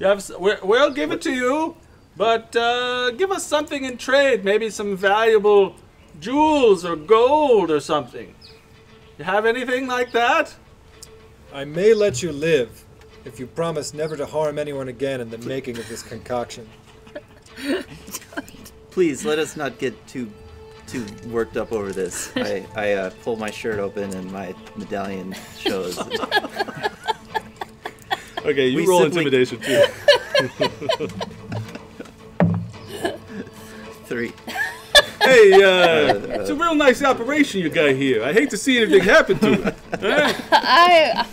We'll give it to you, but give us something in trade. Maybe some valuable jewels or gold or something. You have anything like that? I may let you live if you promise never to harm anyone again in the making of this concoction. Please let us not get too worked up over this. I pull my shirt open and my medallion shows. Okay, you We roll simply- intimidation too. 3. Hey, it's a real nice operation you got here. I hate to see anything happen to it. Eh?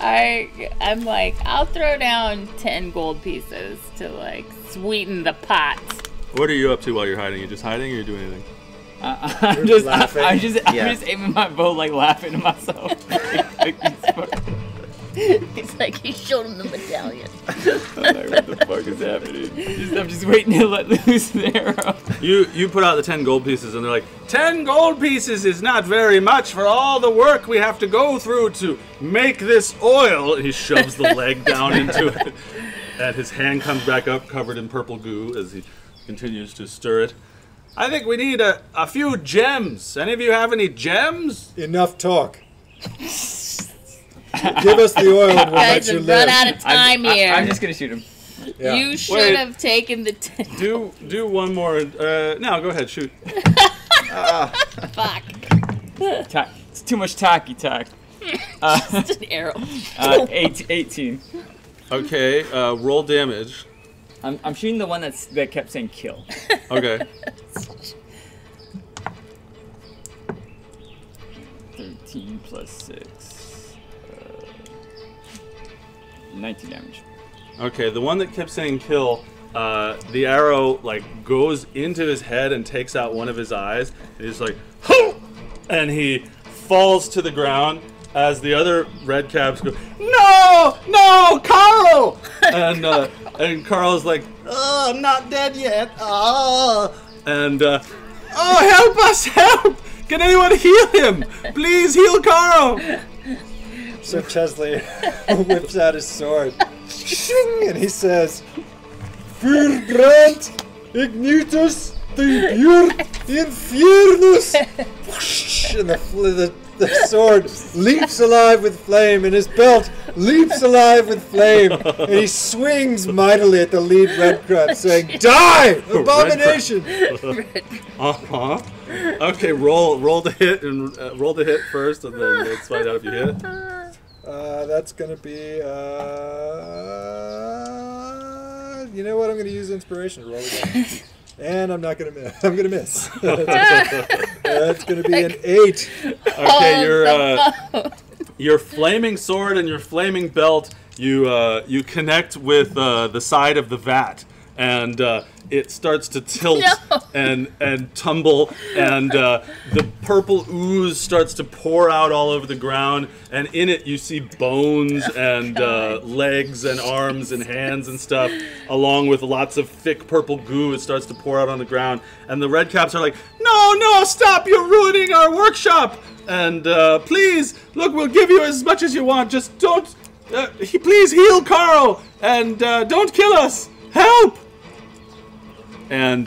I'm like, I'll throw down 10 gold pieces to like sweeten the pot. What are you up to while you're hiding? You just hiding or you doing anything? I'm just aiming my bow, like laughing to myself. He's like, he showed him the medallion. I'm like, what the fuck is happening? I'm just waiting to let loose the arrow. You put out the 10 gold pieces and they're like, 10 gold pieces is not very much for all the work we have to go through to make this oil. And he shoves the leg down into it. And his hand comes back up covered in purple goo as he continues to stir it. I think we need a few gems. Any of you have any gems? Enough talk. Give us the oil and we'll Guys, let you have run live. out of time here. I'm just gonna shoot him. Yeah. You should Wait. have taken the 10. Do one more. No, go ahead, shoot. Fuck. It's too much talky talk. Just an arrow. 18. Okay, roll damage. I'm shooting the one that kept saying kill. Okay. 13 plus 6. 19 damage. Okay, the one that kept saying kill, the arrow like goes into his head and takes out one of his eyes. And he's like, "Hoo!" And he falls to the ground as the other red caps go, No, Carl! And Carl's like, oh, I'm not dead yet. Oh. And oh, help us, help! Can anyone heal him? Please heal Carl! So Chesley whips out his sword. Shing! And he says, Für Grant Ignitus de Bur Infernus! Whoosh! And the sword leaps alive with flame, and his belt leaps alive with flame, and he swings mightily at the lead red crab, saying, Die, abomination! Uh-huh. Okay, roll the hit and roll the hit first, and then let's find out if you hit. That's gonna be, you know what? I'm gonna use inspiration to roll again. And I'm not gonna miss. I'm gonna miss. That's gonna be an 8. Okay, your flaming sword and your flaming belt, you connect with the side of the vat, and it starts to tilt and tumble, and the purple ooze starts to pour out all over the ground, and in it you see bones and legs and arms and hands and stuff, along with lots of thick purple goo. It starts to pour out on the ground, and the red caps are like, No, stop, you're ruining our workshop, and please, look, we'll give you as much as you want, just don't, please heal Carl, and don't kill us, help! And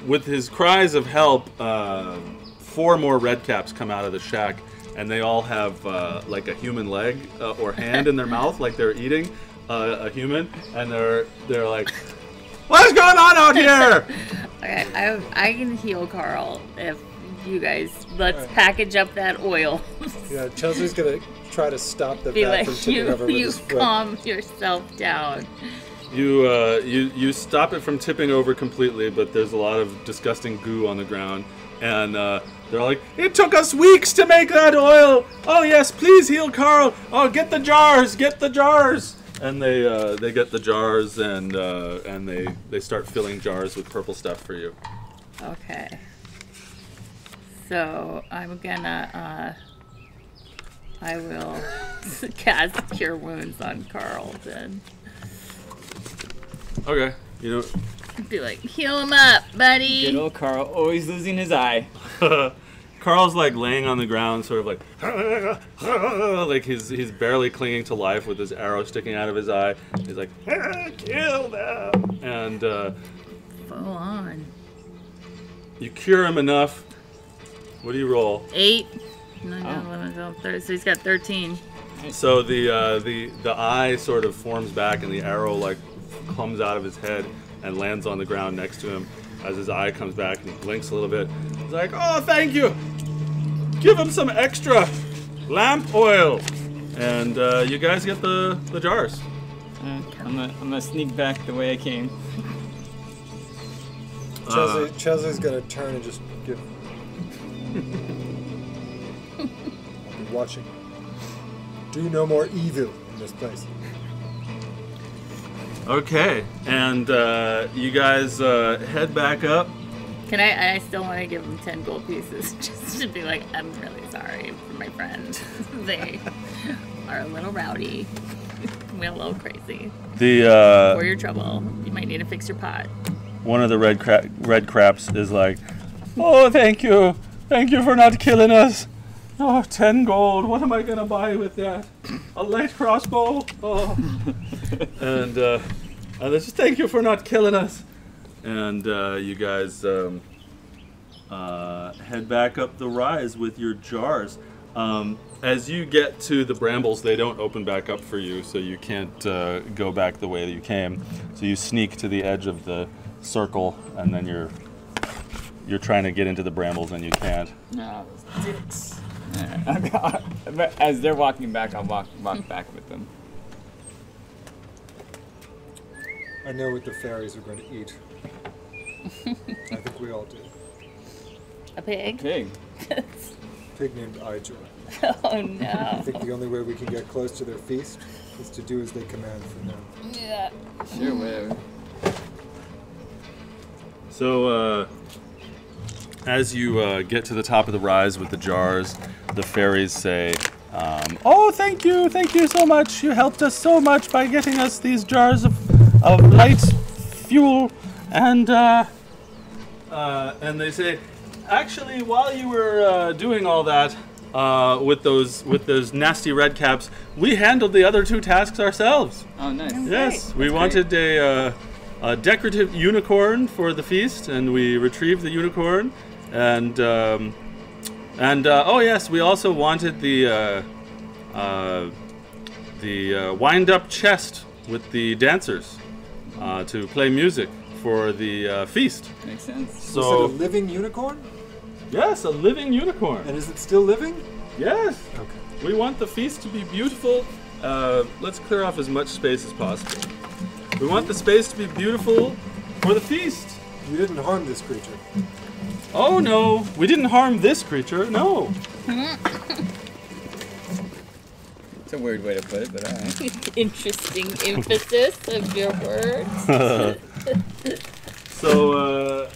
with his cries of help, 4 more red caps come out of the shack, and they all have like a human leg or hand in their mouth, like they're eating a human, and they're like, "What's going on out here?" Okay, I can heal Carl if you guys let's package up that oil. Yeah, Chelsea's gonna try to stop the Be bat from like, tipping over with you his foot. calm yourself down. You stop it from tipping over completely, but there's a lot of disgusting goo on the ground, and they're like, "It took us weeks to make that oil. Oh yes, please heal Carl. Oh, get the jars, get the jars." And they get the jars, and they start filling jars with purple stuff for you. Okay. So I'm gonna I will cast Cure Wounds on Carl then. Okay, you know. Be like, heal him up, buddy. Good old Carl, always losing his eye. Carl's like laying on the ground, sort of like he's barely clinging to life with his arrow sticking out of his eye. He's like, kill them, and Full on. you cure him enough. What do you roll? 8, 9, 10, 11, 12, 13. So he's got 13. So the eye sort of forms back, and the arrow like comes out of his head and lands on the ground next to him. As his eye comes back and he blinks a little bit, he's like, "Oh, thank you. Give him some extra lamp oil." And you guys get the jars. I'm gonna sneak back the way I came. Chelsea's gonna turn and just give. I'll be watching. be no more evil in this place. Okay, and you guys head back up. Can I still want to give them 10 gold pieces just to be like, I'm really sorry for my friend. They are a little rowdy. We're a little crazy. For your trouble, you might need to fix your pot. One of the red craps is like, oh, thank you for not killing us. Oh, 10 gold. What am I gonna buy with that? A light crossbow? Oh. And they just thank you for not killing us. And you guys head back up the rise with your jars. As you get to the brambles, they don't open back up for you, so you can't go back the way that you came. So you sneak to the edge of the circle, and then you're trying to get into the brambles, and you can't. No, dicks. As they're walking back, I'll walk back with them. I know what the fairies are going to eat. I think we all do. A pig? Pig. Pig named Ijor. Oh I no. think the only way we can get close to their feast is to do as they command from now. Yeah. Sure, whatever. So, as you get to the top of the rise with the jars, the fairies say, oh, thank you so much. You helped us so much by getting us these jars of light fuel. And they say, actually, while you were doing all that with those nasty red caps, we handled the other 2 tasks ourselves. Oh, nice. Yes, we wanted a decorative unicorn for the feast, and we retrieved the unicorn. And oh yes, we also wanted the wind-up chest with the dancers to play music for the feast. Makes sense. So, Was it a living unicorn? yes, a living unicorn. And is it still living? Yes. Okay. We want the feast to be beautiful. Let's clear off as much space as possible. We want the space to be beautiful for the feast. You didn't harm this creature. Oh no, we didn't harm this creature. No. It's a weird way to put it, but alright. Interesting emphasis of your words. So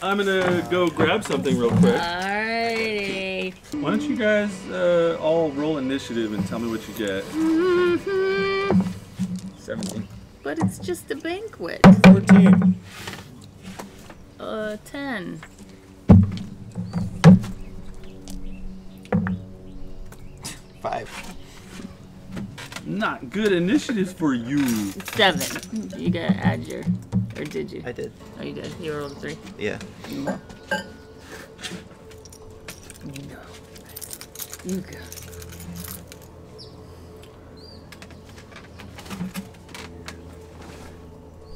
I'm gonna go grab something real quick. Alrighty. Why don't you guys all roll initiative and tell me what you get? 17. But it's just a banquet. 14. 10. Five. Not good initiative for you. 7. You gotta add your, or did you? I did. Oh, you did. You rolled a 3. Yeah. No. You go.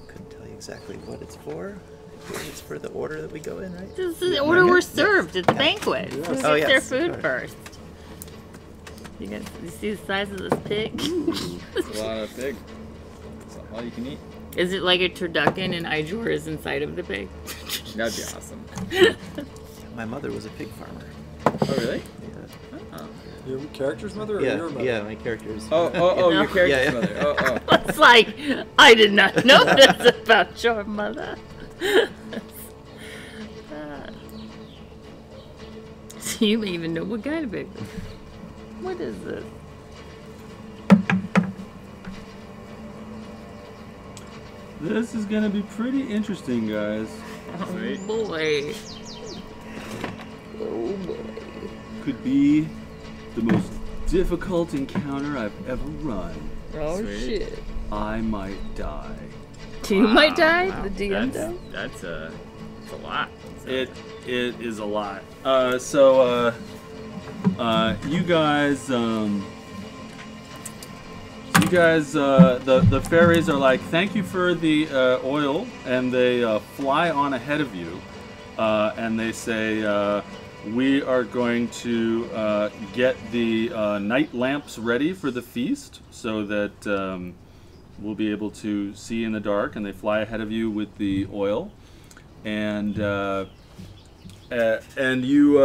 Couldn't tell you exactly what it's for. It's for the order that we go in, right? This is the order we're served at the banquet. Who gets Oh, their yes. food Sorry. first? You see the size of this pig? It's a lot of pig. It's all you can eat. Is it like a turducken and Ijor is inside of the pig? That'd be awesome. My mother was a pig farmer. Oh, really? Your character's mother or Yeah, your mother? yeah, my character is. Oh, No. your character's Yeah, yeah. mother. Oh. It's like, I did not know this about your mother. So you may even know what kind of pig. What is this? This is gonna be pretty interesting, guys. Sweet. Oh boy. Oh boy. Could be the most difficult encounter I've ever run. Oh Sweet. shit. I might die. You might die? Wow. The DM does? That's a lot. It is a lot. You guys, the fairies are like, thank you for the oil, and they fly on ahead of you, and they say, we are going to get the night lamps ready for the feast, so that we'll be able to see in the dark, and they fly ahead of you with the oil, and you,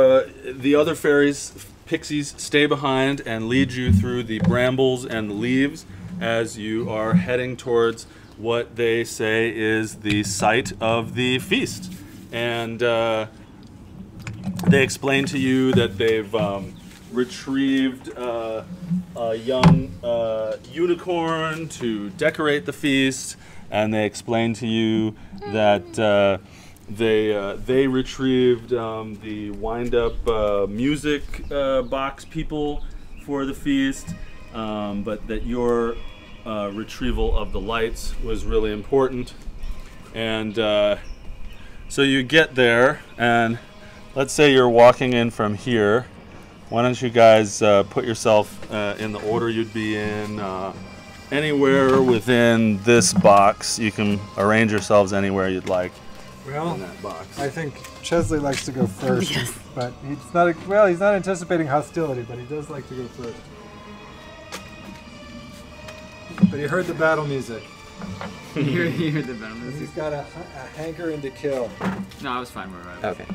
the other fairies pixies stay behind and lead you through the brambles and the leaves as you are heading towards what they say is the site of the feast. And they explain to you that they've retrieved a young unicorn to decorate the feast, and they explain to you that they retrieved the wind-up music box people for the feast, but that your retrieval of the lights was really important. And so you get there, and let's say you're walking in from here. Why don't you guys put yourself in the order you'd be in, anywhere within this box. You can arrange yourselves anywhere you'd like Well, in that box. I think Chesley likes to go first, but he's not anticipating hostility, but he does like to go first. But he heard the battle music. You heard the battle And music. he's got a hankering to kill. No, I was fine where I was. Okay.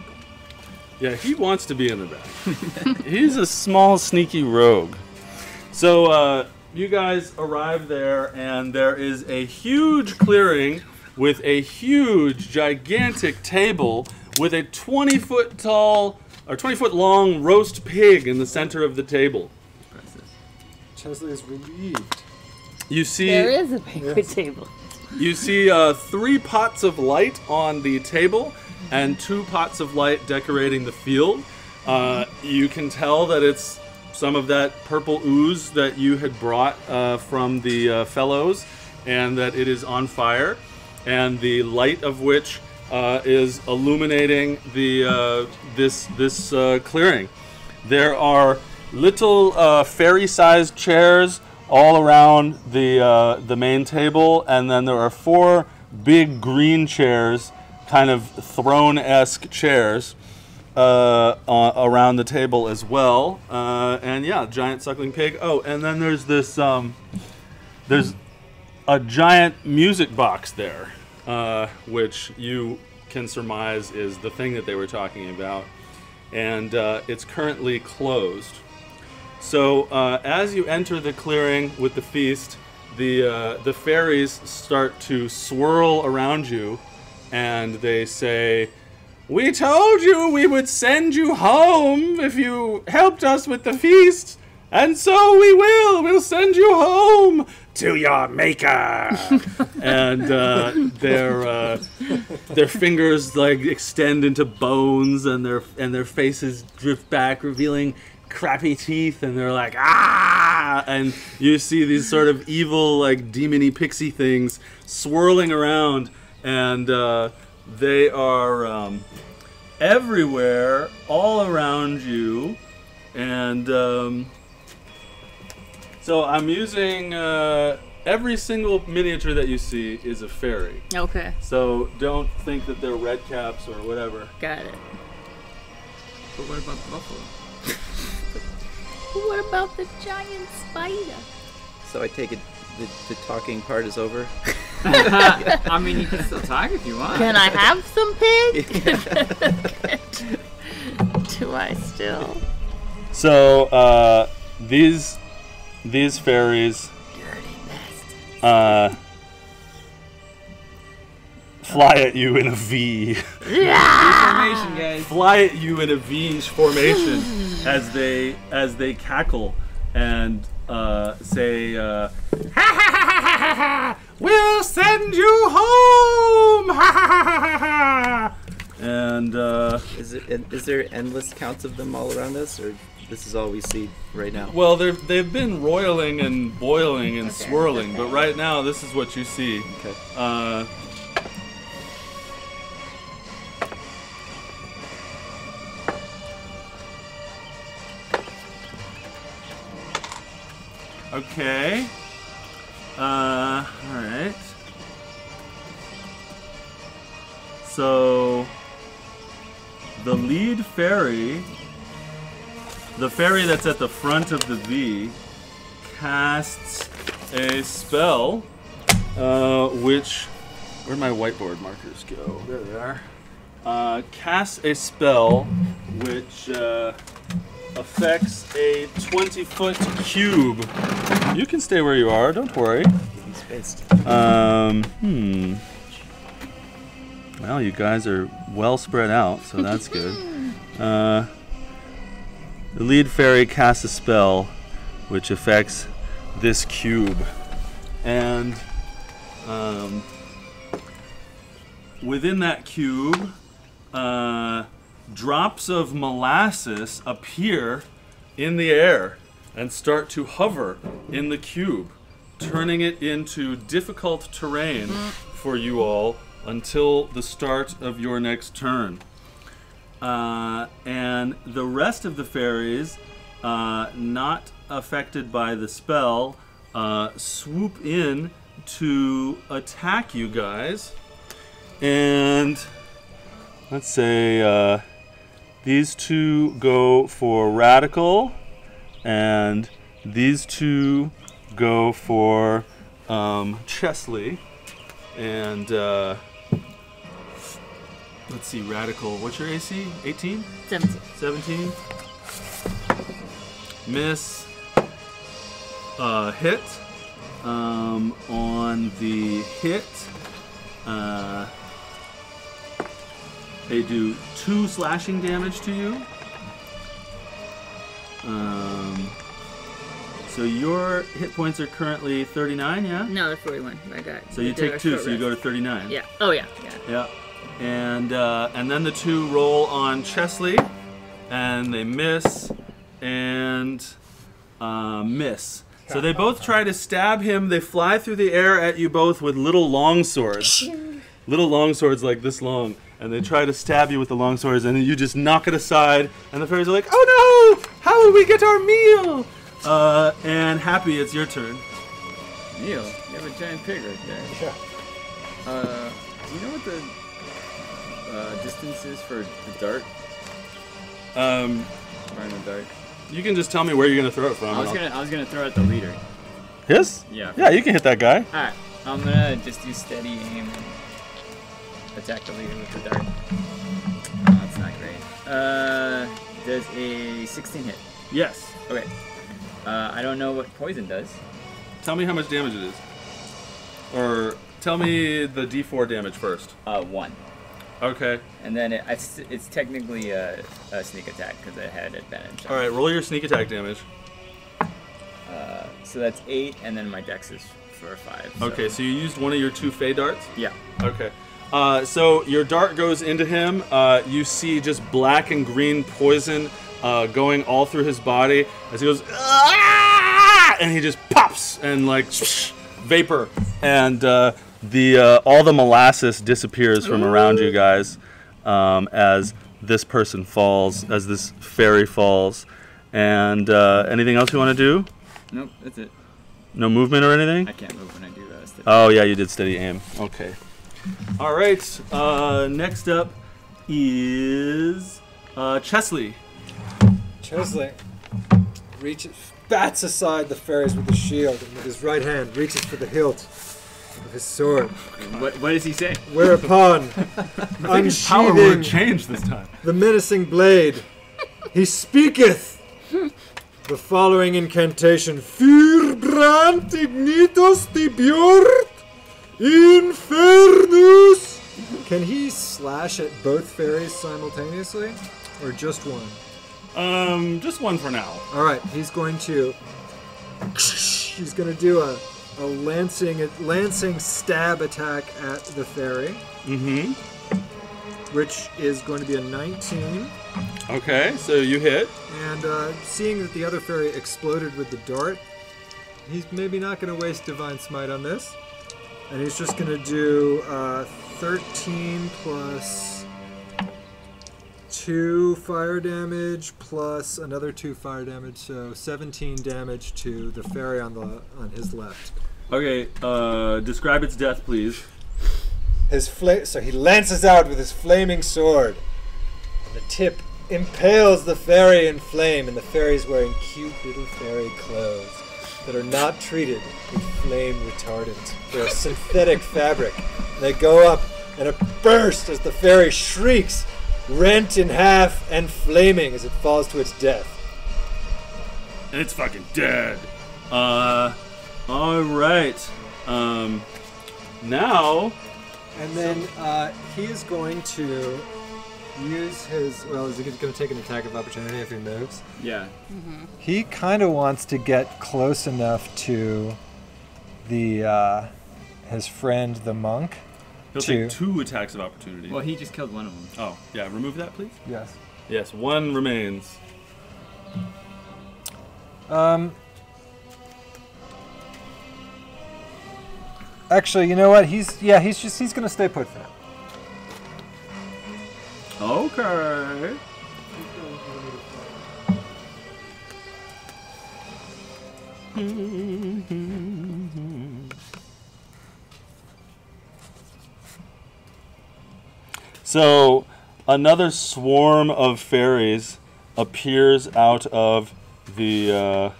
Yeah, he wants to be in the back. He's a small, sneaky rogue. So you guys arrive there, and there is a huge clearing with a huge, gigantic table with a 20-foot tall or 20-foot long roast pig in the center of the table. Chesley is relieved. You see, There is a banquet table. you see 3 pots of light on the table and 2 pots of light decorating the field. You can tell that it's some of that purple ooze that you had brought from the fellows, and that it is on fire, and the light of which is illuminating the this clearing. There are little fairy-sized chairs all around the main table, and then there are 4 big green chairs, kind of throne-esque chairs, around the table as well. And yeah, giant suckling pig. Oh, and then there's this there's a giant music box there, which you can surmise is the thing that they were talking about, and it's currently closed. So as you enter the clearing with the feast, the fairies start to swirl around you, and they say, "We told you we would send you home if you helped us with the feast, and so we will. We'll send you home to your maker." And their fingers like extend into bones, and their faces drift back, revealing crappy teeth, and they're like, "Ah!" And you see these sort of evil, like demony pixie things swirling around, and they are everywhere, all around you. And so I'm using every single miniature that you see is a fairy. Okay, So don't think that they're red caps or whatever. got it. But what about the buffalo? What about the giant spider? So I take it the talking part is over. I mean, you can still talk if you want. Can I have some pig? Do I still? So these fairies fly at you in a V. Formation, guys. Fly at you in a V formation as they cackle and say, "Ha ha ha ha ha! We'll send you home! Ha ha ha ha ha!" And Is there endless counts of them all around us, or this is all we see right now? well, they've been roiling and boiling and swirling, but right now this is what you see. Okay. Okay. Alright. So, the lead fairy, the fairy that's at the front of the V, casts a spell, which, where'd my whiteboard markers go? There they are. Casts a spell which affects a 20-foot cube. You can stay where you are, don't worry. Well, you guys are well spread out, so that's good. The lead fairy casts a spell which affects this cube. And within that cube, drops of molasses appear in the air and start to hover in the cube, turning it into difficult terrain for you all until the start of your next turn. And the rest of the fairies, not affected by the spell, swoop in to attack you guys. And let's say these two go for Radical, and these two go for Chesley. And let's see, Radical, what's your AC? 18? 17. 17. Miss. Hit. On the hit, they do 2 slashing damage to you. So your hit points are currently 39, yeah? No, they're 41. I got. So you take 2, so you go to 39. Yeah. Oh yeah. Yeah. Yeah. And then the 2 roll on Chesley, and they miss and miss. So they both try to stab him. They fly through the air at you both with little long swords. Little long swords like this long. And they try to stab you with the long swords, and then you just knock it aside. And the fairies are like, oh no! How will we get our meal? And Happy, it's your turn. Neil, you have a giant pig right there. Yeah. Do you know what the distance is for the dart? Firing the dart. You can just tell me where you're gonna throw it from. I was gonna throw it at the leader. His? Yeah. Yeah, you can hit that guy. Alright, I'm gonna just do steady aim and attack the leader with the dart. Oh, that's not great. Does a 16 hit? Yes. Okay. I don't know what poison does. Tell me how much damage it is. Or tell me the D4 damage first. 1. Okay. And then it's technically a sneak attack because I had advantage. Alright, roll your sneak attack damage. So that's 8, and then my dex is for 5. So. Okay, so you used one of your 2 Fey darts? Yeah. Okay. So your dart goes into him. You see just black and green poison going all through his body as he goes, "Ah!" and he just pops and like vapor, and all the molasses disappears from around you guys as this person falls, as this fairy falls. And anything else you want to do? Nope, that's it. No movement or anything? I can't move when I do that. Oh yeah, you did steady aim. Okay. All right. Next up is Chesley. Chesley bats aside the fairies with his shield, and with his right hand reaches for the hilt of his sword. What does he say? Whereupon, His power word unsheathing changed this time. the menacing blade, he speaketh the following incantation: Fyrbrand ignitos tibiort infernus. Can he slash at both fairies simultaneously, or just one? Just one for now. All right, he's going to do a lancing stab attack at the fairy, Mm-hmm. which is going to be a 19. Okay, so you hit. And seeing that the other fairy exploded with the dart, he's maybe not going to waste Divine Smite on this. And he's just going to do 13 plus 2 fire damage plus another 2 fire damage, so 17 damage to the fairy on his left. Okay, describe its death, please. So he lances out with his flaming sword, and the tip impales the fairy in flame, and the fairy's wearing cute little fairy clothes that are not treated with flame retardant. They're synthetic fabric. They go up in a burst as the fairy shrieks, rent in half and flaming as it falls to its death. and it's fucking dead. All right. Now. And then he is going to use his. Well, is he going to take an attack of opportunity if he moves? Yeah. He kind of wants to get close enough to the his friend, the monk. He'll take 2 attacks of opportunity. Well, he just killed one of them. Oh, yeah. Remove that, please. Yes. Yes, 1 remains. Actually, you know what? He's gonna stay put for now. Okay. So, another swarm of fairies appears out of the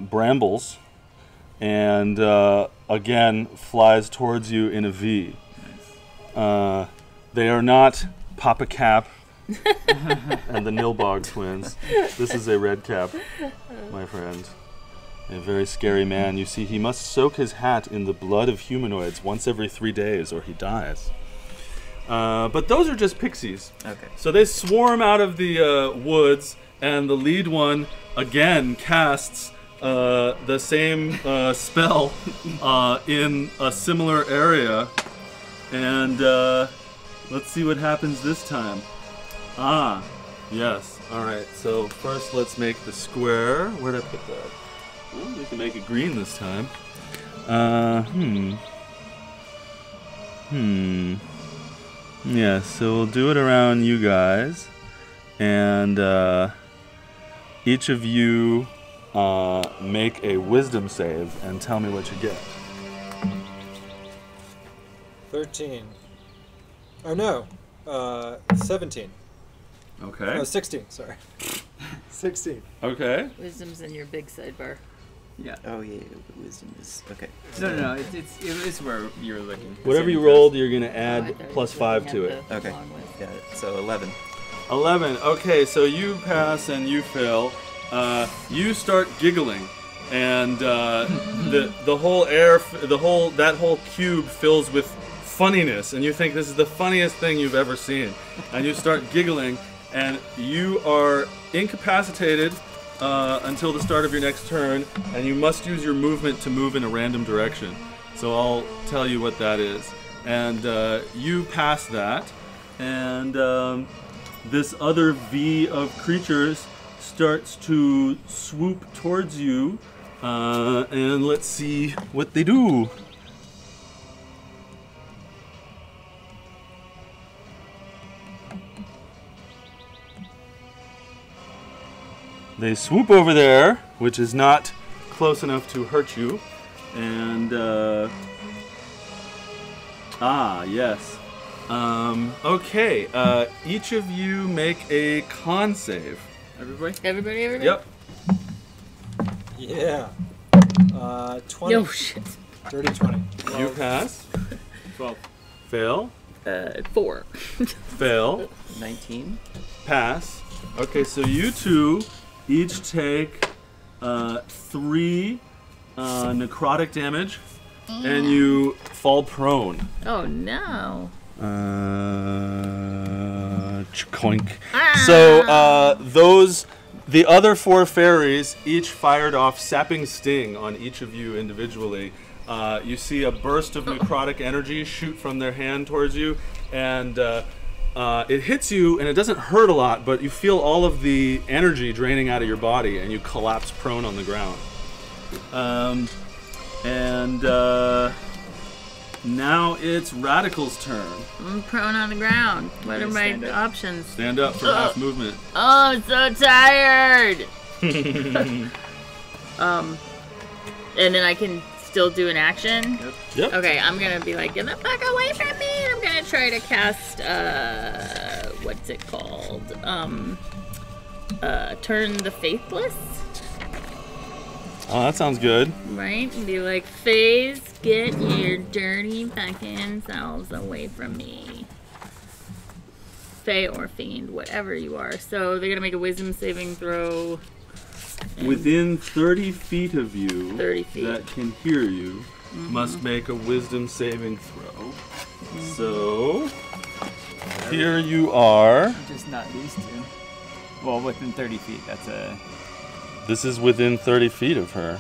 brambles, and again flies towards you in a V. They are not Papa Cap and the Nilbog twins. This is a red cap, my friend. A very scary man. You see, he must soak his hat in the blood of humanoids once every 3 days or he dies. But those are just pixies. Okay. So they swarm out of the woods, and the lead one again casts the same spell in a similar area. And let's see what happens this time. Ah, yes. All right. So first, let's make the square. Where'd I put that? Ooh, we can make it green this time. Yeah. So we'll do it around you guys, and each of you make a wisdom save and tell me what you get. 13. Oh no, 17. Okay. No, 16. Sorry. 16. Okay. Wisdom's in your big sidebar. Yeah. Oh yeah, wisdom is okay. No. It's where you're looking. Whatever you rolled, you're gonna add +5 to it. Okay. Got it. So 11. 11. Okay, so you pass and you fail. You start giggling, and the whole that whole cube fills with funniness, and you think this is the funniest thing you've ever seen, and you start giggling, and you are incapacitated until the start of your next turn, and you must use your movement to move in a random direction. So I'll tell you what that is, and you pass that, and this other V of creatures starts to swoop towards you, and let's see what they do. They swoop over there, which is not close enough to hurt you, and yes. Okay, each of you make a con save. Everybody? Yep. Yeah. 20. No shit. Dirty 20. You pass. 12. Fail. 4. Fail. 19. Pass. Okay, so you two each take 3 necrotic damage, and you fall prone. Oh no. Choink. So the other 4 fairies each fired off sapping sting on each of you individually. You see a burst of necrotic energy shoot from their hand towards you, and it hits you, and it doesn't hurt a lot, but you feel all of the energy draining out of your body, and you collapse prone on the ground. Now it's Radical's turn. I'm prone on the ground. What are my options? Stand up for half movement. Oh, I'm so tired. And then I can still do an action. Yep. Okay, I'm gonna be like, get the fuck away from me! And I'm gonna try to cast what's it called? Turn the Faithless. Oh, that sounds good. Right? And be like, Faze, get your dirty fucking selves away from me. Fae or Fiend, whatever you are. So they're gonna make a Wisdom saving throw. Within 30 feet of you 30 feet. that can hear you must make a Wisdom saving throw. So here you are. Just not these two. Well, within 30 feet. That's a. This is within 30 feet of her.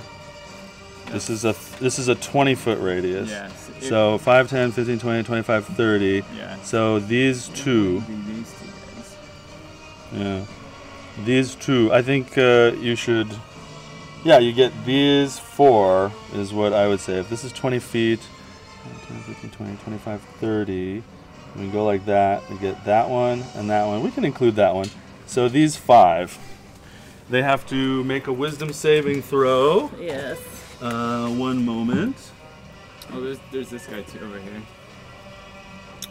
This is a 20-foot radius. Yeah. So 5, 10, 15, 20, 25, 30. Yeah. So these two. These two guys. Yeah. These two. I think you should. Yeah, you get these 4 is what I would say. If this is 20 feet, 10, 15, 20, 25, 30. We go like that. We get that one and that one. We can include that one. So these 5. They have to make a Wisdom saving throw. Yes. 1 moment. Oh, there's this guy too over here.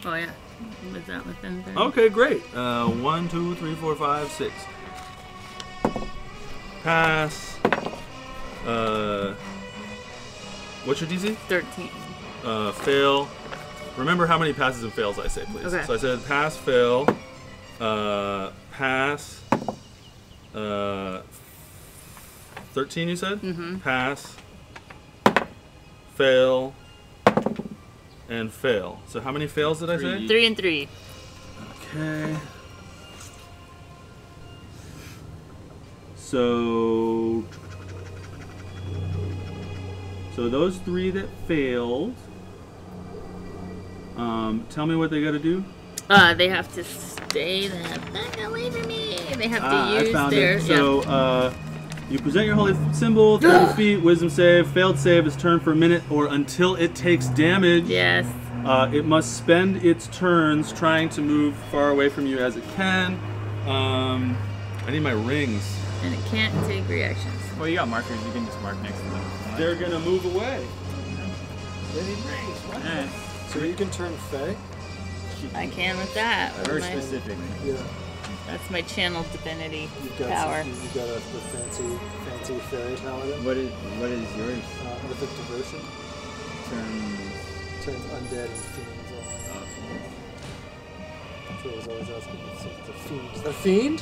Oh yeah. Was that within 30? Okay, great. 1, 2, 3, 4, 5, 6. Pass. What's your DC? 13. Fail. Remember how many passes and fails I say, please. Okay. So I said pass, fail, pass. 13 you said? Mm-hmm. Pass, fail, and fail. So how many fails did I say? 3 and 3. Okay. So those 3 that failed, tell me what they got to do. They have to stay the fuck away from me. They have to use I found their. it. So you present your holy symbol, 30 feet, wisdom save. Failed save is turned for a minute or until it takes damage. Yes. It must spend its turns trying to move far away from you as it can. I need my rings. And it can't take reactions. Well, you got markers. You can just mark next to them. They're gonna move away. They need rings. What? Eh, So you can turn Fae? I can with that. With her my- specifically. Yeah. that's my channel divinity You've got power. You've got the fancy fairy paladin. What is yours? Mythic devotion. Turns undead and fiends on. So I was always asking if it's a fiend. Is that a fiend?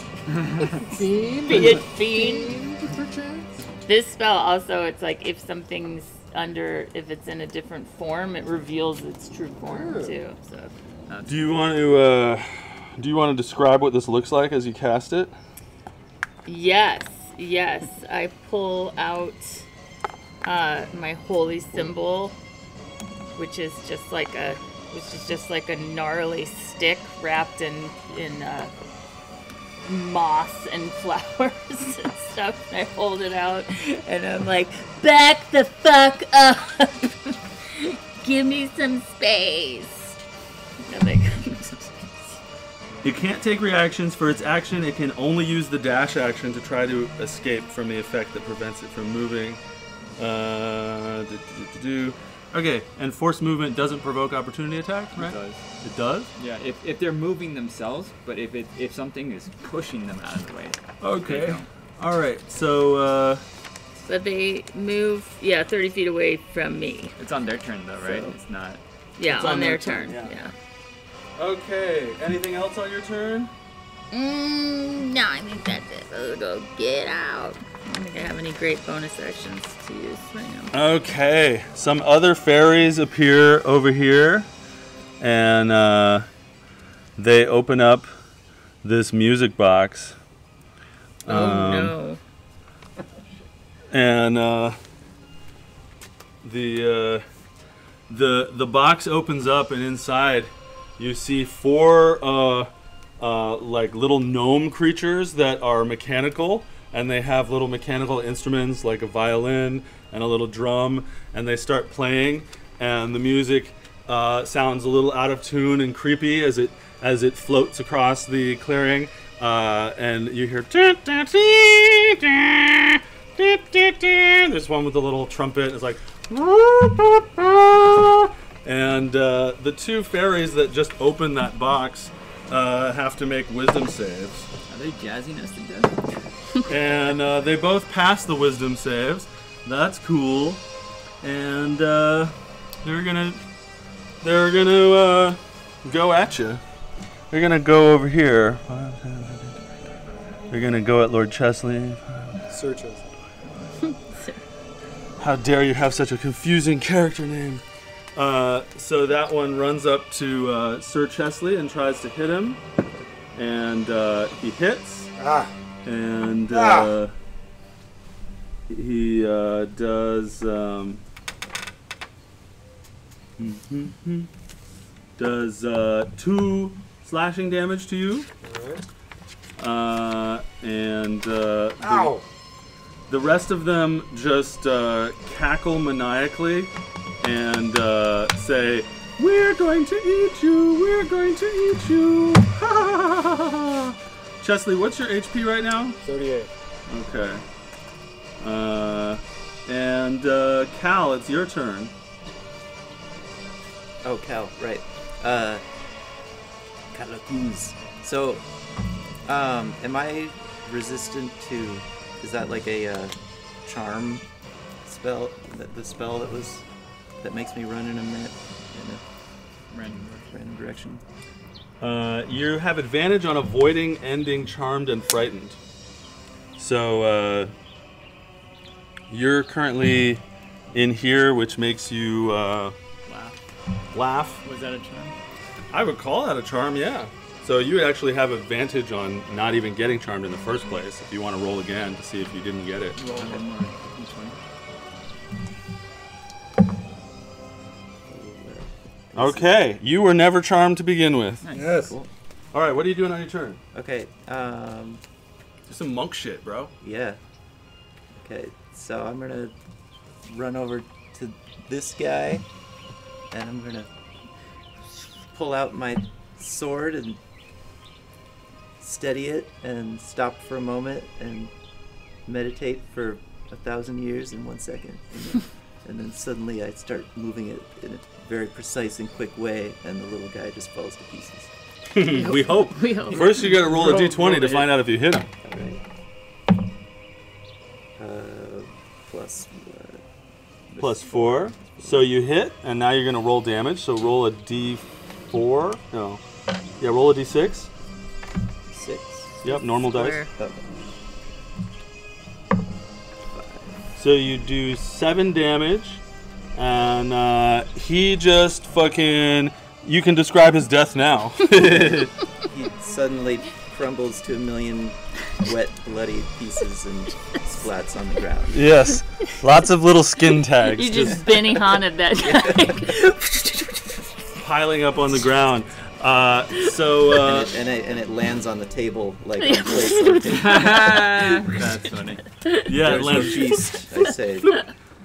Fiend? Fiend. Perchance? This spell also, it's like if something's if it's in a different form, it reveals its true form too. So. Do you want to describe what this looks like as you cast it? Yes. I pull out my holy symbol, which is just like a gnarly stick wrapped in moss and flowers and stuff. And I hold it out and I'm like, back the fuck up. Give me some space. And they It can't take reactions. For its action, it can only use the dash action to try to escape from the effect that prevents it from moving. Okay, and force movement doesn't provoke opportunity attack, right? It does. It does? Yeah, if they're moving themselves, but if something is pushing them out of the way. Okay. All right. So But they move, 30 feet away from me. It's on their turn though, right? So- It's not. Yeah, It's on on their their turn. turn, Yeah. okay. Anything else on your turn? No, I think that's it. Let's go get out. I don't think I have any great bonus actions to use right now. Okay. Some other fairies appear over here, and they open up this music box. Oh no. And the box opens up, and inside you see 4 like little gnome creatures that are mechanical, and they have little mechanical instruments like a violin and a little drum, and they start playing, and the music sounds a little out of tune and creepy as it floats across the clearing, and you hear. There's one with a little trumpet. It's like. And the 2 fairies that just opened that box have to make wisdom saves. Are they jazzing us to death? And they both pass the wisdom saves. That's cool. And they're gonna go at you. They're We're gonna go over here. We're gonna go at Lord Chesley. Sir Chesley. How dare you have such a confusing character name? So that one runs up to Sir Chesley and tries to hit him, and he hits. And he does does 2 slashing damage to you. And the rest of them just cackle maniacally and say, "We're going to eat you! We're going to eat you!" Chesley, what's your HP right now? 38. Okay. And Cal, it's your turn. Oh, Cal, right. Calacuz. So, am I resistant to? Is that like a charm spell? The spell that makes me run in a random direction. You have advantage on avoiding, ending, charmed, and frightened. So you're currently in here, which makes you laugh. Was that a charm? I would call that a charm, yeah. So you actually have advantage on not even getting charmed in the first place. If you want to roll again to see if you didn't get it. Roll one more. Okay, you were never charmed to begin with. Nice. Yes. Cool. All right, what are you doing on your turn? Okay. Just some monk shit, bro. Yeah. Okay. So I'm gonna run over to this guy, and I'm gonna pull out my sword and steady it, and stop for a moment and meditate for 1,000 years in 1 second, and then suddenly I start moving it in a very precise and quick way, and the little guy just falls to pieces. We hope. We hope. First, you got to roll a d20 to find out if you hit him. All right. Plus 4. So you hit, and now you're going to roll damage. So roll a d4. No. Yeah, roll a d6. 6. Yep, normal dice. Square. Okay. So you do 7 damage, and he just fucking... You can describe his death now. He suddenly crumbles to a million wet, bloody pieces and splats on the ground. Yes. Lots of little skin tags. You just Benny Hanna'd that guy. piling up on the ground. And it lands on the table like on plates on the table. That's funny. Yeah, it There's no lands feast, I say.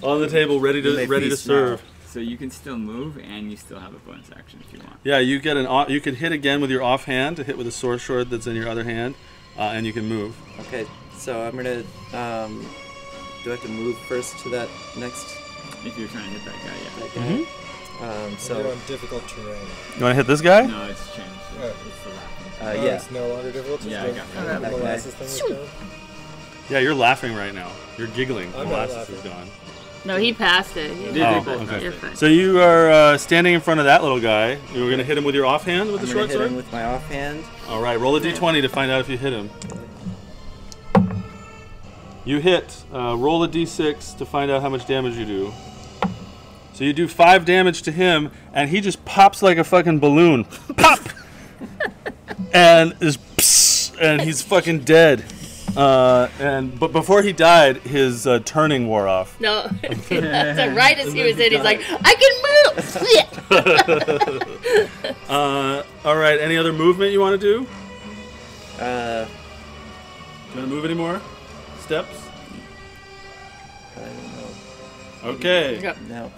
on the table, ready You may to feast serve. So you can still move, and you still have a bonus action if you want. Yeah, you get you can hit again with your offhand to hit with a sword that's in your other hand, and you can move. Okay, so I'm gonna. Do I have to move first to that next? If you're trying to hit that guy, yeah. That guy? Mm-hmm. So So on difficult terrain. You want to hit this guy? No, it's changed. Oh. It's the laughing. yeah. It's no longer difficult. Just Yeah, I got the that guy. molasses thing is gone. Yeah, you're laughing right now. You're giggling. I'm not Molasses laughing. is gone. No, he passed it. He Yeah, Oh, they both okay. passed You're it. fine. So you are standing in front of that little guy. You were going to hit him with your offhand with I'm the gonna short hit sword? him with my offhand. All right, roll a d20 to find out if you hit him. You hit. Roll a d6 to find out how much damage you do. So you do 5 damage to him, and he just pops like a fucking balloon. Pop! And is psst, and he's fucking dead. But before he died, his turning wore off. No. So right as he was in, he's like, I can move! All right, any other movement you want to do? Uh, Do you want to move any more steps? I don't know. Okay. Yep. No.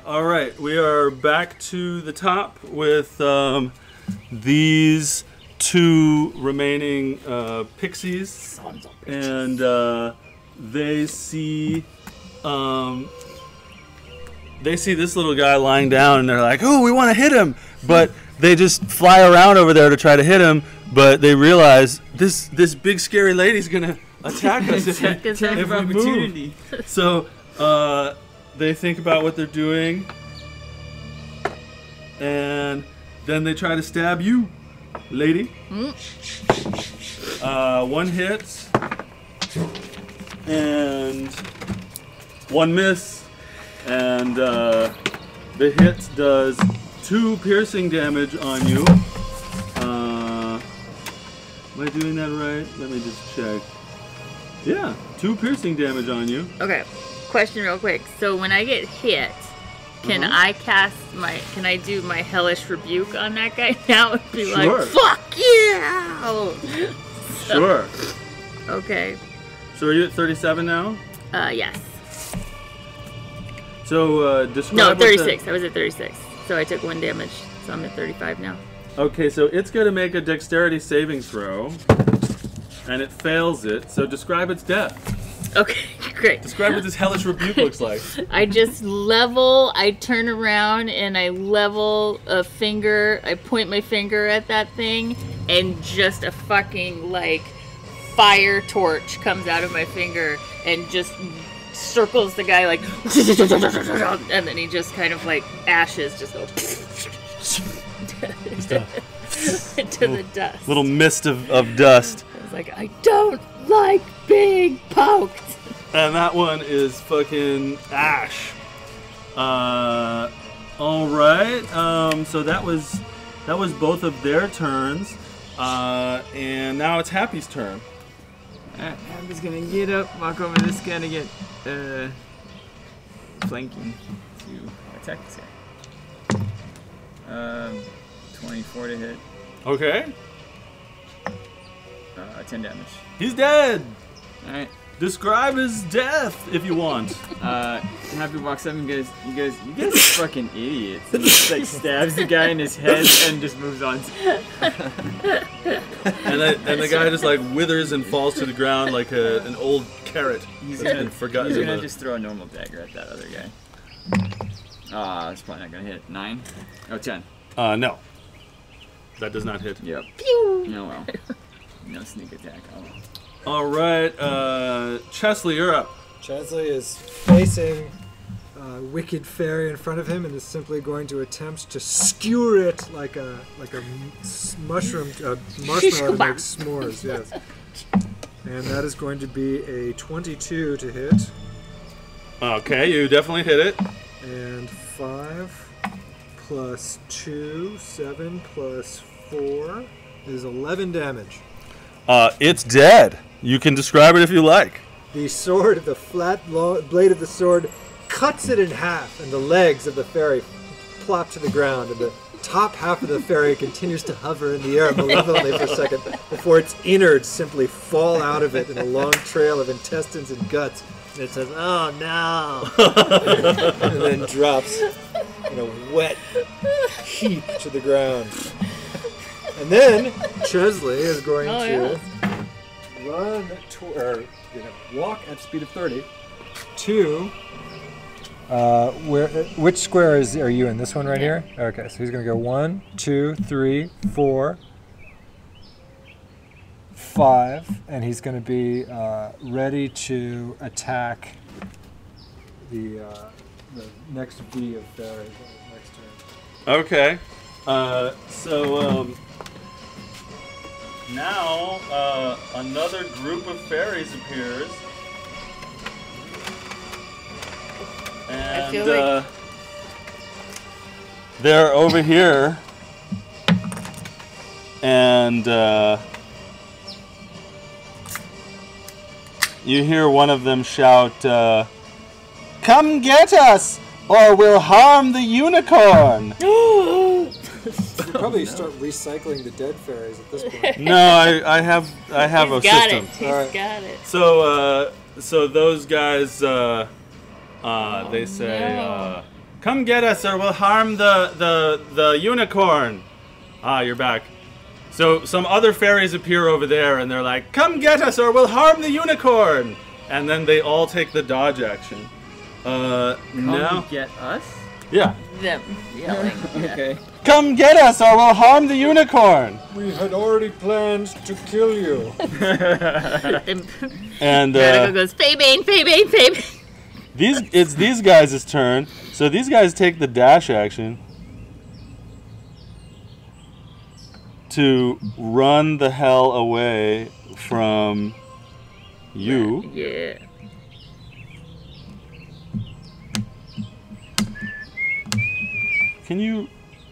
All right, we are back to the top with these 2 remaining pixies, and they see this little guy lying down, and they're like, "Oh, we want to hit him!" But they just fly around over there to try to hit him, but they realize this big scary lady's gonna attack us if we move. So they think about what they're doing, and then they try to stab you. lady. One hit and one miss, and the hit does 2 piercing damage on you. Am I doing that right? Let me just check. Yeah, 2 piercing damage on you. Okay. Question real quick. So when I get hit, can I can I do my hellish rebuke on that guy now and be like, fuck you? Sure. Okay. So are you at 37 now? Yes. So describe. No, what 36. I was at 36. So I took 1 damage. So I'm at 35 now. Okay, so it's going to make a dexterity saving throw, and it fails it. So describe its death. Okay, great. Describe what this hellish rebuke looks like. I turn around and I level a finger, I point my finger at that thing, and just a fucking, like, fire torch comes out of my finger and just circles the guy, like, and then he just kind of, like, ashes just go into the dust. Little mist of dust. I was like, I don't like being poked. And that one is fucking ash. All right. So that was both of their turns, and now it's Happy's turn. I'm just gonna get up, walk over this guy to get flanking to attack this guy. 24 to hit. Okay. 10 damage. He's dead. All right. Describe his death if you want. Happy walks up and goes, you guys are fucking idiots. And just like stabs the guy in his head and just moves on. And the guy just like withers and falls to the ground like an old carrot. He's that's gonna been forgotten. He's gonna just throw a normal dagger at that other guy. It's probably not gonna hit. 9? Oh, 10. No. That does not hit. Yep. Pew! No, well. No sneak attack. Oh well. All right, Chesley, you're up. Chesley is facing Wicked Fairy in front of him and is simply going to attempt to skewer it like a marshmallow to make s'mores. Yes, and that is going to be a 22 to hit. Okay, you definitely hit it. And 5 plus 2, 7 plus 4 is 11 damage. It's dead. You can describe it if you like. The sword, the flat blade of the sword, cuts it in half, and the legs of the fairy plop to the ground, and the top half of the fairy continues to hover in the air malevolently for a second before its innards simply fall out of it in a long trail of intestines and guts. And it says, "Oh no!" and then drops in a wet heap to the ground. And then Chesley is going to walk at speed of 30 to which square are you in? This one right here? Okay, so he's going to go 1, 2, 3, 4, 5, and he's going to be ready to attack the next V of fairies next turn. Okay. Now, another group of fairies appears, and I feel like they're over here, and you hear one of them shout, "Come get us, or we'll harm the unicorn!" You probably start recycling the dead fairies at this point. No, I have a system. He's got it. So those guys, they say, "Come get us, or we'll harm the unicorn." Ah, you're back. So some other fairies appear over there, and they're like, "Come get us, or we'll harm the unicorn." And then they all take the dodge action. Now get us? Yeah. Them yelling. Yeah. Okay. Come get us, or we'll harm the unicorn. We had already planned to kill you. And Radical goes, Fabane, Fabane, Fabane. it's these guys' turn. So these guys take the dash action. to run the hell away from you. Yeah. Can you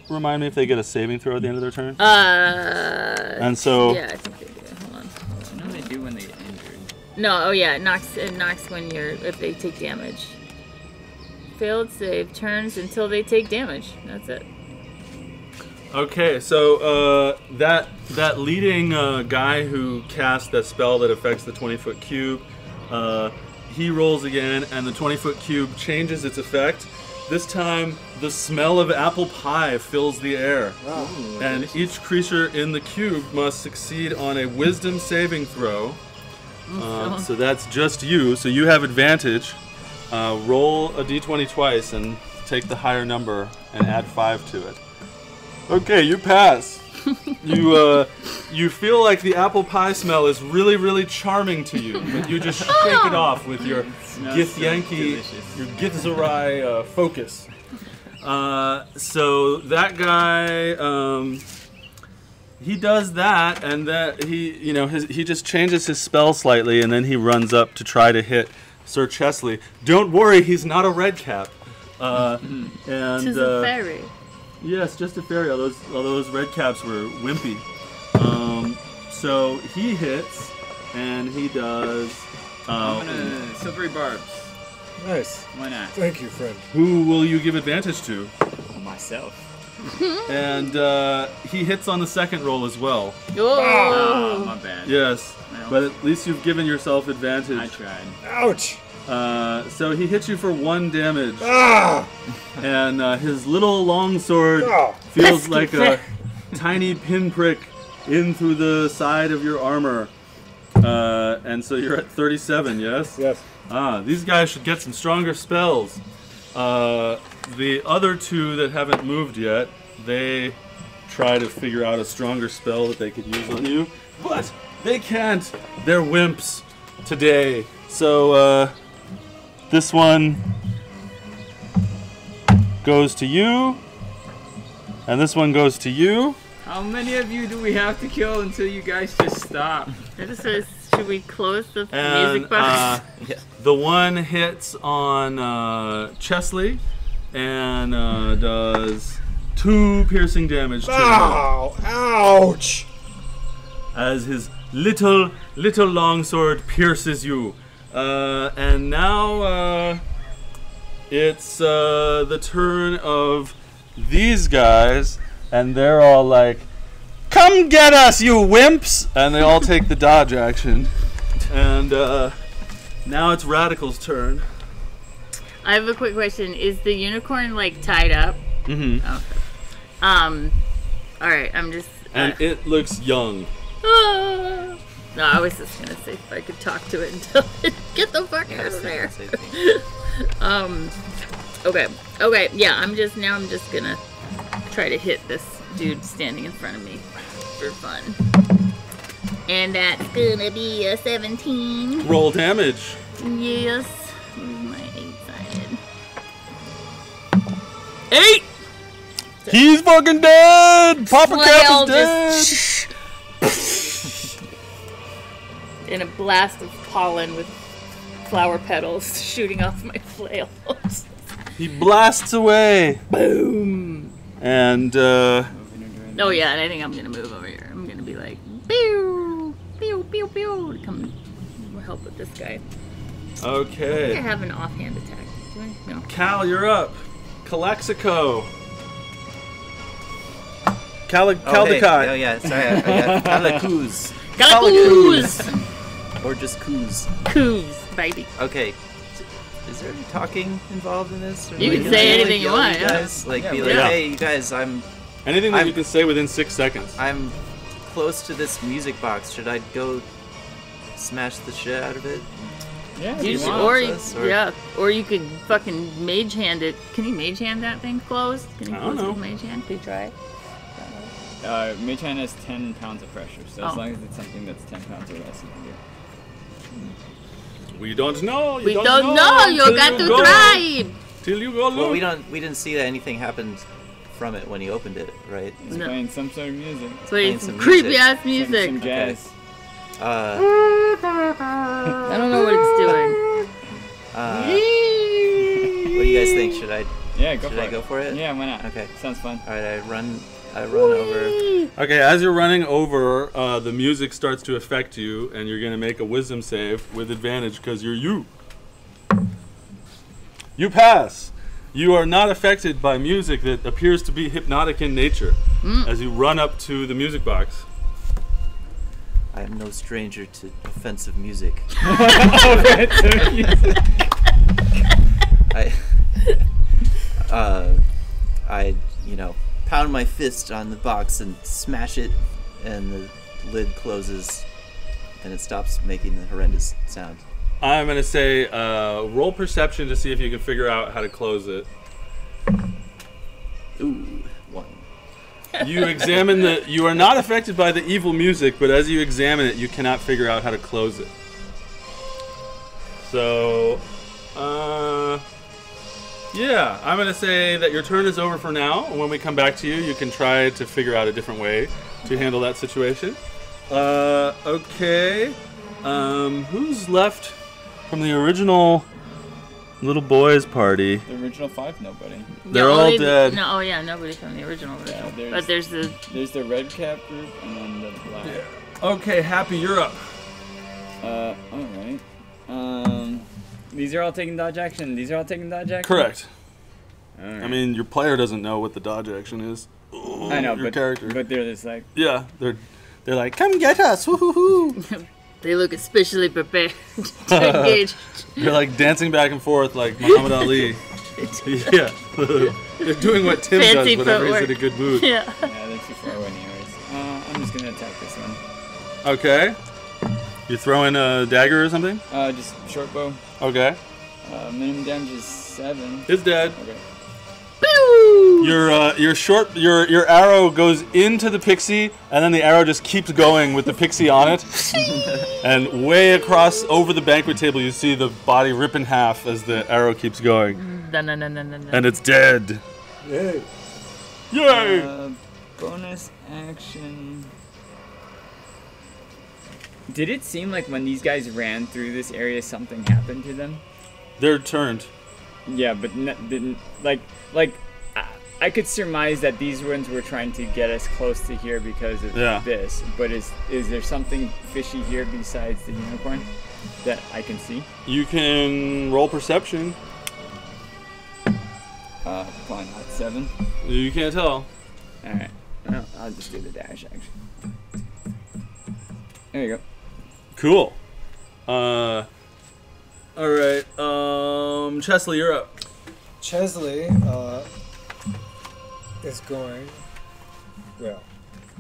remind me if they get a saving throw at the end of their turn? And so. Yeah, I think they do. Hold on. I know they do when they get injured. No, oh yeah, it knocks when if they take damage. Failed save turns until they take damage. That's it. Okay, so that leading guy who cast that spell that affects the 20-foot cube, he rolls again, and the 20-foot cube changes its effect. This time, the smell of apple pie fills the air, and each creature in the cube must succeed on a Wisdom saving throw. So that's just you. So you have advantage. Roll a d20 twice and take the higher number and add 5 to it. Okay, you pass. You feel like the apple pie smell is really, really charming to you, but you just shake it off with your Githyanki, your Githzerai focus. So that guy, he does that, and that he just changes his spell slightly, and then he runs up to try to hit Sir Chesley. Don't worry, he's not a red cap. And Tis a fairy. Yes, just a fairy. All those red caps were wimpy. So he hits, and he does. I'm gonna silvery barbs. Nice. Why not? Thank you, friend. Who will you give advantage to? Myself. And he hits on the second roll as well. Oh, my bad. Yes, Well. but at least you've given yourself advantage. I tried. Ouch! So he hits you for 1 damage, Ah! and his little longsword feels like a tiny pinprick in through the side of your armor. And so you're at 37, yes? Yes. These guys should get some stronger spells. The other two that haven't moved yet, they try to figure out a stronger spell that they could use on you, but they can't. They're wimps today. So this one goes to you, and this one goes to you. How many of you do we have to kill until you guys just stop? Should we close the music box? The one hits on Chesley and does 2 piercing damage to him Ow! Ouch! as his little longsword pierces you. And now it's the turn of these guys, and they're all like, "Come get us, you wimps!" And they all take the dodge action. And now it's Radical's turn. I have a quick question. Is the unicorn like tied up? Mm-hmm. Okay. All right. I'm just. And it looks young. No, I was just gonna say if I could talk to it and tell it get the fuck out of there. Okay. Yeah. I'm just gonna try to hit this dude standing in front of me for fun. And that's gonna be a 17. Roll damage. Yes. Where's my 8-sided? 8! He's fucking dead! Papa Flail Cap is dead! In a blast of pollen with flower petals shooting off my flail. He blasts away. Boom! And, Oh yeah, and I think I'm gonna move over here. I'm gonna be like, pew, pew, pew, pew, to come help with this guy. I okay. have an offhand attack. Do I? No. Cal, you're up. Calexico. Caldecott. Oh yeah, sorry, I got Calacooz. Galacooz! Or just Coos. Coos, baby. Okay. Is there any talking involved in this? Or You can like, say I, anything you yell at want, yeah. Guys? Like, be like, yeah. hey, you guys, I'm Anything that you can say within 6 seconds. I'm close to this music box. Should I go smash the shit out of it? Yeah. You you should, want. or you could fucking mage hand it. Can you mage hand that thing closed? Can you I don't close it know. with mage hand? Could you try? Mage Hand has 10 pounds of pressure, so as Oh. long as it's something that's 10 pounds or less, you can do. We don't know. We don't know. You till got to go- try. Till you go Well, look. we didn't see that anything happened from it when he opened it, right? He's No. playing some sort of music. Playing some some creepy music. ass music. Some jazz. I don't know what it's doing. What do you guys think? Should I Yeah, go should for I it. go for it? Yeah, why not? Okay. Sounds fun. All right, I run over. Okay, as you're running over, the music starts to affect you, and you're going to make a wisdom save with advantage because you're you. You pass. You are not affected by music that appears to be hypnotic in nature as you run up to the music box. I am no stranger to offensive music. I pound my fist on the box and smash it, and the lid closes, and it stops making the horrendous sound. I'm going to say roll perception to see if you can figure out how to close it. Ooh, 1. You examine you are not affected by the evil music, but as you examine it, you cannot figure out how to close it. So, yeah, I'm going to say that your turn is over for now. And when we come back to you, you can try to figure out a different way to handle that situation. Okay. Who's left from the original little boys party? The original 5, nobody. They're all dead. No, oh yeah, nobody from the original. Yeah, But there's the There's the red cap group and then the black. Okay, Happy, you're up. Alright. These are all taking dodge action. These are all taking dodge action? Correct. Alright. I mean, your player doesn't know what the dodge action is. I know, your but character. but they're just like, Yeah, they're like, come get us, woohoo! they look especially prepared to engage. They're like dancing back and forth like Muhammad Ali. Yeah, they're doing what Tim Fancy does whenever footwork. he's in a good mood. Yeah. yeah, they're too far away anyways. I'm just gonna attack this one. Okay, you throwing a dagger or something? Just short bow. Okay, Minimum damage is 7. it's dead. Okay. Your arrow goes into the pixie, and then the arrow just keeps going with the pixie on it. And way across over the banquet table, you see the body rip in half as the arrow keeps going, and it's dead. Yay! Yay! Bonus action. Did it seem like when these guys ran through this area, something happened to them? They're turned. Yeah, but didn't like I could surmise that these ones were trying to get us close to here because of this. But is there something fishy here besides the unicorn that I can see? You can roll perception. Probably not 7. You can't tell. All right, no, I'll just do the dash action. There you go. Cool. All right. Chesley, you're up. Chesley is going, well,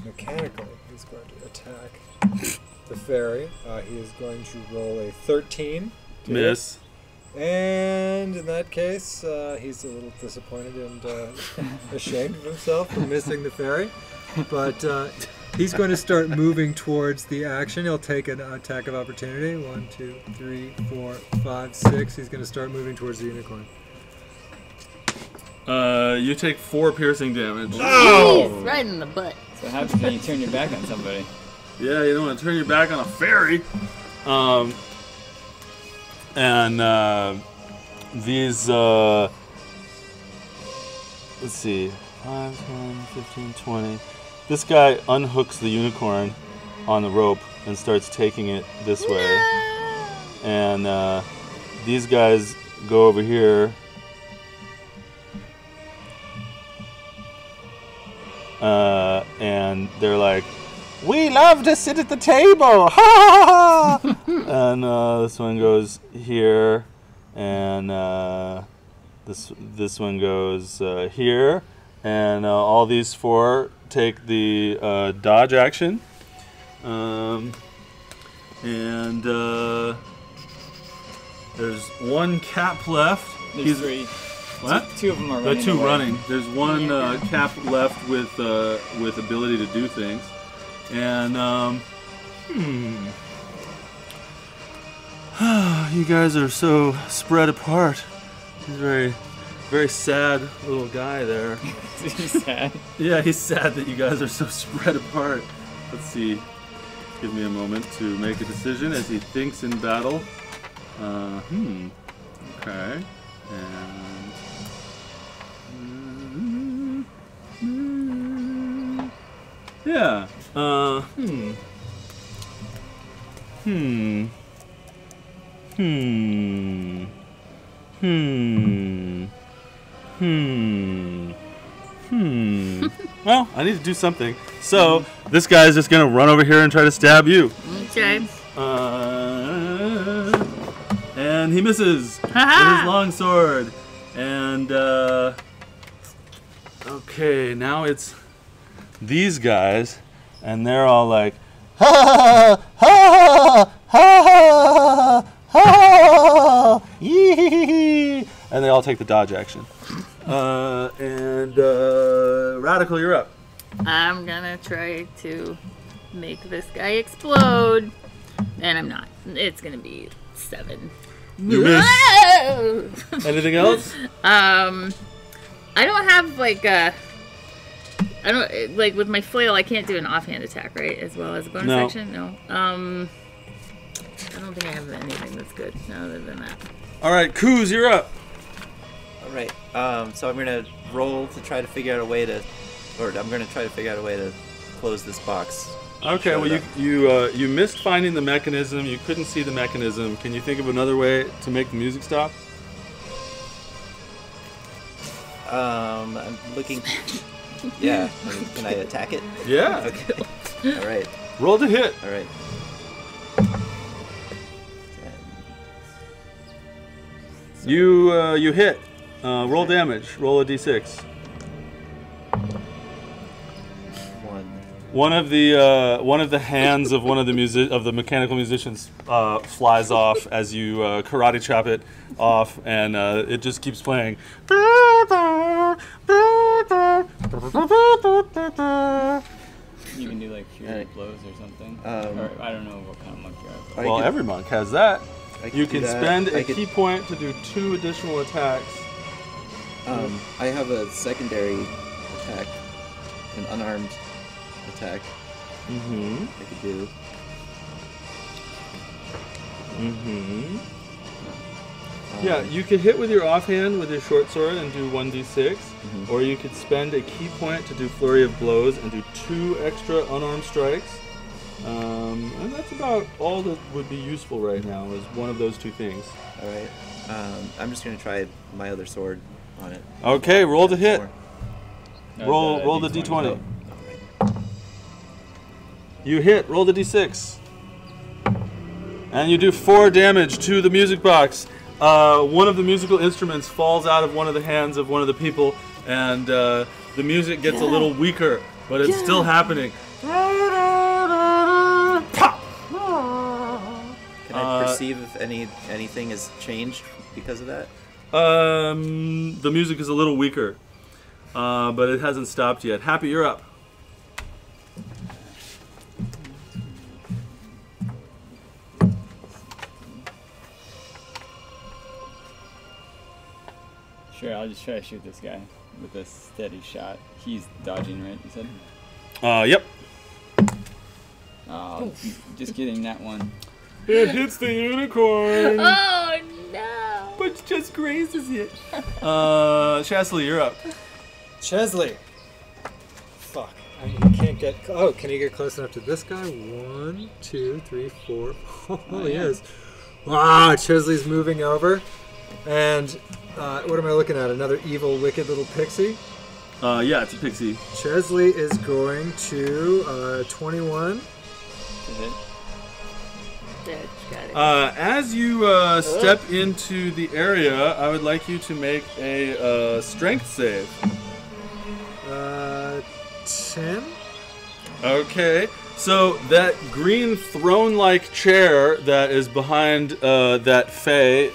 mechanically, he's going to attack the fairy. He is going to roll a 13. to Miss. hit. And in that case, he's a little disappointed and ashamed of himself for missing the fairy. But he's going to start moving towards the action. He'll take an attack of opportunity. 1, 2, 3, 4, 5, 6. He's going to start moving towards the unicorn. You take 4 piercing damage. Jeez, right in the butt. So what happens when you turn your back on somebody? Yeah, you don't want to turn your back on a fairy. These, let's see, 5, 10, 15, 20. This guy unhooks the unicorn on the rope and starts taking it this way. And these guys go over here. And they're like, "We love to sit at the table!" Ha ha ha! And this one goes here, and this one goes here, and all these 4 take the dodge action. There's 1 cap left. There's 3. What? 2 of them are running. 2 away. running. There's 1 cap left with ability to do things, and you guys are so spread apart. He's very very sad little guy there. He's sad. Yeah, he's sad that you guys are so spread apart. Let's see. Give me a moment to make a decision as he thinks in battle. Okay. And yeah. Well, I need to do something. So this guy's just gonna run over here and try to stab you. Okay. And he misses with his long sword. And okay, now it's these guys, and they're all like, ha ha ha ha ha, yee, and they all take the dodge action. Radical, you're up. I'm gonna try to make this guy explode, and I'm not. It's gonna be 7. You miss. Anything else? I don't have like I don't like with my flail. I can't do an offhand attack, right? As well as a bonus action. No. I don't think I have anything that's good other than that. All right, Kuz, you're up. All right. So I'm gonna roll to try to figure out a way to, or I'm gonna try to figure out a way to close this box. Okay. Well, you missed finding the mechanism. You couldn't see the mechanism. Can you think of another way to make the music stop? I'm looking. Yeah. Can I attack it? Yeah. Okay. All right. Roll to hit. All right. You hit. Roll damage. Roll a d6. 1. One of the hands of one of the mechanical musicians flies off as you karate chop it off, and it just keeps playing. You can do like fury blows or something. Or I don't know what kind of monk you are. Well, every monk has that. You can do that. spend a key point to do 2 additional attacks. I have a secondary attack, an unarmed attack. Mm-hmm. I could do. Mm-hmm. Yeah, you could hit with your offhand with your short sword and do 1d6, or you could spend a key point to do flurry of blows and do 2 extra unarmed strikes. And that's about all that would be useful right now, is one of those 2 things. All right. I'm just gonna try my other sword on it. Okay, roll to hit. No, Roll the d20. You hit. Roll the d6. And you do 4 damage to the music box. One of the musical instruments falls out of one of the hands of one of the people, and the music gets a little weaker, but it's still happening. Pop! Can I perceive if anything has changed because of that? The music is a little weaker, but it hasn't stopped yet. Happy, you're up. Sure, I'll just try to shoot this guy with a steady shot. He's dodging, right? You said? Yep. Oh, just kidding, that one. It hits the unicorn. Oh no! But just grazes it. Chesley, you're up. Chesley. Fuck. I can't get. Oh, can you get close enough to this guy? 1, 2, 3, 4. Oh, he is. Wow, Chesley's moving over. And what am I looking at? Another evil, wicked little pixie? Yeah, it's a pixie. Chesley is going to 21. Hit. There, got it. As you step into the area, I would like you to make a strength save. 10. Okay, so that green throne-like chair that is behind that Fae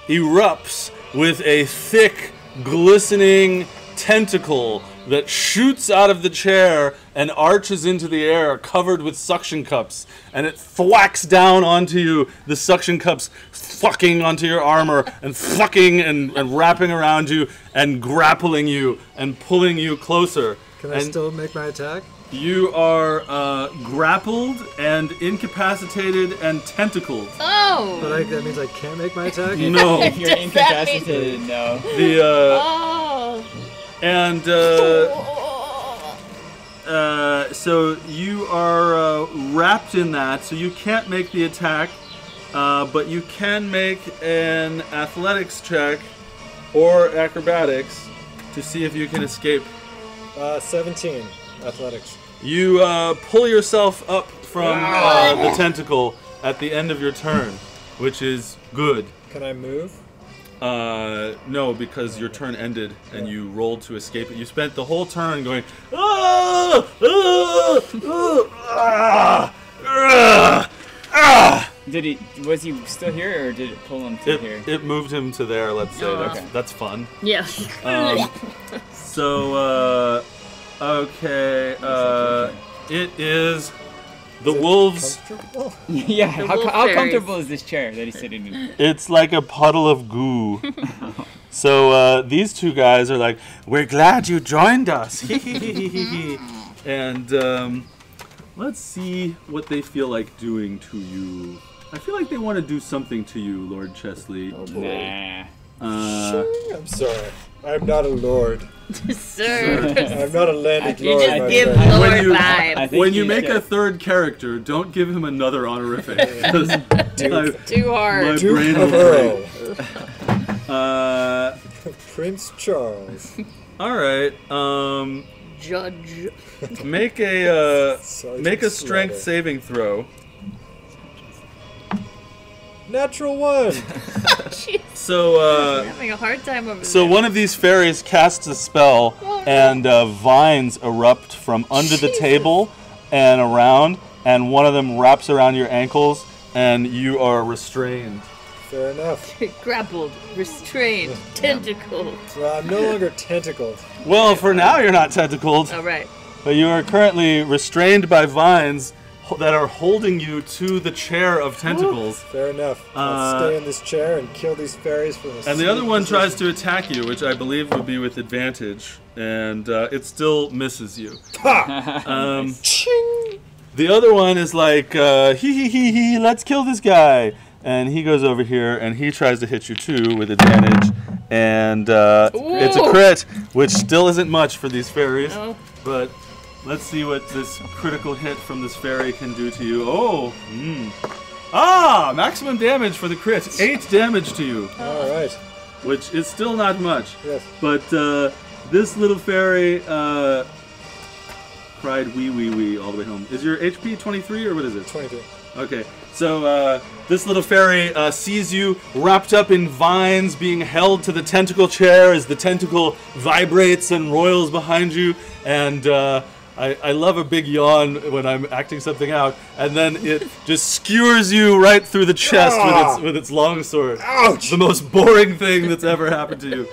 erupts with a thick, glistening tentacle that shoots out of the chair and arches into the air, covered with suction cups, and it thwacks down onto you. The suction cups fucking onto your armor and fucking and wrapping around you and grappling you and pulling you closer. Can I still make my attack? You are grappled and incapacitated and tentacled. Oh! But that means I can't make my attack? No. If you're Does that mean- incapacitated, no. The Oh! and so you are wrapped in that, so you can't make the attack, but you can make an athletics check or acrobatics to see if you can escape. 17. Athletics. You pull yourself up from the tentacle at the end of your turn, which is good. Can I move? No, because your turn ended and you rolled to escape it. You spent the whole turn going, ah, ah, ah, ah, ah. Was he still here, or did it pull him to here? It moved him to there, let's say. Oh. That's fun. Yeah. So, okay, it is the wolves. Comfortable? Yeah, The how wolf comfortable fairies. is this chair that he's sitting in? It's like a puddle of goo. So these two guys are like, we're glad you joined us. And let's see what they feel like doing to you. I feel like they want to do something to you, Lord Chesley. Nah. I'm sorry. I'm not a lord. Sir. I'm not a landed You lord. just my give friend. Lord When you- vibe. think When you you make should. a third character, don't give him another honorific. 'Cause Too hard. my Duke brain of will break. Earl. Prince Charles. All right. Judge. Make a Sergeant strength Slaughter. saving throw. Natural 1. Jeez. So I'm having a hard time over so there. one of these fairies casts a spell, Oh, no. and vines erupt from under the table and around, and one of them wraps around your ankles, and you are restrained. Fair enough. Grappled, restrained, tentacled. Well, I'm no longer tentacled. Well, for now you're not tentacled, All right. but you are currently restrained by vines that are holding you to the chair of tentacles. Fair enough. I'll stay in this chair and kill these fairies from the And the other one tries to attack you, which I believe would be with advantage, and it still misses you. The other one is like, hee, let's kill this guy. And he goes over here, and he tries to hit you too with advantage, and it's a Ooh. crit, which still isn't much for these fairies, No. but let's see what this critical hit from this fairy can do to you. Oh, maximum damage for the crit, 8 damage to you. All right. Which is still not much. Yes. But this little fairy cried wee all the way home. Is your HP 23 or what is it? 23. Okay. So this little fairy sees you wrapped up in vines being held to the tentacle chair as the tentacle vibrates and roils behind you. And I love a big yawn when I'm acting something out. And then it just skewers you right through the chest with its long sword. Ouch! The most boring thing that's ever happened to you.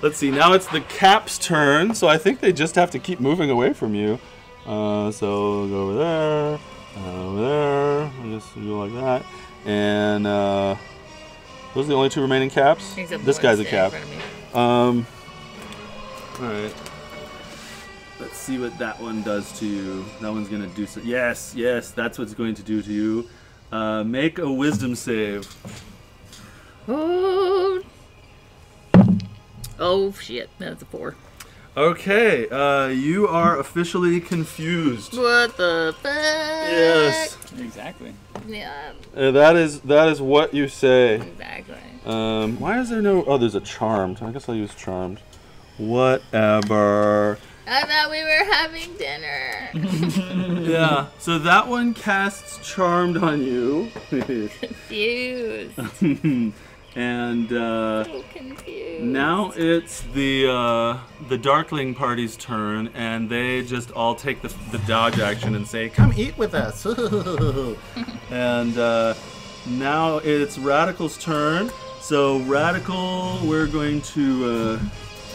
Let's see, now it's the Cap's turn, so I think they just have to keep moving away from you. So we'll go over there, I'll just do like that. And those are the only 2 remaining Caps? Except This the guy's one a standing Cap. in front of me. Alright. Let's see what that one does to you. That one's gonna do so. Yes, that's what it's going to do to you. Make a wisdom save. Oh shit, that's a 4. Okay, you are officially confused. What the fuck? Yes, Exactly. Yeah, that is what you say. exactly. Why is there no? Oh, there's a charmed. I guess I'll use charmed. Whatever. I thought we were having dinner. Yeah. So that one casts charmed on you, Confused. and So confused. now it's the Darkling party's turn, and they just all take the dodge action and say, "Come eat with us." And now it's Radical's turn. So Radical, we're going to.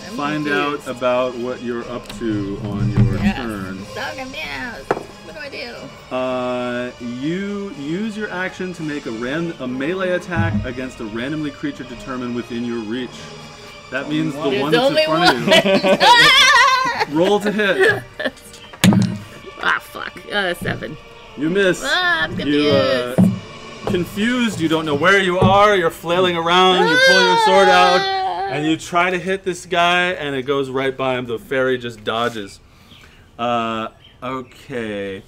I'm find out about what you're up to on your turn. Dog and meows. What do I do? You use your action to make a melee attack against a randomly creature determined within your reach. That means the one that's in front of you. Roll to hit. Ah, fuck. 7. You miss. I'm confused. Confused, you don't know where you are, you're flailing around, you pull your sword out, and you try to hit this guy, and it goes right by him. The fairy just dodges. Okay.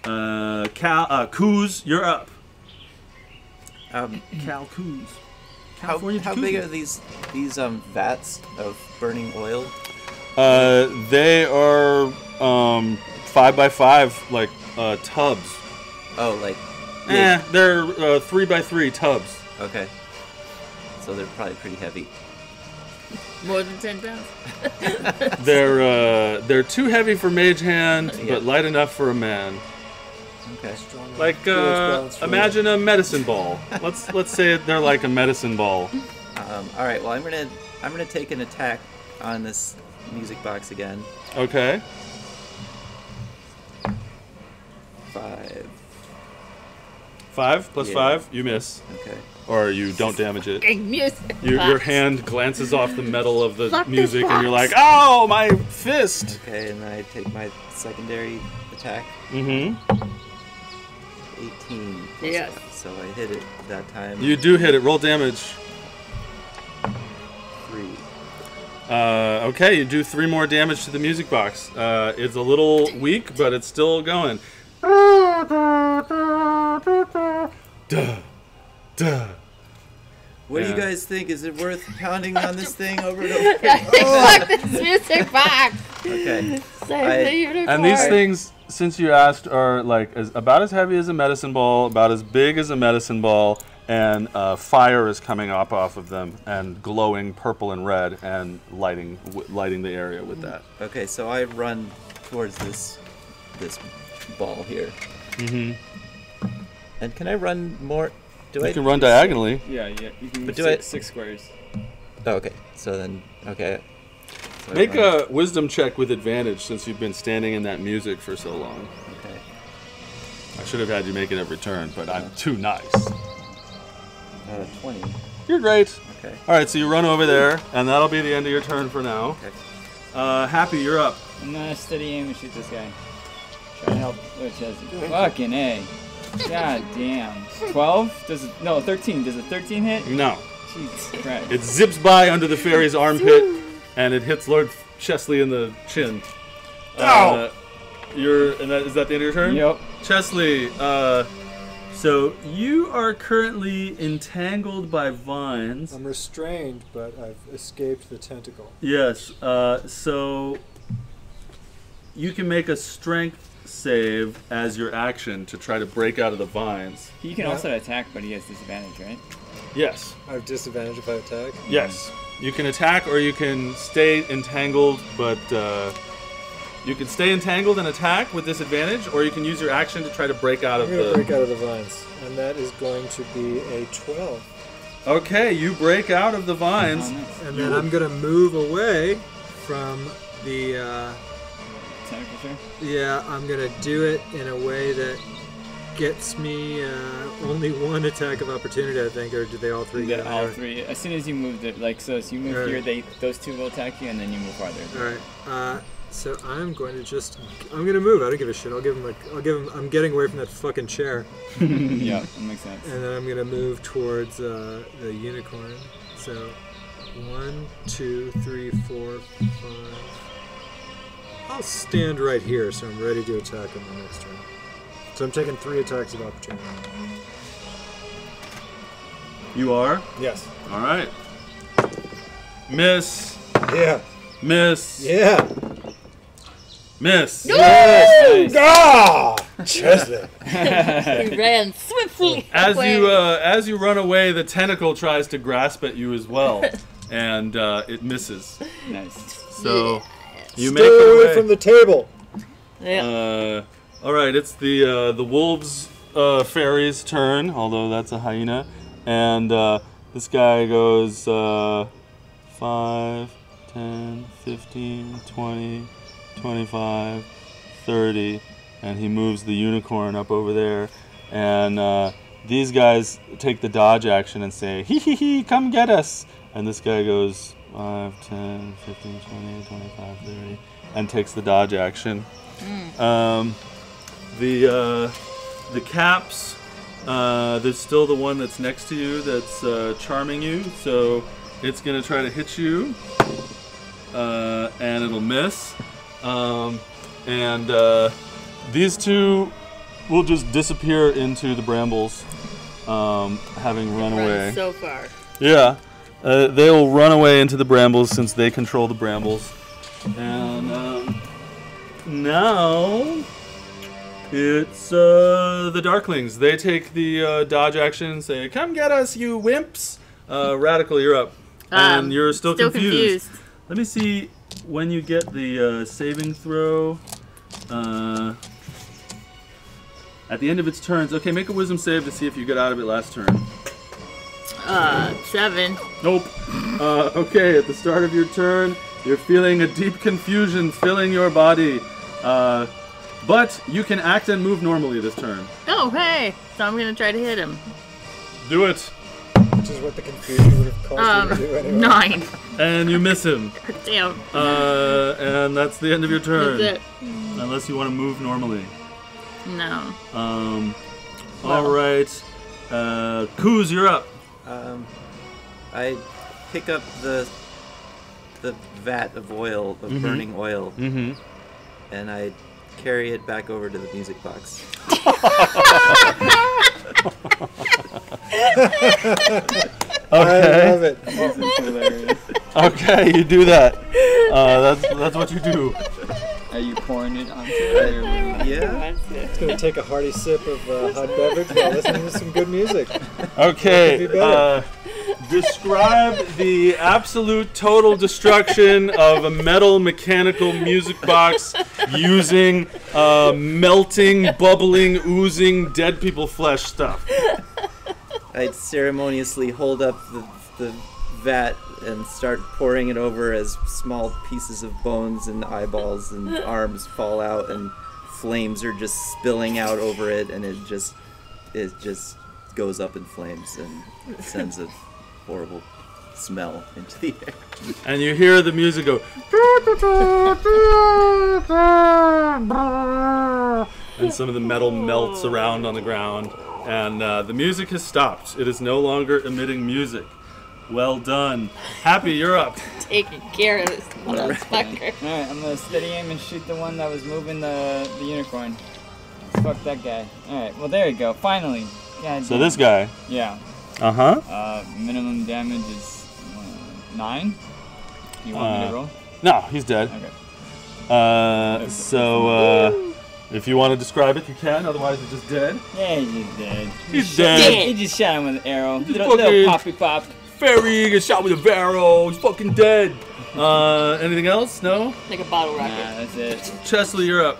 Kuz, you're up. Cal Kuz. How big are these vats of burning oil? They are 5x5, like tubs. Oh, like. They're 3x3 tubs. Okay. So they're probably pretty heavy. More than 10 pounds. They're too heavy for mage hand, but light enough for a man. Okay. Like imagine a medicine ball. Let's say they're like a medicine ball. All right. Well, I'm gonna take an attack on this music box again. Okay. 5. 5 plus 5, you miss. Okay. Or you don't damage it. Music Your hand glances off the metal of the music, and you're like, "Oh, my fist!" Okay, and then I take my secondary attack. 18. Yes. So I hit it that time. You do hit it. Roll damage. 3. Okay, you do 3 more damage to the music box. It's a little weak, but it's still going. What do you guys think? Is it worth pounding on this thing over and over? Fuck this music box. Okay. Save the unicorn. And these things, since you asked, are like about as heavy as a medicine ball, about as big as a medicine ball, and fire is coming up off of them and glowing purple and red and lighting the area with that. Okay, so I run towards this ball here. Mm-hmm. And can I run more? You can run diagonally. Yeah, you can move do 6 squares. Oh, okay. So then, okay. So Make a wisdom check with advantage since you've been standing in that music for so long. Okay. I should have had you make it every turn, but I'm too nice. 20. You're great. Okay. All right, so you run over there, and that'll be the end of your turn for now. Okay. Happy, you're up. I'm gonna steady aim and shoot this guy. Try to help. Fucking A. God damn. 12? 13. Does a 13 hit? No. Jesus Christ. It zips by under the fairy's armpit, and it hits Lord Chesley in the chin. Ow! Is that the end of your turn? Yep. Chesley, so you are currently entangled by vines. I'm restrained, but I've escaped the tentacle. Yes, so you can make a strength save as your action to try to break out of the vines. He can also attack, but he has disadvantage, right? Yes. I have disadvantage if I attack. Yes. You can attack or you can stay entangled, but you can stay entangled and attack with disadvantage, or you can use your action to try to break out of I'm the... going to break out of the vines, and that is going to be a 12. Okay, you break out of the vines. Oh, nice. And then I'm going to move away from the... Tentacle chair? Yeah, I'm going to do it in a way that gets me only one attack of opportunity, I think, or do they all three get all 3. As soon as you move it, like, so you move Right. here, those 2 will attack you, and then you move farther. Alright, so I'm going to I'm going to move. I don't give a shit. I'm getting away from that fucking chair. Yeah, that makes sense. And then I'm going to move towards the unicorn. So, 1, 2, 3, 4, 5. I'll stand right here, so I'm ready to attack on the next turn. So I'm taking 3 attacks of opportunity. You are? Yes. All right. Miss. Yeah. Miss. Yeah. Miss. Yes. Ah! Chesley. He ran swiftly. As you run away, the tentacle tries to grasp at you as well, and it misses. Nice. So you Stay make it away away from the table. Yeah. All right, it's the wolves fairy's turn, although that's a hyena, and this guy goes 5, 10, 15, 20, 25, 30, and he moves the unicorn up over there. And these guys take the dodge action and say, hee hee hee, come get us. And this guy goes 5, 10, 15, 20, 25, 30, and takes the dodge action. The caps, there's still the one that's next to you that's charming you, so it's going to try to hit you, and it'll miss. These two will just disappear into the brambles, having run away. So far. Yeah, they'll run away into the brambles since they control the brambles. And now it's the Darklings. They take the dodge action and say, "Come get us, you wimps!" Radical, you're up, and you're still confused. Let me see when you get the saving throw. At the end of its turns, okay, make a wisdom save to see if you get out of it last turn. 7. Nope. Okay, at the start of your turn, you're feeling a deep confusion filling your body. But you can act and move normally this turn. Oh, hey! So I'm gonna try to hit him. Do it. Which is what the confusion would have caused you to do anyway. 9. And you miss him. Damn. And that's the end of your turn. That's it. Unless you want to move normally. No. All right. Kuz, you're up. I pick up the vat of oil, of burning oil, and I carry it back over to the music box. Okay. I love it. Okay, you do that. That's what you do. Are you pouring it onto it? Yeah. It's going to take a hearty sip of hot beverage while listening to some good music. Okay. Describe the absolute total destruction of a metal mechanical music box using melting, bubbling, oozing, dead people flesh stuff. I'd ceremoniously hold up the vat and start pouring it over as small pieces of bones and eyeballs and arms fall out, and flames are just spilling out over it, and it just goes up in flames and sends a horrible smell into the air. And you hear the music go, and some of the metal melts around on the ground, and the music has stopped. It is no longer emitting music. Well done. Happy, you're up. Taking care of this motherfucker. Alright, I'm gonna steady aim and shoot the one that was moving the unicorn. Fuck that guy. Alright, well there you go, finally. God So damn. this guy. Yeah. Uh-huh. Minimum damage is 9. You want me to roll? No, he's dead. Okay. If you want to describe it, you can. Otherwise, he's just dead. Yeah, he's dead. He's dead. He just shot him with an arrow. Little fucking- poppy pop. Fairy gets shot with a arrow. He's fucking dead. Anything else? No? Like a bottle Nah, rocket. that's it. Chesley, you're up.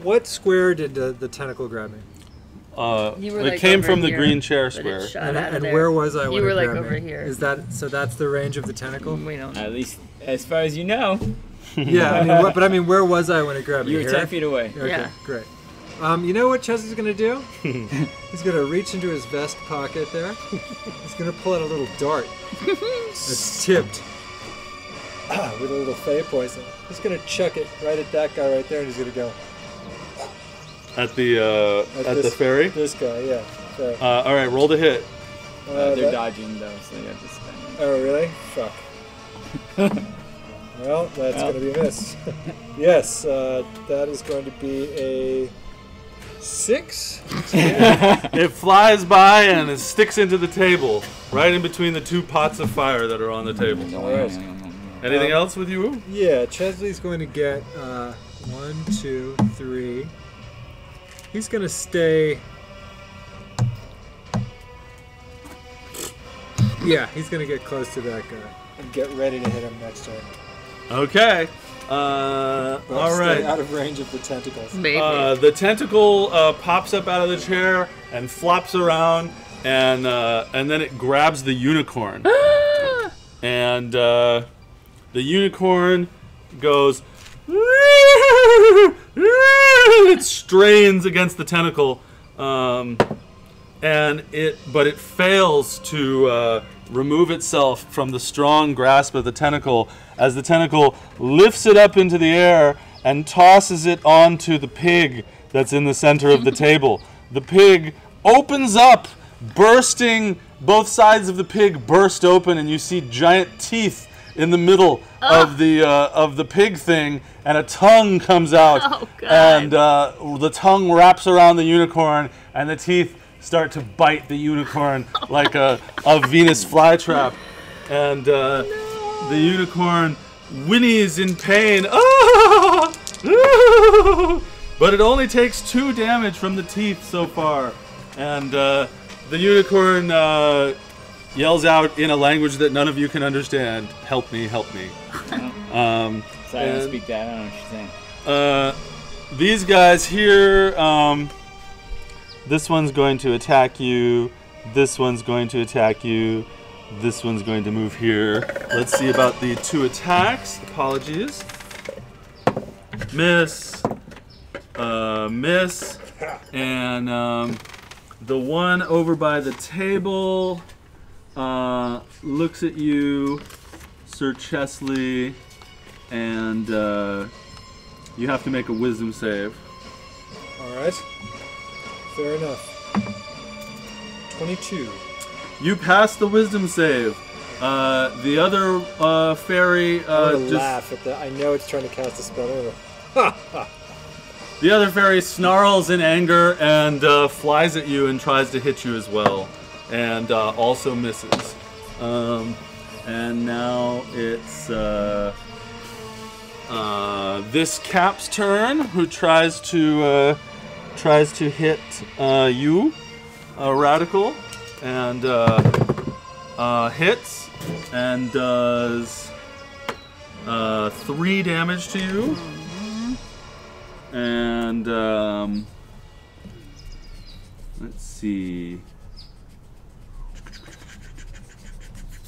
What square did the tentacle grab me? You were It like came over from the here, green chair but it square. shot And, out of and there. where was I when You were it like grabbed over me? here. Is that so? That's the range of the tentacle? We don't know. At least as far as you know. Yeah, I mean, where was I when it grabbed me? You were Here? 10 feet away. Okay, Yeah. great. You know what Chesley's gonna do? He's gonna reach into his vest pocket there. He's gonna pull out a little dart that's tipped with a little fey poison. He's gonna chuck it right at that guy right there, and he's gonna go At the this- ferry. this guy, yeah. So, All right, roll the hit. They're that- dodging though, so you have to spend it. Oh, really? Fuck. Well, that's going to be a miss. Yes, that is going to be a 6. It flies by and it sticks into the table, right in between the two pots of fire that are on the table. Anything else with you? Yeah, Chesley's going to get 1, 2, 3. He's going to stay. Yeah, he's going to get close to that guy and get ready to hit him next turn. Okay. But All stay right. out of range of the tentacles. Maybe. The tentacle pops up out of the chair and flops around, and then it grabs the unicorn. And The unicorn goes. It strains against the tentacle, but it fails to remove itself from the strong grasp of the tentacle as the tentacle lifts it up into the air and tosses it onto the pig that's in the center of the table. The pig opens up, bursting. Both sides of the pig burst open, and you see giant teeth in the middle of the pig thing, and a tongue comes out, and the tongue wraps around the unicorn, and the teeth start to bite the unicorn like a Venus flytrap, and the unicorn whinnies in pain. But it only takes 2 damage from the teeth so far, and the unicorn yells out in a language that none of you can understand, "Help me, help me." Sorry, I don't speak that. I don't know what you're saying. These guys here, this one's going to attack you, this one's going to attack you, this one's going to move here. Let's see about the 2 attacks. Apologies. Miss. Miss. And the one over by the table looks at you, Sir Chesley, and you have to make a wisdom save. Alright. Fair enough. 22. You pass the wisdom save. The other fairy I'm gonna just laugh at that. I know it's trying to cast a spell. the other fairy snarls in anger and flies at you and tries to hit you as well, and also misses. And now it's this Cap's turn, who tries to hit you, Radical, and hits and does 3 damage to you. And let's see.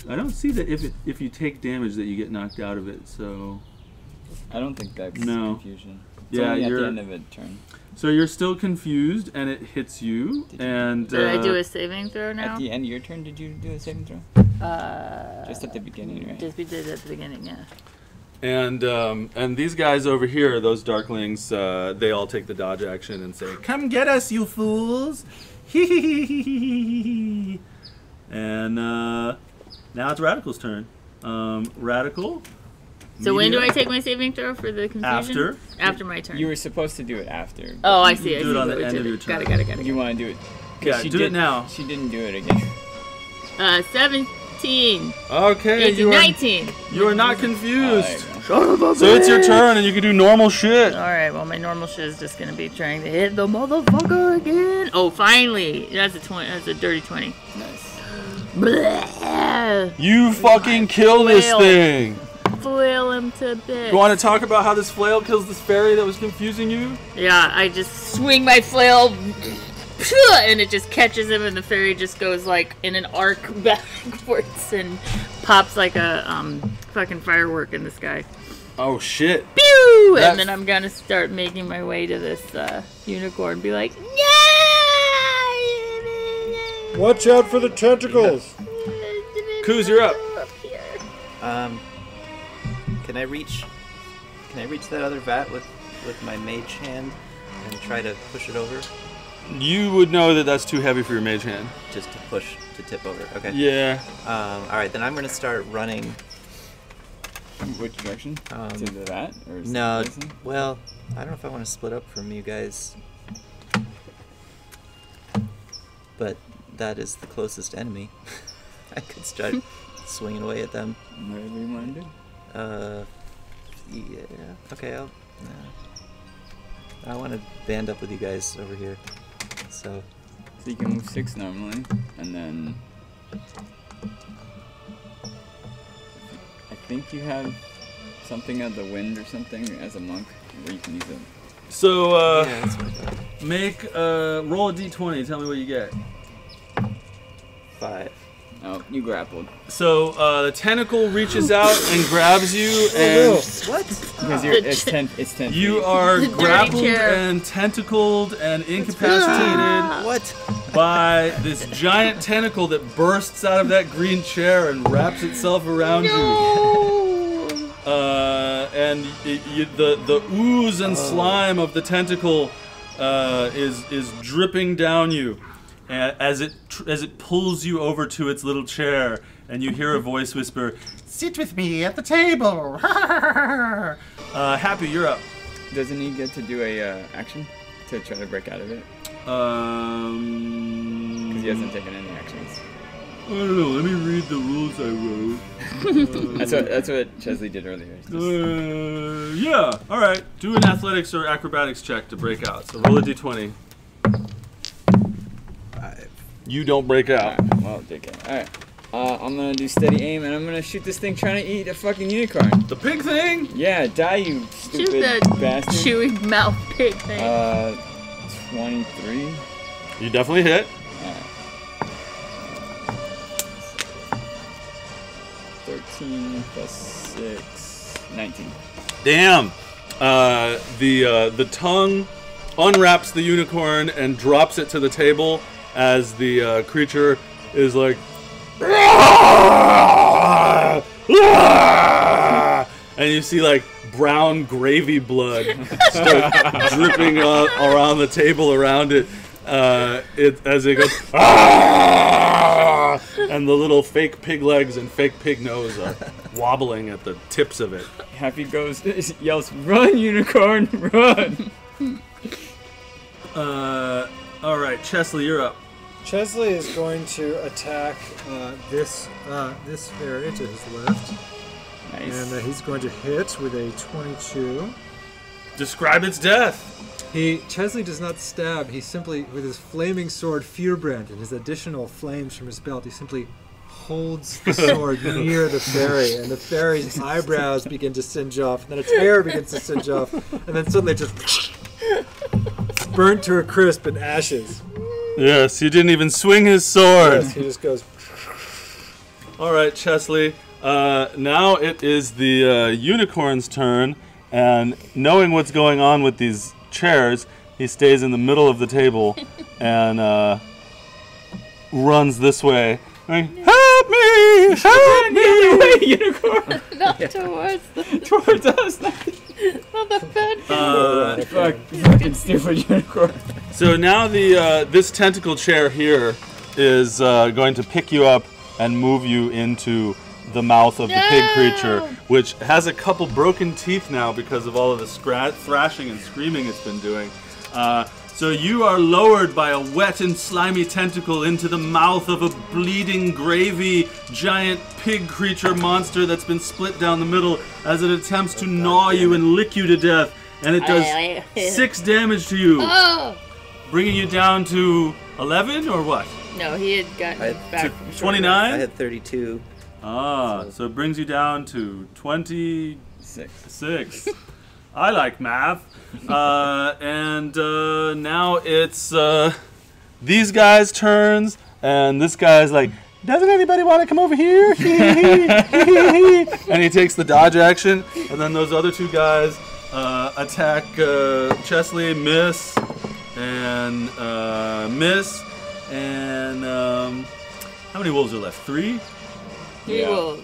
I don't see that if you take damage that you get knocked out of it. So I don't think that's No. confusion. It's Yeah, only at you're- the end of a turn. so you're still confused, and it hits you. And Did I do a saving throw now? At the end of your turn, did you do a saving throw? Just at the beginning, right? Just we did at the beginning, yeah. And these guys over here, those Darklings, they all take the dodge action and say, "Come get us, you fools!" And now it's Radical's turn. Radical. So when do I medium, take my saving throw for the confusion? After. After my turn. You were supposed to do it after. Oh, I see. I Do see. it on the what we end did. of your turn. Got it. You want to do it? 'Cause Yeah, she do it now. She didn't do it again. 17. Okay, 18, 19. you are not confused. So So it's your turn, and you can do normal shit. Alright, well, my normal shit is just gonna be trying to hit the motherfucker again. Oh, finally! That's a 20. That's a dirty 20. Nice. Bleh. You fucking kill this Flail. thing. Flail him to bits. You want to talk about how this flail kills this fairy that was confusing you? Yeah, I just swing my flail, and it just catches him, and the fairy just goes like in an arc backwards and pops like a fucking firework in the sky. Oh shit. Pew! That- And then I'm gonna start making my way to this unicorn. Be like, no! Watch out for the tentacles! Kuz, you're up. Here. Can I reach that other vat with my mage hand and try to push it over? You would know that that's too heavy for your mage hand. Just to push to tip over. Okay. Yeah. All right, then I'm gonna start running. Which direction? To that? Or No, facing? well, I don't know if I want to split up from you guys, but that is the closest enemy. I could start swinging away at them. Whatever you want to do. Yeah. Okay, I want to band up with you guys over here. So you can move 6 normally, and then I think you have something of the wind or something as a monk where you can use it. So, yeah, that's what I thought. roll a d20. Tell me what you get. 5. Oh, you grappled. So the tentacle reaches out and grabs you, and What? Because it's 10. It's 10. you feet. are The dirty grappled chair. and tentacled and incapacitated What? by this giant tentacle that bursts out of that green chair and wraps itself around you. And the ooze and slime of the tentacle is dripping down you. As it pulls you over to its little chair, and you hear a voice whisper, "Sit with me at the table." Happy, you're up. Doesn't he get to do a action to try to break out of it? Because he hasn't taken any actions. I don't know. Let me read the rules I wrote. That's what Chesley did earlier. Yeah. All right. Do an athletics or acrobatics check to break out. So roll a d20. You don't break out. Alright, well, dickhead. Alright. I'm gonna do steady aim and I'm gonna shoot this thing trying to eat a fucking unicorn. The pig thing? Yeah, die, you Shoot stupid the bastard. chewy mouth pig thing. 23. You definitely hit. 13 plus 6. 19. Damn. The tongue unwraps the unicorn and drops it to the table as the creature is like, and you see like brown gravy blood start dripping around the table around it. As it goes, and the little fake pig legs and fake pig nose are wobbling at the tips of it. Happy goes, yells, "Run, unicorn, run!" All right, Chesley, you're up. Chesley is going to attack this fairy to his left, Nice. and he's going to hit with a 22. Describe its death. Chesley does not stab. He simply, with his flaming sword Fearbrand and his additional flames from his belt, he simply holds the sword near the fairy, and the fairy's eyebrows begin to singe off, and then its hair begins to singe off, and then suddenly just burnt to a crisp in ashes. Yes, he didn't even swing his sword. Yes, he just goes. All right, Chesley. Now it is the unicorn's turn, and knowing what's going on with these chairs, he stays in the middle of the table and runs this way. Like, help me! Help me! Unicorn! Not towards Towards us! not the bed. Fucking stupid unicorn. So now this tentacle chair here is going to pick you up and move you into the mouth of the pig creature, which has a couple broken teeth now because of all of the thrashing and screaming it's been doing. So you are lowered by a wet and slimy tentacle into the mouth of a bleeding gravy giant pig creature monster that's been split down the middle as it attempts to gnaw you and lick you to death. And it does 6 damage to you, bringing you down to 11 or what? No, he had gotten back from 29? I had 32. So it brings you down to 26. 6. I like math. And now it's these guys' turns, and this guy's like, doesn't anybody want to come over here? And he takes the dodge action, and then those other two guys attack Chesley, miss, and how many wolves are left? 3? 3 wolves.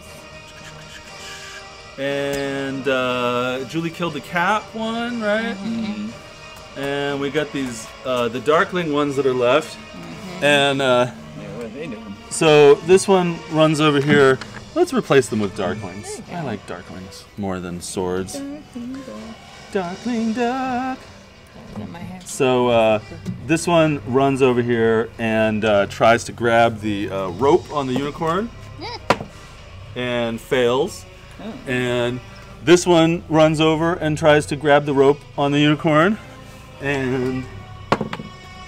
And Julie killed the cat one, right? Mm-hmm. And we got these the darkling ones that are left. Mm-hmm. And Yeah, what are they doing? so this one runs over here. Let's replace them with darklings. I like darklings more than swords. Darkling duck. So this one runs over here and tries to grab the rope on the unicorn and fails. And this one runs over and tries to grab the rope on the unicorn and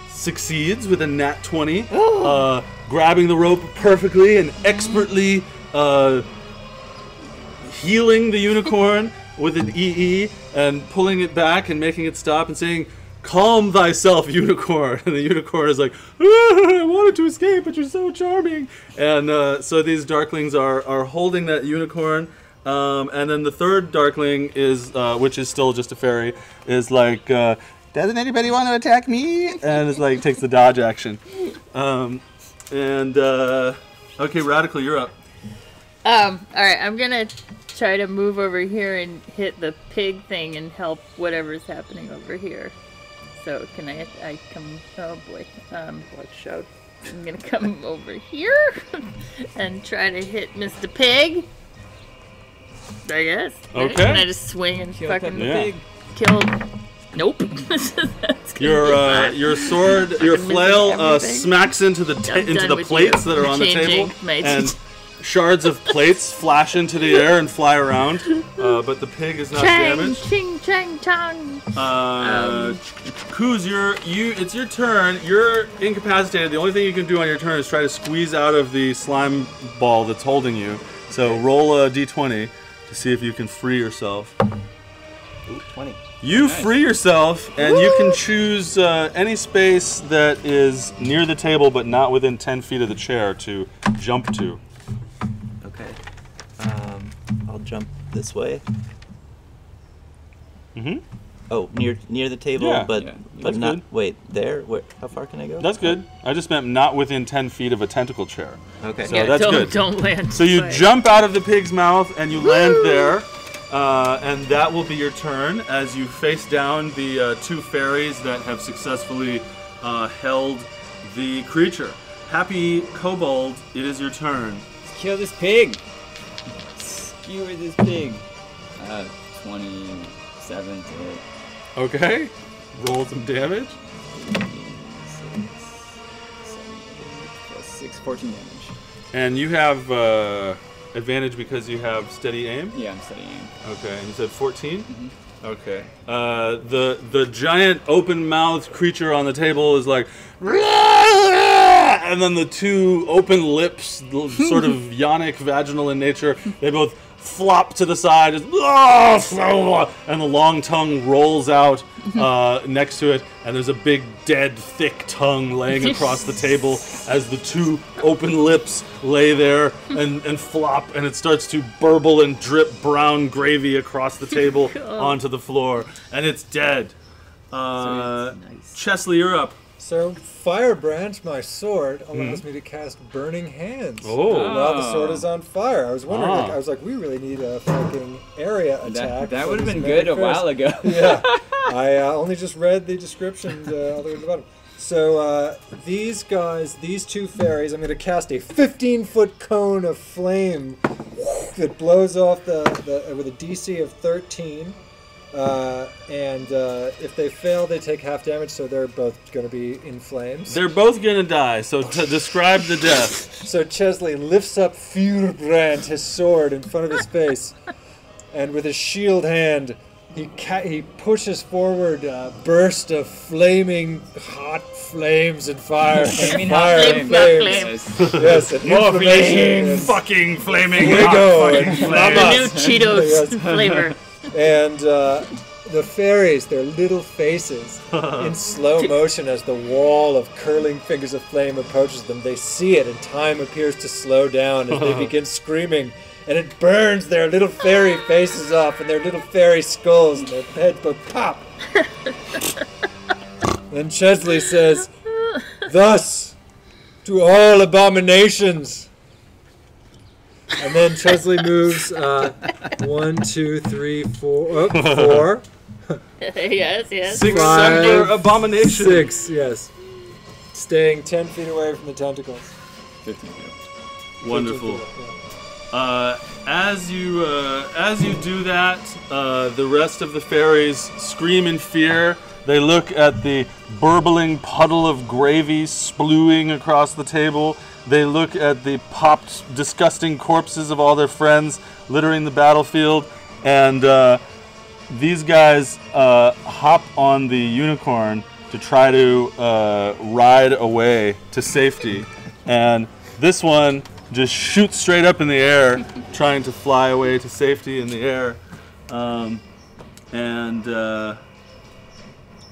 succeeds with a nat 20, grabbing the rope perfectly and expertly healing the unicorn with an EE and pulling it back and making it stop and saying, calm thyself, unicorn. And the unicorn is like, I wanted to escape, but you're so charming. And so these darklings are holding that unicorn. And then the third darkling is, which is still just a fairy, is like, doesn't anybody want to attack me? And it's like, takes the dodge action. Okay, Radical, you're up. Alright, I'm gonna try to move over here and hit the pig thing and help whatever's happening over here. So can I come, oh boy, Watch out. I'm gonna come over here and try to hit Mr. Pig. I guess. Okay. Can I just swing and Kill fucking Peppa Pig. kill? Nope. That's gonna be fine. Your sword, your missing flail everything. smacks into the I'm into done the with plates you. that are on the Changing table, my- and shards of plates flash into the air and fly around. But the pig is not Chang, damaged. ching, chang, chang. Kuz, it's your turn. You're incapacitated. The only thing you can do on your turn is try to squeeze out of the slime ball that's holding you. So roll a d20 to see if you can free yourself. Ooh, 20. You free yourself, and you can choose any space that is near the table but not within 10 feet of the chair to jump to. Okay. I'll jump this way. Mm-hmm. Oh, near the table, Yeah. but Yeah. but That's not. good. Wait, there. Where? How far can I go? That's good. I just meant not within 10 feet of a tentacle chair. Okay. So Yeah, that's don't, good. Don't land. So you Sorry. jump out of the pig's mouth and you land there, and that will be your turn as you face down the two fairies that have successfully held the creature. Happy Kobold, it is your turn. Let's kill this pig. Skewer this pig. 27 to hit. Okay, roll some damage. 14 damage. And you have advantage because you have steady aim. Yeah, I'm studying. Okay, and you said 14? Okay. The giant open-mouthed creature on the table is like, and then the two open lips, sort of yonic, vaginal in nature, they both flop to the side, and the long tongue rolls out next to it, and there's a big, dead, thick tongue laying across the table as the two open lips lay there and flop, and it starts to burble and drip brown gravy across the table onto the floor, and it's dead. Chesley, you're up. So Firebrand, my sword, allows me to cast Burning Hands. Oh. While the sword is on fire. I was wondering, Ah. I was like, we really need a fucking area attack. That for would have this been Manic good a Fist. while ago. Yeah, I only just read the descriptions all the way to the bottom. So these guys, these two fairies, I'm going to cast a 15-foot cone of flame that blows off with a DC of 13. And if they fail, they take half damage, so they're both going to be in flames. They're both gonna die, so describe the death. So Chesley lifts up Furbrand, his sword, in front of his face, and with his shield hand, he pushes forward a burst of flaming hot flames and fire. Flaming fire hot and flames. flames. Yes, and More inflammation flaming, and- fucking flaming, Fuego hot and fucking flama. The flames. new Cheetos Yes. flavor. And the fairies, their little faces, in slow motion as the wall of curling fingers of flame approaches them, they see it and time appears to slow down as they begin screaming, and it burns their little fairy faces off and their little fairy skulls, and their heads go pop. Then Chesley says, "Thus, to all abominations." And then Chesley moves 1, 2, 3, 4, 4, Yes. 6 Five, Sumner abomination. 6, yes. Staying 10 feet away from the tentacles. 15. Wonderful. 15 feet, yeah. As you do that, the rest of the fairies scream in fear. They look at the burbling puddle of gravy splewing across the table. They look at the popped, disgusting corpses of all their friends littering the battlefield, and these guys hop on the unicorn to try to ride away to safety. And this one just shoots straight up in the air, trying to fly away to safety in the air.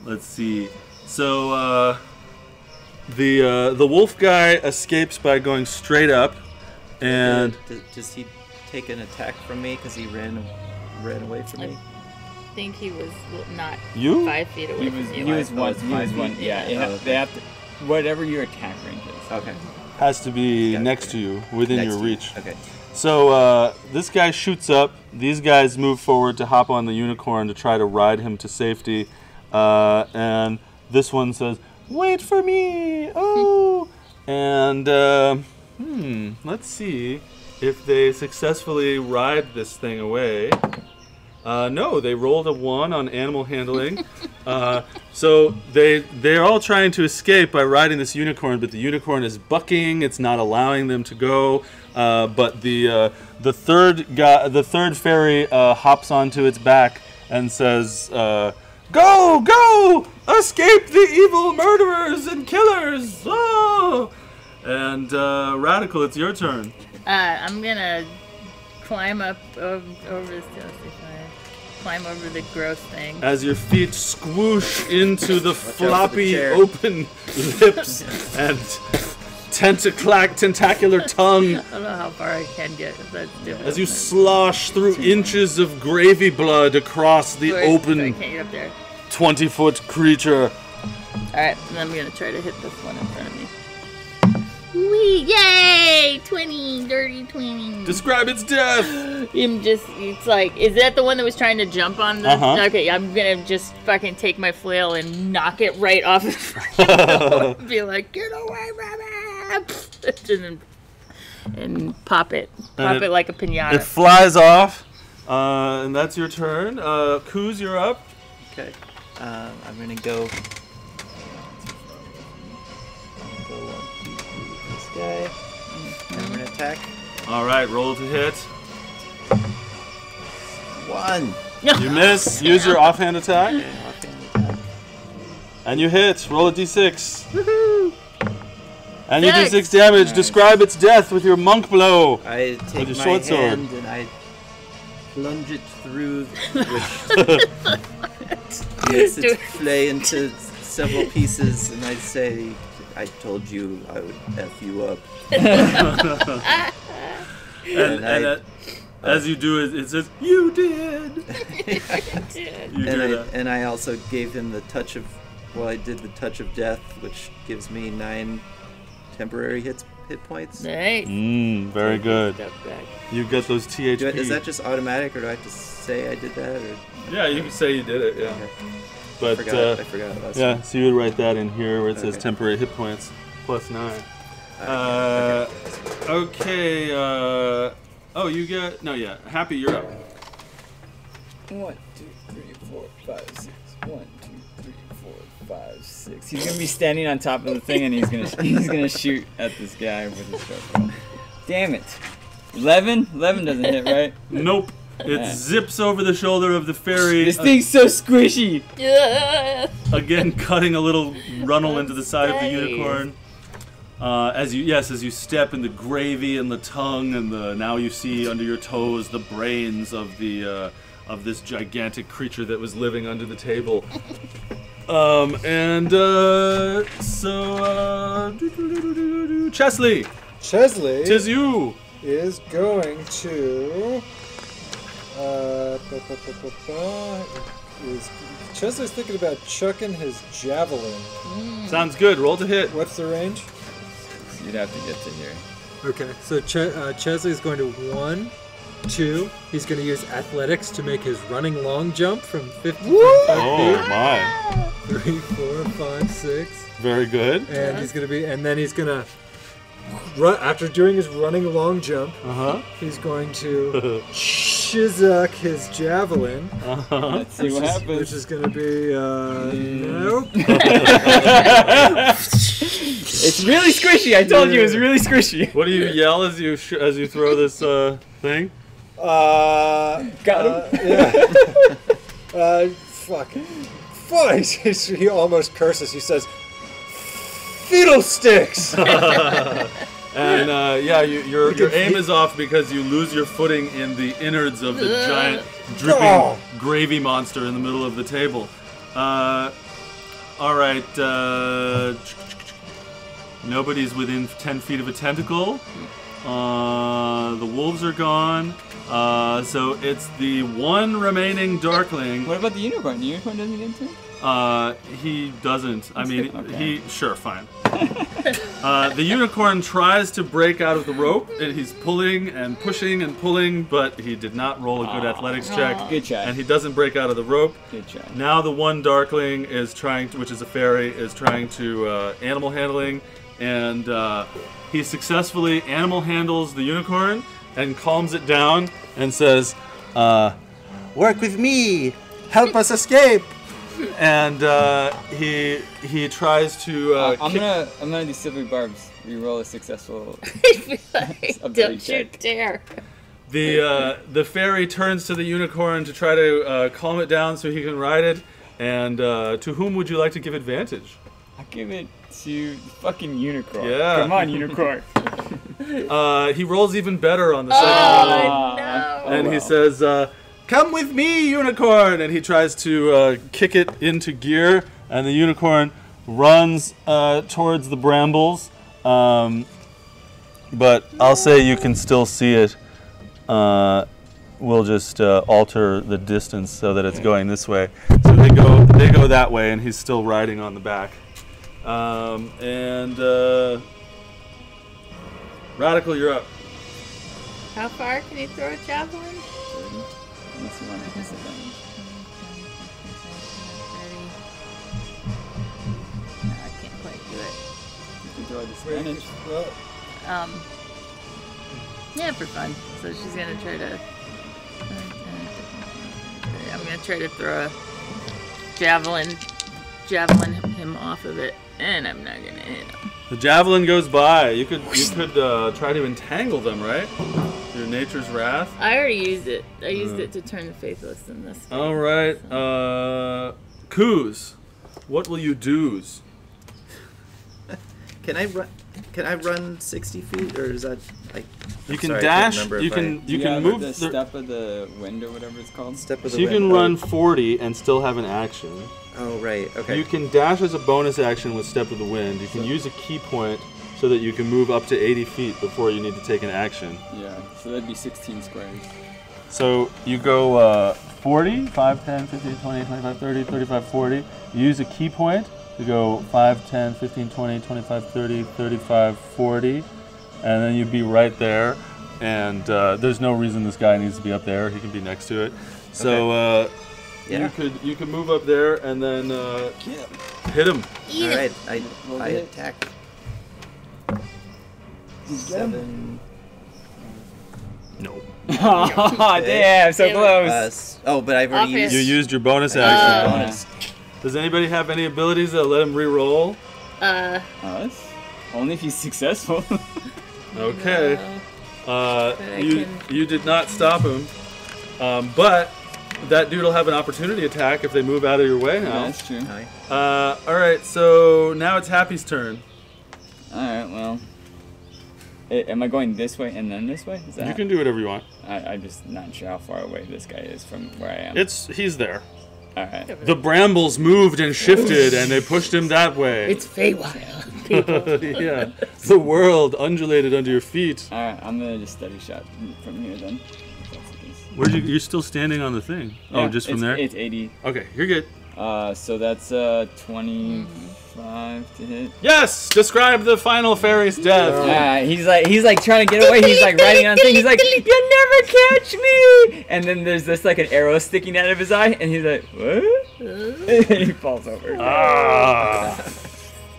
Let's see. So the wolf guy escapes by going straight up, and does he take an attack from me because he ran away from me? I think he was not You? 5 feet away from you. He was one. Yeah, they have to. Whatever your attack range is. Okay. has to be Got it. next to you, within Next your to you. reach. Okay. So this guy shoots up. These guys move forward to hop on the unicorn to try to ride him to safety. And this one says, "Wait for me! Oh!" And let's see if they successfully ride this thing away. No, they rolled a 1 on animal handling. So they're all trying to escape by riding this unicorn, but the unicorn is bucking. It's not allowing them to go. But the third fairy hops onto its back and says, "Go, go! Escape the evil murderers and killers!" Oh! And Radical, it's your turn. I'm gonna climb up over this. Climb over the gross thing. As your feet swoosh into the floppy, chair. open lips and tentacular tongue, I don't know how far I can get. That's difficult. as you slosh through inches of gravy blood across the I open can't get up there. 20-foot creature. Alright, and I'm gonna try to hit this one in front of me. Whee! Yay! 20! Dirty 20! Describe its death. It's like, is that the one that was trying to jump on the... Uh-huh. Okay, I'm gonna just fucking take my flail and knock it right off the front. Be like, get away from me! And pop it. Pop it like a pinata. It flies off, and that's your turn. Kuz, you're up. Okay. I'm gonna go. This guy. And I'm gonna attack. All right, roll to hit. 1. You miss. Use your offhand attack. Offhand attack. And you hit. Roll a d6. And you do 6. 6 damage. Describe its death with your monk blow. I take your my short sword. hand and I plunge it through, which makes it flay into several pieces, and I say, "I told you I would F you up." And as you do it, it says, "You did." You do that. And I also gave him the touch of, well, I did the touch of death, which gives me 9 temporary hit points. Nice. Very good. Step back. You get those THP. Is that just automatic, or do I have to say I did that? Or Yeah, you can say you did it. Yeah. Okay. But I forgot last yeah, time. so you would write that in here where it says Okay. temporary hit points plus 9. Okay. Okay. Oh, you get Happy, you're up. 1, 2, 3, 4, 5, 6. 1, 2, 3, 4, 5, 6. He's gonna be standing on top of the thing, and he's gonna shoot at this guy with his shotgun. Damn it! 11? 11 doesn't hit, right? Nope. It zips over the shoulder of the fairy. This thing's so squishy. Yeah. Again, cutting a little runnel into the side of the Nice. unicorn. As you step in the gravy and the tongue, and now you see under your toes the brains of this gigantic creature that was living under the table. Chesley, Chesley 'tis you. is going to. Chesley's thinking about chucking his javelin. Sounds good. Roll to hit. What's the range? You'd have to get to here. Okay, so Chesley's going to 1, 2. He's going to use athletics to make his running long jump from 55 Oh feet. my! 3, 4, 5, 6. Very good. And he's going to and he's going to run after doing his running long jump. He's going to shizzuck his javelin, Let's see what which happens. is going to be nope. It's really squishy. I told you it was really squishy. What do you yell as you throw this thing? Got him. Yeah. Fuck. He almost curses. He says, "Fiddlesticks!" And your aim is off because you lose your footing in the innards of the giant dripping gravy monster in the middle of the table. All right. Nobody's within 10 feet of a tentacle. The wolves are gone. So it's the one remaining Darkling. What about the unicorn? The unicorn doesn't get into it? He doesn't. I mean, Okay. sure, fine. The unicorn tries to break out of the rope, and he's pulling and pushing and pulling, but he did not roll a good athletics check. Good try. And he doesn't break out of the rope. Good try. Now the one Darkling is trying to, which is a fairy, is trying to animal handling, and he successfully animal handles the unicorn and calms it down and says, Work with me. Help us escape. and he tries to I'm gonna do Silvery Barbs. Reroll a successful ability Don't you check. dare. the fairy turns to the unicorn to try to calm it down so he can ride it. And to whom would you like to give advantage? I'll give it to the fucking unicorn. Yeah. Come on, unicorn. He rolls even better on the second roll. No. And he says, "Come with me, unicorn!" And he tries to kick it into gear, and the unicorn runs towards the brambles. But I'll say you can still see it. We'll just alter the distance so that it's going this way. So they go that way, and he's still riding on the back. Radical, you're up. How far can you throw a javelin? 30. Unless you want to disadvantage. 30. No, I can't quite do it. You can throw a disadvantage. Yeah, for fun. So she's gonna try to. I'm gonna try to throw a javelin him off of it, and I'm not gonna hit him. The javelin goes by. You could try to entangle them, right? Your nature's wrath. I already used it. I used it to turn the faithless in this. All right, Coos, what will you do's? Can I run 60 feet, or is that? You can sorry, I can't dash. remember You if can you Yeah, can but move. the step of the wind or whatever it's called. Step of So the you can wind. run 40 and still have an action. Oh right. Okay. You can dash as a bonus action with Step of the Wind. You can use a key point so that you can move up to 80 feet before you need to take an action. Yeah, so that'd be 16 squares. So you go 40, 5, 10, 15, 20, 25, 30, 35, 40. You use a key point to go 5, 10, 15, 20, 25, 30, 35, 40. And then you'd be right there. And there's no reason this guy needs to be up there. He can be next to it. So Yeah. you could move up there and then hit him. All right. I hit. attack. Get 7. No. Oh, damn, so close. But I've already Obvious. used You used your bonus action. bonus. Does anybody have any abilities that let him re-roll? Us? Only if he's successful. Okay. I You did not stop him, but that dude will have an opportunity attack if they move out of your way Yeah, now. that's true. All right, so now it's Happy's turn. Alright, well. Am I going this way and then this way? Is that You can do whatever you want. I'm just not sure how far away this guy is from where I am. He's there. Alright. The brambles moved and shifted, and they pushed him that way. It's Feywild, people. Yeah, the world undulated under your feet. Alright, I'm gonna just steady shot from here then. If that's the case. Where'd you're still standing on the thing? Oh, Yeah, just from it's, there? It's 80. Okay, you're good. So that's 25 to hit. Yes! Describe the final fairy's death. Yeah, he's like trying to get away. He's like riding on things. He's like, "You'll never catch me!" And then there's this like an arrow sticking out of his eye, and he's like, "What?" And he falls over.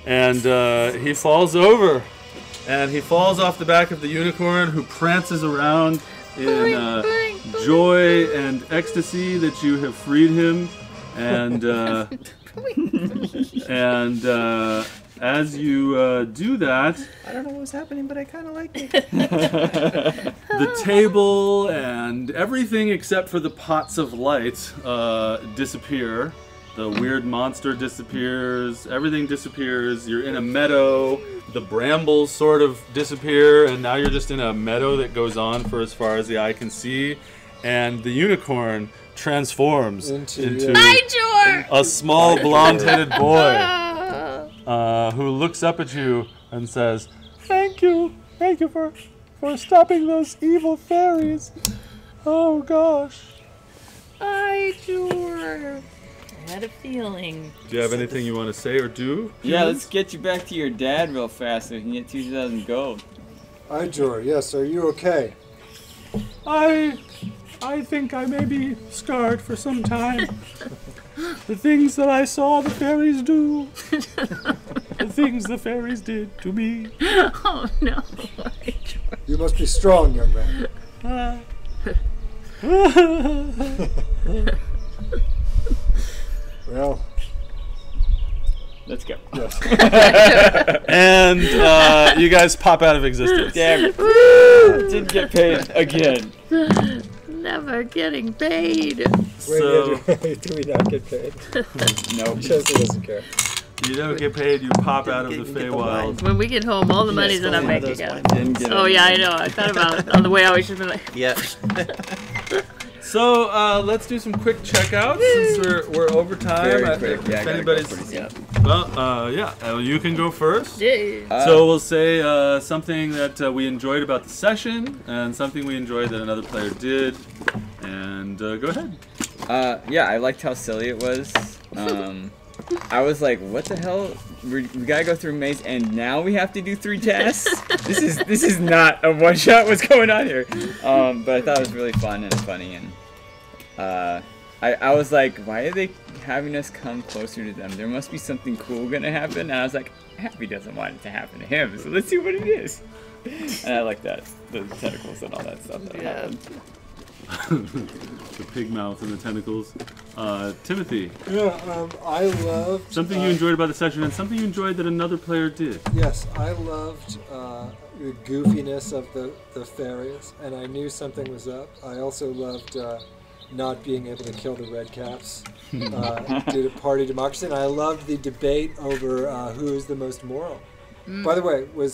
And he falls over. And he falls off the back of the unicorn, who prances around in joy and ecstasy that you have freed him. And as you do that, I don't know what was happening, but I kind of liked it. the table and everything except for the pots of light disappear. The weird monster disappears. Everything disappears. You're in a meadow. The brambles sort of disappear, and now you're just in a meadow that goes on for as far as the eye can see. And the unicorn transforms into Nigel! a small blonde-headed boy who looks up at you and says, "Thank you for stopping those evil fairies. Oh gosh." Nigel! I had a feeling. Do you have anything you want to say or do? Yeah, let's get you back to your dad real fast so we can get 2,000 gold. Ijor, yes, are you okay? I think I may be scarred for some time. The things that I saw the fairies do. The things the fairies did to me. Oh no, Nigel. You must be strong, young man. Well, Let's go. yes. And you guys pop out of existence. Damn it. Didn't get paid again. Never getting paid. So Wait, do we not get paid? Nope. Chesney doesn't care. you don't get paid. You pop out of the Didn't get the Feywild. When we get home, all the money's in our stole bank one of those account. wines. Didn't get Oh it. yeah, I know. I thought about it on the way out. We should have been like, Yeah. So let's do some quick checkouts since we're over time. Very quick. Yeah, I If gotta anybody's go pretty soon. well, you can go first. yeah. So we'll say something that we enjoyed about the session and something we enjoyed that another player did. And go ahead. Yeah, I liked how silly it was. I was like, what the hell? We gotta go through a maze, and now we have to do 3 tasks? This is not a one-shot. What's going on here? But I thought it was really fun and funny, and I was like, why are they having us come closer to them? There must be something cool gonna happen. And I was like, Happy doesn't want it to happen to him, so let's see what it is. And I like that, the tentacles and all that stuff that happened. The pig mouth and the tentacles. Timothy, Yeah, I loved... something you enjoyed about the session and something you enjoyed that another player did. Yes, I loved the goofiness of the fairies, and I knew something was up. I also loved not being able to kill the red caps due to party democracy, and I loved the debate over who is the most moral. By the way, what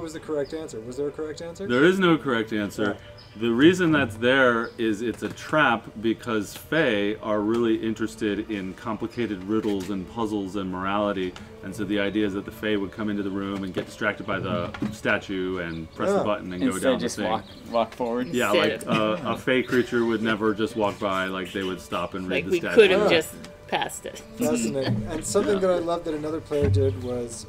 was the correct answer? Was there a correct answer? There is no correct answer. The reason that's there is it's a trap because Fae are really interested in complicated riddles and puzzles and morality, and so the idea is that the Fae would come into the room and get distracted by the statue and press the button and go Instead, down the just thing. walk forward. Yeah, Instead like a Fae creature would never just walk by, like they would stop and read Like the we statue. could have just passed it. Fascinating. And something that I loved that another player did was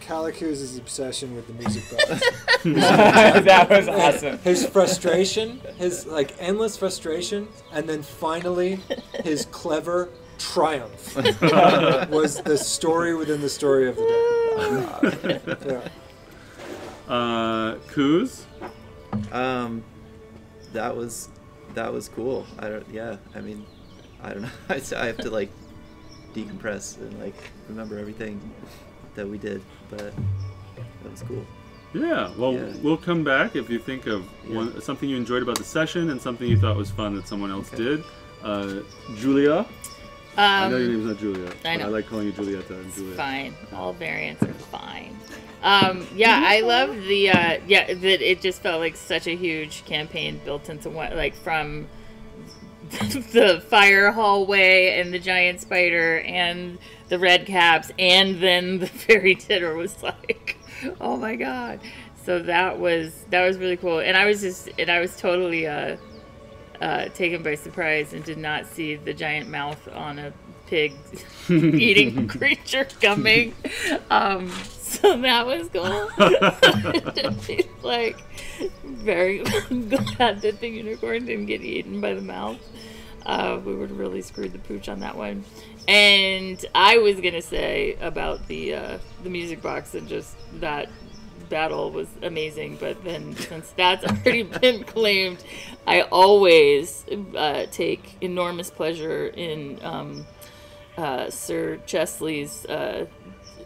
Calicuz's obsession with the music box. That was awesome. His frustration, his like endless frustration, and then finally his clever triumph was the story within the story of the day. Yeah. Kuz? That was cool. I don't know. I have to like decompress and like remember everything that we did, but that was cool. Yeah, well, Yeah. we'll come back if you think of something you enjoyed about the session and something you thought was fun that someone else did. Julia? I know your name's not Julia, I but know. I like calling you Julieta and Julia. Fine. All variants are fine. Yeah, I love the that it just felt like such a huge campaign built into one, like from the fire hallway and the giant spider and the red caps and then the fairy titter was like, oh my god. So that was really cool, and I was totally taken by surprise and did not see the giant mouth on a pig eating creature coming. So that was cool. Like, very glad that the unicorn didn't get eaten by the mouth. We would have really screwed the pooch on that one. And I was gonna say about the music box and just that battle was amazing, but then since that's already been claimed, I always take enormous pleasure in Sir Chesley's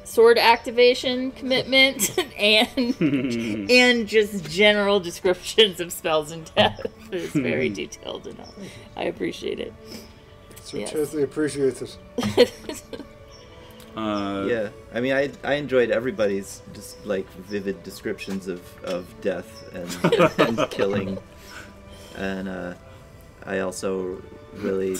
sword activation commitment and just general descriptions of spells and death. It's very detailed and I appreciate it. So Yes. Chesley appreciates it. Yeah, I mean, I enjoyed everybody's just like vivid descriptions of death and killing, and I also really,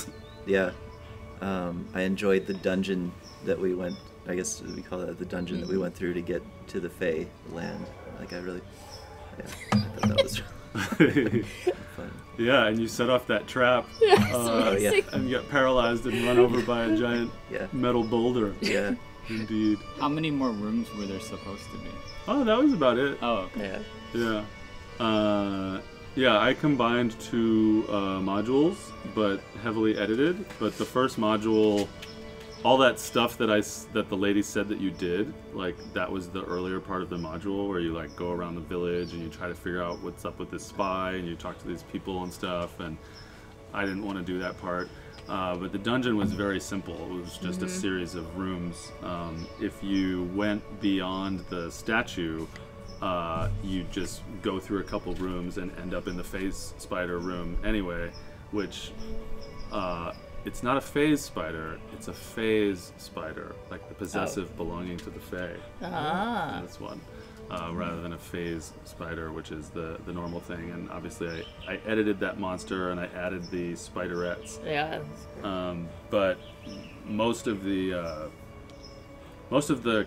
I enjoyed the dungeon that we went. I guess we call it the dungeon that we went through to get to the Fae land. Like I thought that was fun. Yeah, and you set off that trap. And you got paralyzed and run over by a giant metal boulder. Yeah. Indeed. How many more rooms were there supposed to be? Oh, that was about it. Oh, okay. Yeah, I combined 2 modules, but heavily edited. But the first module, all that stuff that the lady said that you did, like that was the earlier part of the module where you like go around the village and you try to figure out what's up with this spy and you talk to these people and stuff. And I didn't want to do that part. But the dungeon was very simple. It was just a series of rooms. If you went beyond the statue, you just go through a couple rooms and end up in the phase spider room anyway, which it's not a phase spider, it's a phase spider, like the possessive belonging to the fae. This one. Rather than a phase spider, which is the normal thing. And obviously I edited that monster and I added the spiderettes. Yeah. But most of the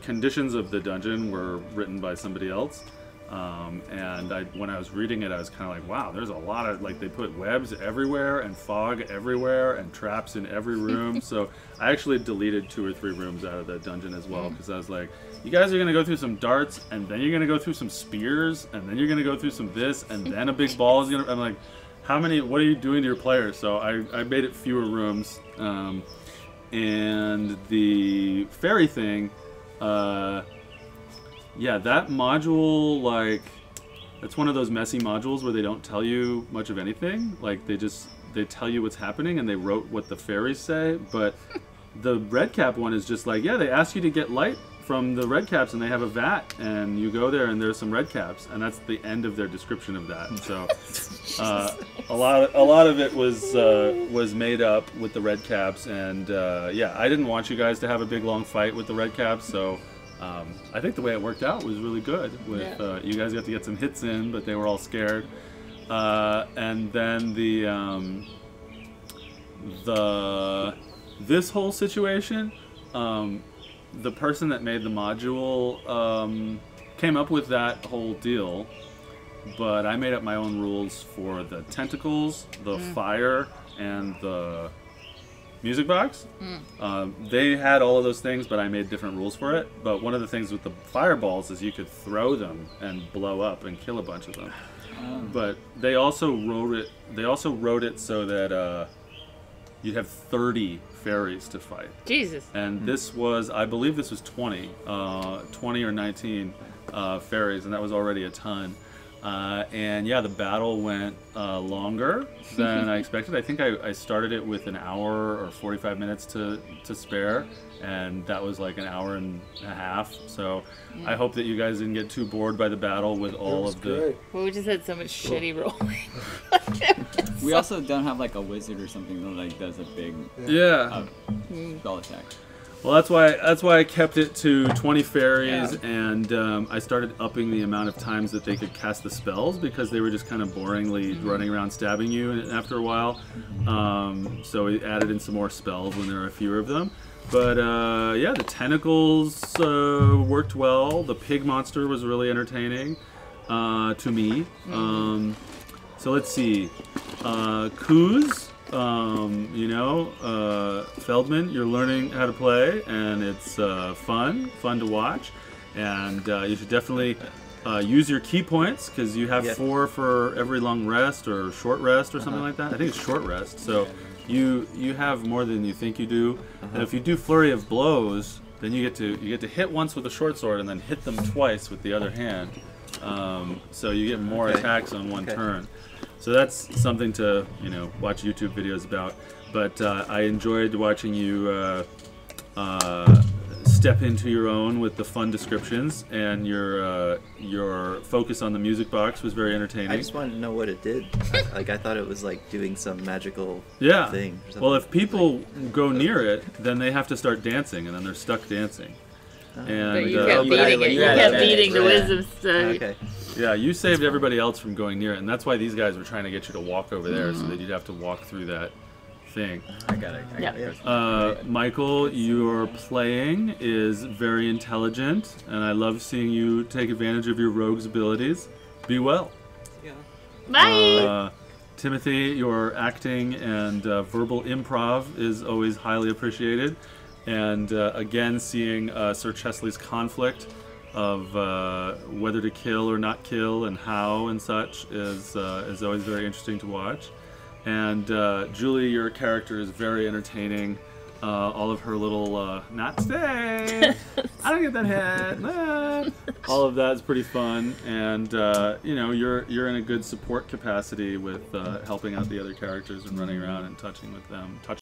conditions of the dungeon were written by somebody else. And when I was reading it, I was kind of like, wow, there's a lot of, like, they put webs everywhere and fog everywhere and traps in every room. So I actually deleted 2 or 3 rooms out of the dungeon as well, because I was like, you guys are going to go through some darts, and then you're going to go through some spears, and then you're going to go through some this, and then a big ball is going to, I'm like, what are you doing to your players? So I made it fewer rooms. And the fairy thing, that module, like, it's one of those messy modules where they don't tell you much of anything. Like, they tell you what's happening and they wrote what the fairies say, but the red cap one is just like, they ask you to get light from the red caps and they have a vat and you go there and there's some red caps, and that's the end of their description of that. And so a lot of it was made up with the red caps, and I didn't want you guys to have a big long fight with the red caps, so I think the way it worked out was really good. You guys got to get some hits in, but they were all scared. And then this whole situation, the person that made the module came up with that whole deal, but I made up my own rules for the tentacles, the fire, and the music box. They had all of those things, but I made different rules for it. But one of the things with the fireballs is you could throw them and blow up and kill a bunch of them. But they also wrote it so that you'd have 30 fairies to fight. Jesus. And this was, I believe this was 20 or 19 fairies, and that was already a ton. And the battle went longer than I expected. I think I started it with an hour or 45 minutes to spare, and that was like an hour and a half. So I hope that you guys didn't get too bored by the battle with all of the... Well, we just had so much shitty rolling. We also don't have like a wizard or something that like does a big spell attack. Well, that's why I kept it to 20 fairies, and I started upping the amount of times that they could cast the spells, because they were just kind of boringly running around stabbing you after a while. So we added in some more spells when there were fewer of them. But the tentacles worked well. The pig monster was really entertaining to me. So let's see. Kuz. Feldman, you're learning how to play, and it's fun to watch, and you should definitely use your key points, because you have 4 for every long rest or short rest or something like that. I think it's short rest, so you have more than you think you do. And if you do flurry of blows, then you get to hit once with a short sword and then hit them twice with the other hand, so you get more attacks on one turn. So that's something to watch YouTube videos about. But I enjoyed watching you step into your own with the fun descriptions, and your focus on the music box was very entertaining. I just wanted to know what it did. I thought it was like doing some magical thing or something. Well, if people go near it, then they have to start dancing, and then they're stuck dancing. And you kept beating it. You kept beating the wisdom stone. Okay. Yeah, you saved everybody else from going near it, and that's why these guys were trying to get you to walk over there so that you'd have to walk through that thing. I got it. Michael, your playing is very intelligent, and I love seeing you take advantage of your rogue's abilities. Be well. Yeah. Bye. Timothy, your acting and verbal improv is always highly appreciated. And again, seeing Sir Chesley's conflict of whether to kill or not kill and how and such is always very interesting to watch. And Julie, your character is very entertaining. All of her little not today, I don't get that head. All of that is pretty fun, and you know you're in a good support capacity with helping out the other characters and running around and touching with them.